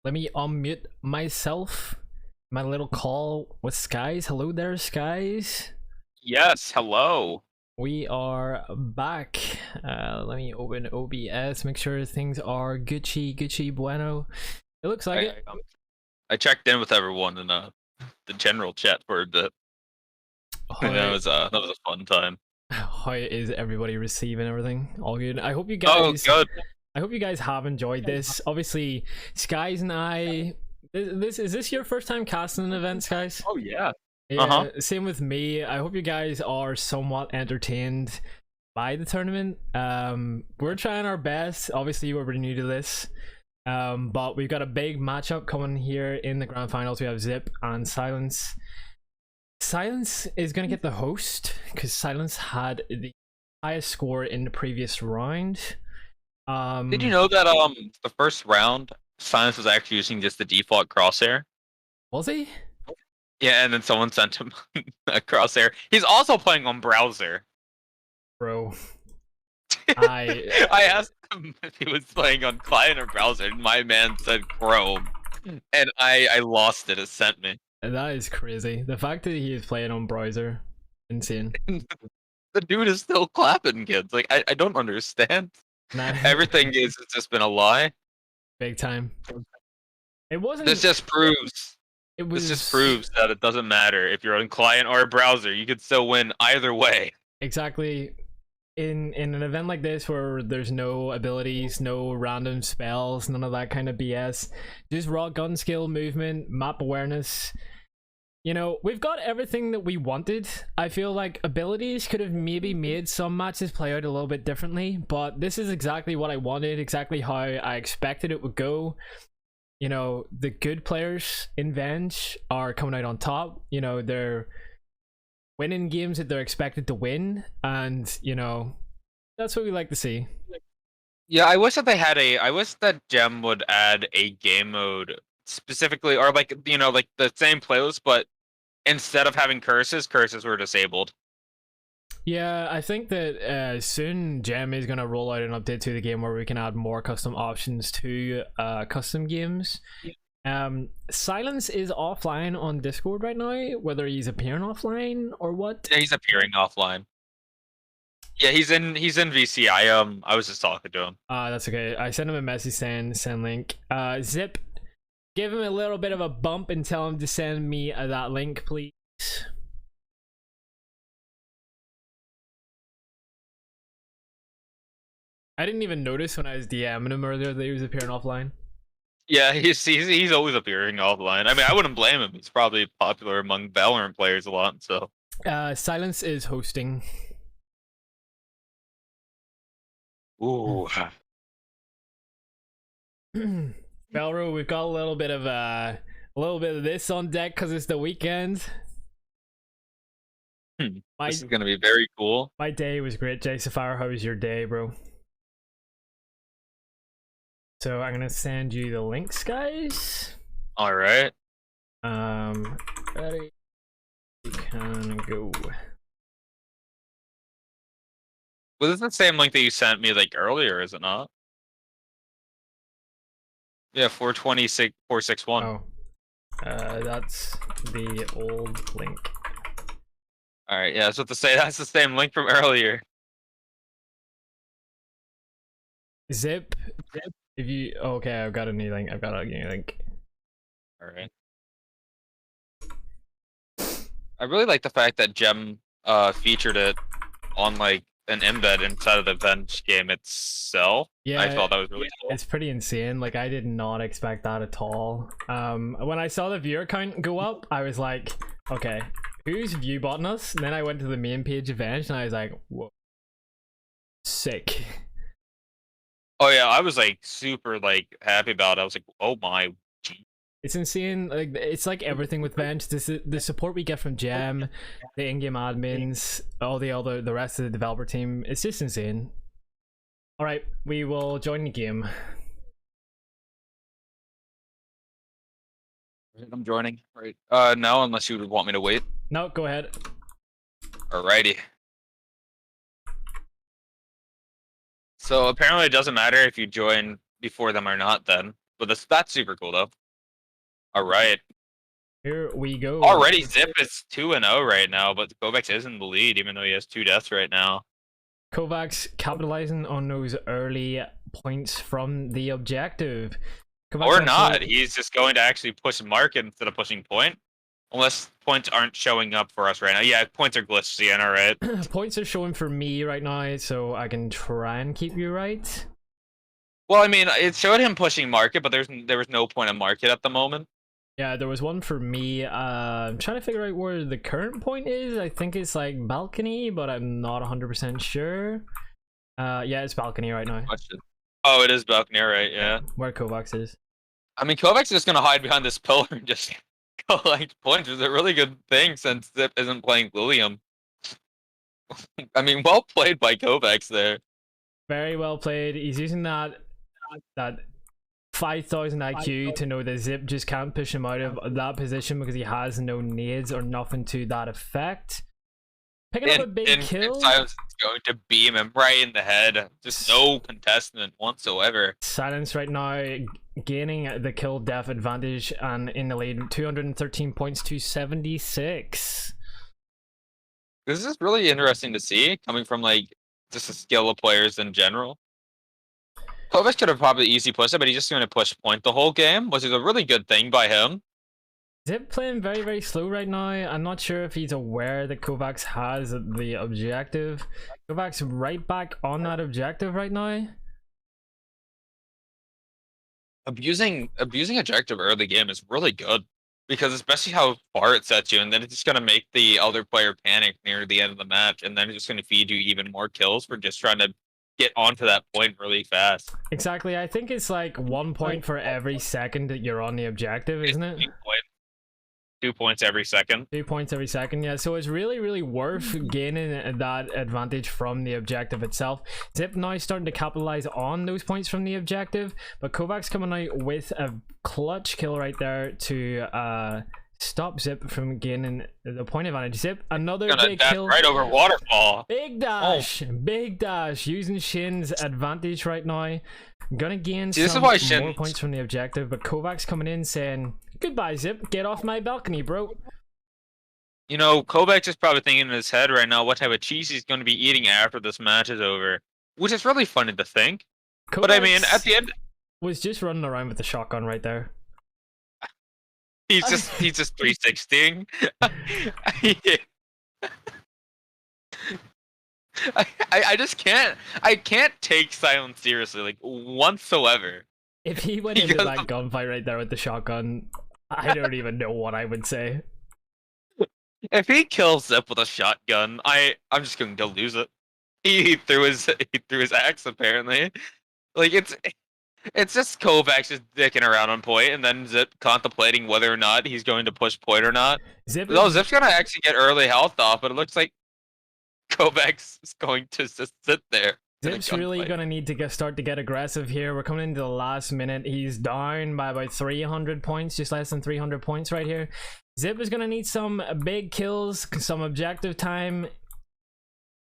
Let me unmute myself. My little call with Skies. Hello there, Skies. Yes, hello. We are back. Let me open OBS, make sure things are Gucci bueno. It looks like it. I checked in with everyone in the general chat for a bit. That was a fun time. How is everybody receiving everything? All good. I hope you guys. Oh, good. I hope you guys have enjoyed this. Obviously, Skies and I. Is this your first time casting an event, Skies? Oh yeah. Yeah, same with me. I hope you guys are somewhat entertained by the tournament. We're trying our best. Obviously, we're new to this. But we've got a big matchup coming here in the grand finals. We have Zip and Silence. Silence is going to get the host because Silence had the highest score in the previous round. Did you know that the first round Silence was actually using just the default crosshair? Was he? Yeah, and then someone sent him a crosshair. He's also playing on browser. Bro. I asked him if he was playing on client or browser, and my man said Chrome. And I lost it. It sent me. That is crazy. The fact that he is playing on browser, insane. The dude is still clapping, kids. Like I don't understand. Everything is it's just been a lie. Big time. It wasn't. This just proves. This just proves that it doesn't matter if you're on client or a browser. You could still win either way. Exactly. In an event like this where there's no abilities, no random spells, none of that kind of BS, just raw gun skill, movement, map awareness. You know, we've got everything that we wanted. I feel like abilities could have maybe made some matches play out a little bit differently, but this is exactly what I wanted, exactly how I expected it would go. You know, the good players in Venge are coming out on top. You know, they're winning games that they're expected to win, and you know, that's what we like to see. Yeah, I wish that they had I wish that Gem would add a game mode specifically, or like, you know, like the same playlist, but instead of having curses were disabled. Yeah, I think that soon Gem is going to roll out an update to the game where we can add more custom options to custom games. Silence is offline on Discord right now, whether he's appearing offline or what. Yeah, he's appearing offline. Yeah, he's in VC. I was just talking to him. That's okay. I sent him a message saying send link. Zip, give him a little bit of a bump and tell him to send me that link, please. I didn't even notice when I was DMing him earlier that he was appearing offline. Yeah, he's always appearing offline. I mean, I wouldn't blame him. He's probably popular among Valorant players a lot. So, Silence is hosting. Ooh. Belro, we've got a little bit of this on deck because it's the weekend. This is gonna be very cool. My day was great, Jay Sapphire. How was your day, bro? So I'm gonna send you the links, guys. All right. Ready? We can go. Was this the same link that you sent me like earlier? Is it not? Yeah, 426 461. Oh, that's the old link. All right. Yeah, I was about to say that's the same link from earlier. Zip. If you okay, I've got a new link. I've got a new link. All right. I really like the fact that Gem featured it on like an embed inside of the Venge game itself. Yeah, I thought that was really cool. It's pretty insane. Like I did not expect that at all. When I saw the viewer count go up, I was like, okay, who's view botting us? And then I went to the main page of Venge and I was like, whoa, sick. Oh yeah, I was like super like happy about it. I was like, oh my. It's insane. Like it's like everything with Venge. The support we get from Gem, the in-game admins, all the rest of the developer team. It's just insane. All right, we will join the game. I'm joining. Right. No, unless you would want me to wait. No, go ahead. Alrighty. So apparently it doesn't matter if you join before them or not then. But that's super cool though. All right. Here we go. Already Zip is 2-0 right now, but Kovacs is in the lead even though he has 2 deaths right now. Kovacs capitalizing on those early points from the objective. Kovacs Or not. He's just going to actually push market instead of pushing point. Unless points aren't showing up for us right now. Yeah, points are glitched, Sienna, right? Points are showing for me right now, so I can try and keep you right. Well, I mean, it showed him pushing market, but there was no point of market at the moment. Yeah, there was one for me. I'm trying to figure out where the current point is. I think it's like balcony, but I'm not 100% sure. Yeah, it's balcony right now. Oh, it is balcony, right? Yeah. Where Kovacs is. I mean, Kovacs is just gonna hide behind this pillar and just collect points. It's a really good thing since Zip isn't playing William. I mean, well played by Kovacs there. Very well played. He's using that 5,000 IQ to know that Zip just can't push him out of that position because he has no nades or nothing to that effect. Picking up a big kill. Silence is going to beam him right in the head. Just no contestant whatsoever. Silence right now gaining the kill death advantage and in the lead, 213 points to 76. This is really interesting to see coming from like just the skill of players in general. Kovacs could have probably easy pushed it, but he's just going to push point the whole game, which is a really good thing by him. Zip playing very, very slow right now. I'm not sure if he's aware that Kovacs has the objective. Kovacs right back on that objective right now. Abusing objective early game is really good because especially how far it sets you, and then it's just going to make the other player panic near the end of the match, and then it's just going to feed you even more kills for just trying to get onto that point really fast. Exactly. I think it's like 1 point for every second that you're on the objective, isn't it? 2 points every second. 2 points every second, yeah. So it's really, really worth gaining that advantage from the objective itself. Zip now starting to capitalize on those points from the objective, but Kovacs coming out with a clutch kill right there to stop Zip from gaining the point advantage. Zip, another big kill. Right over waterfall. Big dash. Oh. Big dash. Using Shin's advantage right now. Gonna gain some more points from the objective, but Kovacs coming in saying, goodbye, Zip. Get off my balcony, bro. You know, Kovacs is probably thinking in his head right now what type of cheese he's going to be eating after this match is over, which is really funny to think. Kovacs but I mean, at the end, was just running around with the shotgun right there. He's just 360ing. I just can't. I can't take Silence seriously, like whatsoever. If he went into that gunfight right there with the shotgun, I don't even know what I would say. If he kills Zip with a shotgun, I'm just going to lose it. He threw his axe apparently. Like it's just Kovacs just dicking around on point, and then Zip contemplating whether or not he's going to push point or not. Zip's gonna actually get early health off, but it looks like Kovacs is going to just sit there. Zip's really gonna need to start to get aggressive here. We're coming into the last minute. He's down by about 300 points, just less than 300 points right here. Zip is gonna need some big kills, some objective time.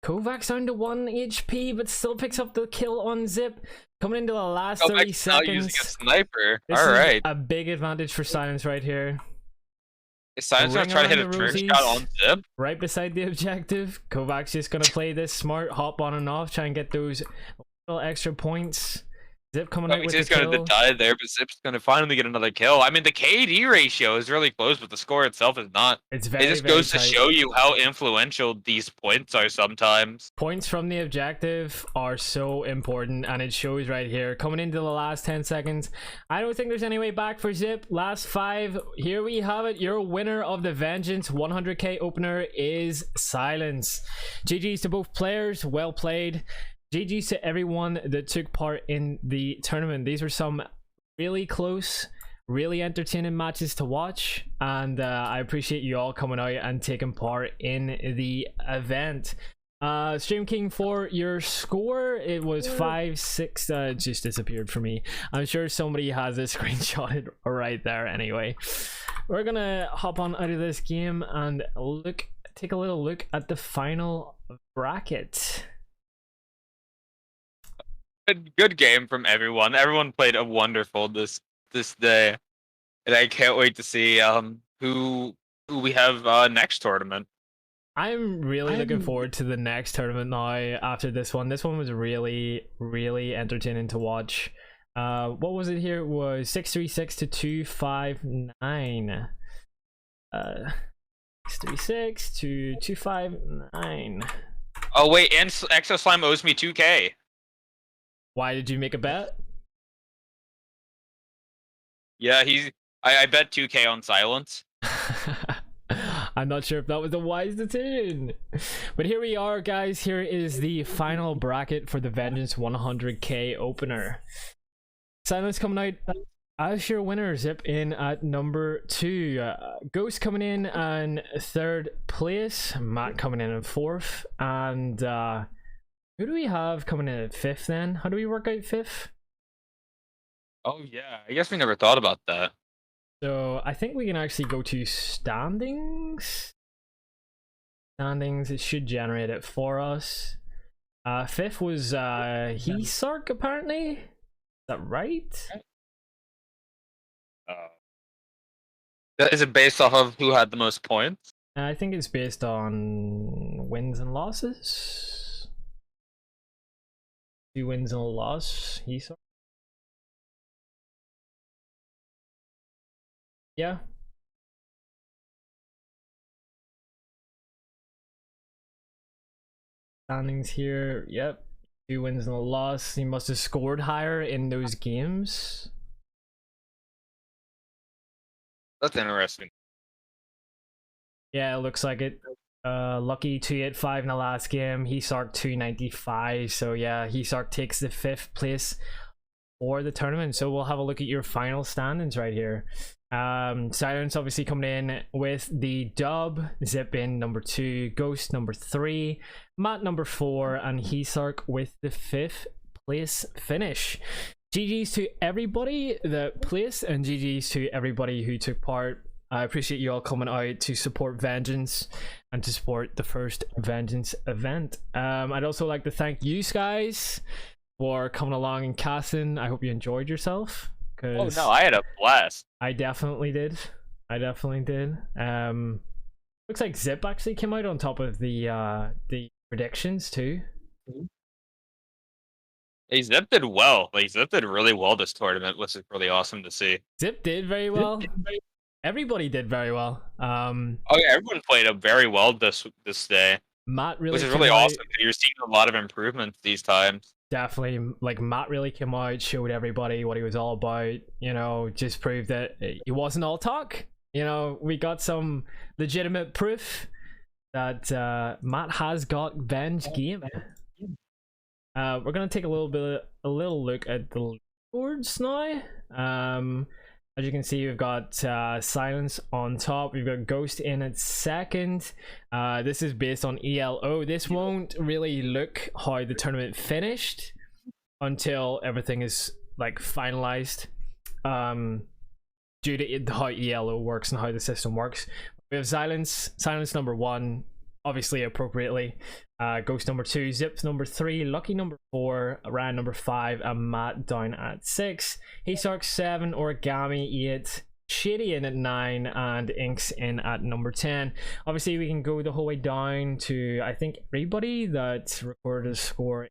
Kovacs down to 1 HP, but still picks up the kill on Zip. Coming into the last 30 seconds. Now using a sniper. This All right. is a big advantage for Silence right here. Is Silence gonna try to hit a turn shot on Zip? Right beside the objective. Kovacs just gonna play this smart, hop on and off, try and get those little extra points. Zip coming out with the kill. He's gonna die there, but Zip's gonna finally get another kill. I mean, the KD ratio is really close, but the score itself is not. It's very, it just goes to show you how influential these points are sometimes. Points from the objective are so important, and it shows right here. Coming into the last 10 seconds, I don't think there's any way back for Zip. Last 5. Here we have it. Your winner of the Vengeance 100k opener is Silence. GG's to both players. Well played. GG's to everyone that took part in the tournament. These were some really close, really entertaining matches to watch, and I appreciate you all coming out and taking part in the event. Stream King, for your score, it was 5-6. It just disappeared for me. I'm sure somebody has it screenshotted right there. Anyway, we're gonna hop on out of this game and take a little look at the final bracket. Good game from everyone. Everyone played a wonderful this day, and I can't wait to see who we have next tournament. I'm really looking forward to the next tournament now after this one. This one was really, really entertaining to watch. What was it here? It was 636 to 259. 636 to 259. Oh wait, and Exo Slime owes me 2K. Why did you make a bet? Yeah, I bet 2K on silence. I'm not sure if that was a wise decision. But here we are, guys. Here is the final bracket for the Vengeance 100k opener. Silence coming out as your winner. Zip in at number 2. Ghost coming in and 3rd place. Matt coming in 4th. And who do we have coming in at 5th then? How do we work out 5th? Oh yeah, I guess we never thought about that. So I think we can actually go to standings. Standings, it should generate it for us. 5th was Hisark apparently. Is that right? Is it based off of who had the most points? I think it's based on wins and losses. 2 wins and a loss. Hisark. Yeah. Standings here. Yep. 2 wins and a loss. He must have scored higher in those games. That's interesting. Yeah, it looks like it. Lucky 285 in the last game. Hisark 295. So yeah, Hisark takes the 5th place for the tournament. So we'll have a look at your final standings right here. Silence obviously coming in with the dub. Zip in number 2, Ghost number 3, Matt number 4, and Hisark with the 5th place finish. GG's to everybody that placed, and GG's to everybody who took part. I appreciate you all coming out to support Vengeance and to support the first Vengeance event. I'd also like to thank you guys for coming along and casting. I hope you enjoyed yourself. Oh no, I had a blast. I definitely did. Looks like Zip actually came out on top of the predictions too. Hey, Zip did well. Like Zip did really well this tournament, which is really awesome to see. Zip did very well. Everybody did very well. Oh yeah, everyone played up very well this day. Matt really, which is really awesome. You're seeing a lot of improvements these times. Definitely, like Matt really came out, showed everybody what he was all about. You know, just proved that he wasn't all talk. You know, we got some legitimate proof that Matt has got Venge game. We're gonna take a little look at the boards now. As you can see, we've got Silence on top. We've got Ghost in at 2nd. This is based on ELO. This won't really look how the tournament finished until everything is like finalized. Due to how ELO works and how the system works. We have Silence number 1, obviously appropriately. Ghost number 2, Zip number 3, Lucky number 4, Ryan number 5, and Matt down at 6. Hisark 7, Origami 8, Shady in at 9, and Inks in at number 10. Obviously, we can go the whole way down to, I think, everybody that recorded a score.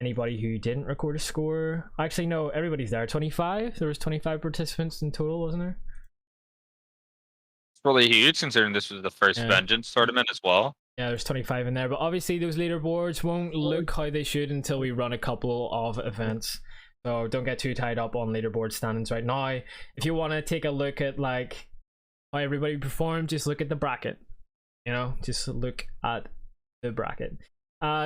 Anybody who didn't record a score. Actually, no, everybody's there. 25? There was 25 participants in total, wasn't there? It's really huge considering this was the first Vengeance tournament as well. Yeah, there's 25 in there, but obviously those leaderboards won't look how they should until we run a couple of events. So don't get too tied up on leaderboard standings right now. If you want to take a look at like how everybody performed, just look at the bracket. You know, just look at the bracket.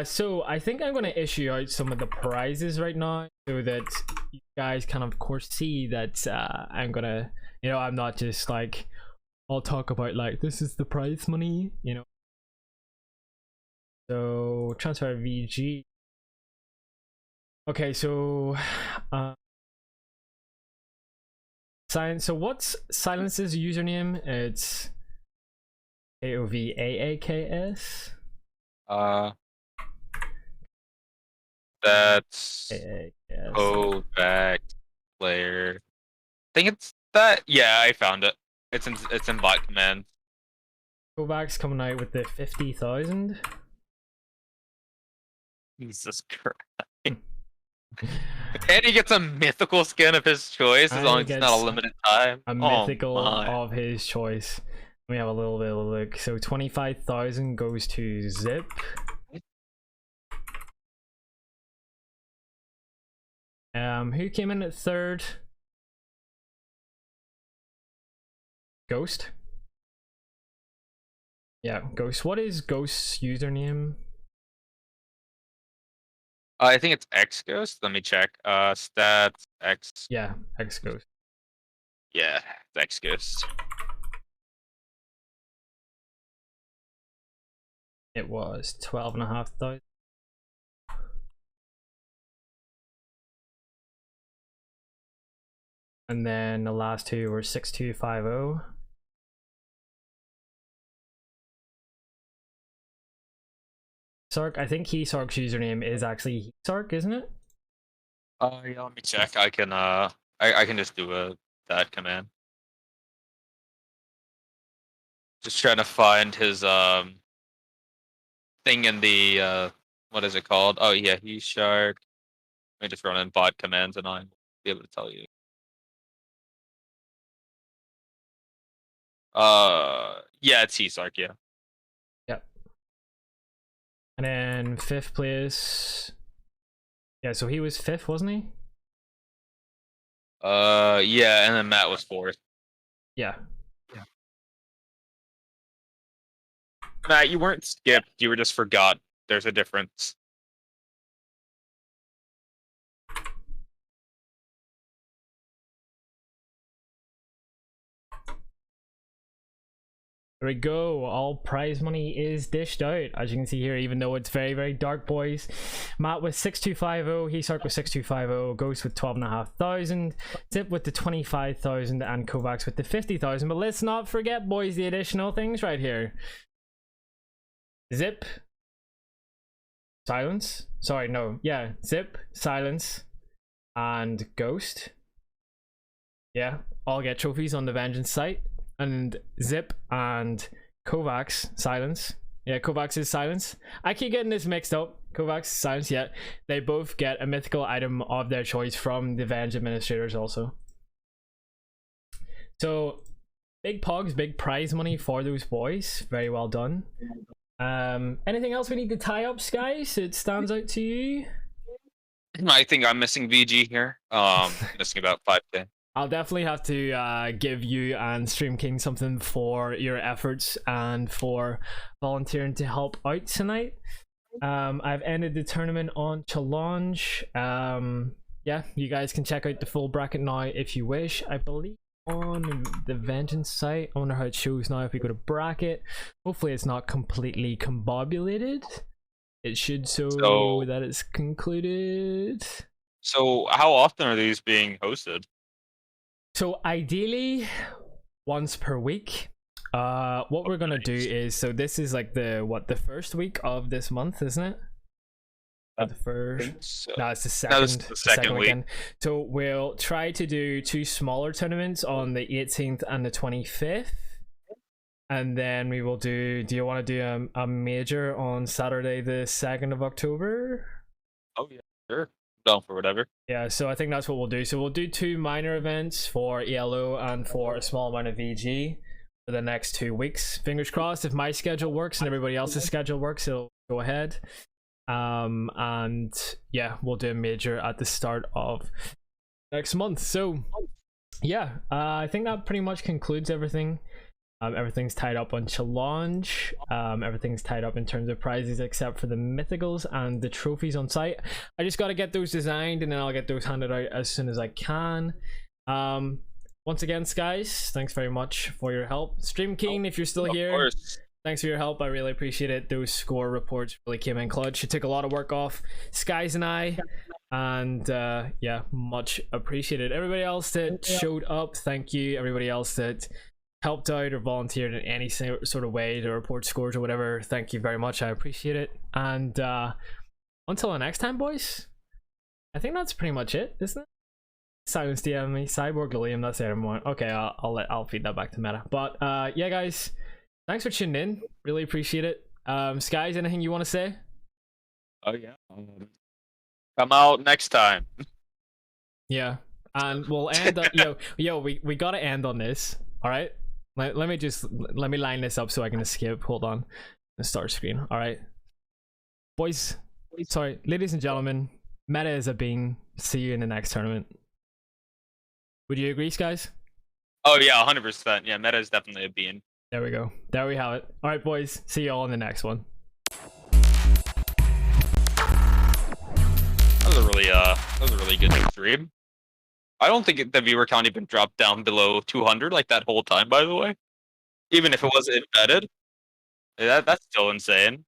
So I think I'm going to issue out some of the prizes right now so that you guys can of course see that I'm gonna, you know, I'm not just like I'll talk about like this is the prize money, you know. So transfer VG. Okay, so Silence. So what's Silence's username? It's KOVAAKS. That's Yes. back player. I think it's that. Yeah, I found it. It's in bot command. Kovacs coming out with the 50,000. Jesus Christ. And he gets a mythical skin of his choice as long as it's not a limited time. A mythical of his choice. Let me have a little bit of a look. So 25,000 goes to Zip. Who came in at third? Ghost? Yeah, Ghost. What is Ghost's username? I think it's X Ghost. Let me check. Stats X. Yeah, X Ghost. Yeah, it's X Ghost. It was 12,500. And then the last two were 6250. Sark, I think Sark's username is actually Sark, isn't it? Yeah, let me check. I can I can just do that command. Just trying to find his thing in the what is it called? Oh yeah, he's Shark. Let me just run in bot commands and I'll be able to tell you. Yeah, it's Sark, yeah. Yep. And then fifth place. Yeah, so he was fifth, wasn't he? Yeah, and then Matt was fourth. Yeah. Matt, you weren't skipped, you were just forgot. There's a difference. There we go. All prize money is dished out, as you can see here, even though it's very, very dark, boys. Matt with 6250, Sark with 6250, Ghost with 12,500, Zip with the 25,000, and Kovacs with the 50,000. But let's not forget, boys, the additional things right here. Zip, Silence. Sorry, no. Yeah, Zip, Silence, and Ghost. Yeah, all get trophies on the Vengeance site. And Zip and Kovacs, Silence. Yeah, Kovacs is Silence. I keep getting this mixed up. Kovacs, Silence, yeah. They both get a mythical item of their choice from the Venge administrators also. So, big pogs, big prize money for those boys. Very well done. Anything else we need to tie up, guys? It stands out to you? I think I'm missing VG here. Missing about 5K. I'll definitely have to give you and Stream King something for your efforts and for volunteering to help out tonight. I've ended the tournament on challenge. Yeah, you guys can check out the full bracket now if you wish. I believe on the Vengeance site. I wonder how it shows now if we go to bracket. Hopefully it's not completely combobulated. It should show that it's concluded. So how often are these being hosted? So ideally once per week. What we're gonna do is, so this is like the first week of this month, isn't it? The first, so. No, it's the second. No, it's the second week. Weekend. So we'll try to do 2 smaller tournaments on the 18th and the 25th, and then we will do you want to do a major on Saturday the 2nd of October? Oh yeah, sure. Down for whatever. Yeah, so I think that's what we'll do. So we'll do 2 minor events for ELO and for a small amount of VG for the next 2 weeks. Fingers crossed, if my schedule works and everybody else's schedule works, it'll go ahead. And yeah, we'll do a major at the start of next month. So yeah, I think that pretty much concludes everything. Everything's tied up on challenge. Everything's tied up in terms of prizes except for the mythicals and the trophies on site. I just got to get those designed and then I'll get those handed out as soon as I can. Once again, guys, thanks very much for your help. Stream King, if you're still here, thanks for your help. I really appreciate it. Those score reports really came in clutch. It took a lot of work off Skies and I, and yeah, much appreciated. Everybody else that showed up, thank you. Everybody else that helped out or volunteered in any sort of way to report scores or whatever, thank you very much. I appreciate it. And until the next time, boys, I think that's pretty much it, isn't it? Silence DM me, Cyborg Liam, that's everyone. Okay, I'll feed that back to Meta. But yeah, guys, thanks for tuning in. Really appreciate it. Skies, anything you want to say? Oh yeah. Come out next time. Yeah, and we'll end. Yo, we gotta end on this. All right. Let me line this up so I can skip. Hold on, the start screen. All right, boys. Sorry, ladies and gentlemen. Meta is a being. See you in the next tournament. Would you agree, guys? Oh yeah, 100%. Yeah, Meta is definitely a being. There we go. There we have it. All right, boys. See you all in the next one. That was a really good stream. I don't think the viewer count even dropped down below 200 like that whole time. By the way, even if it was embedded, that's still insane.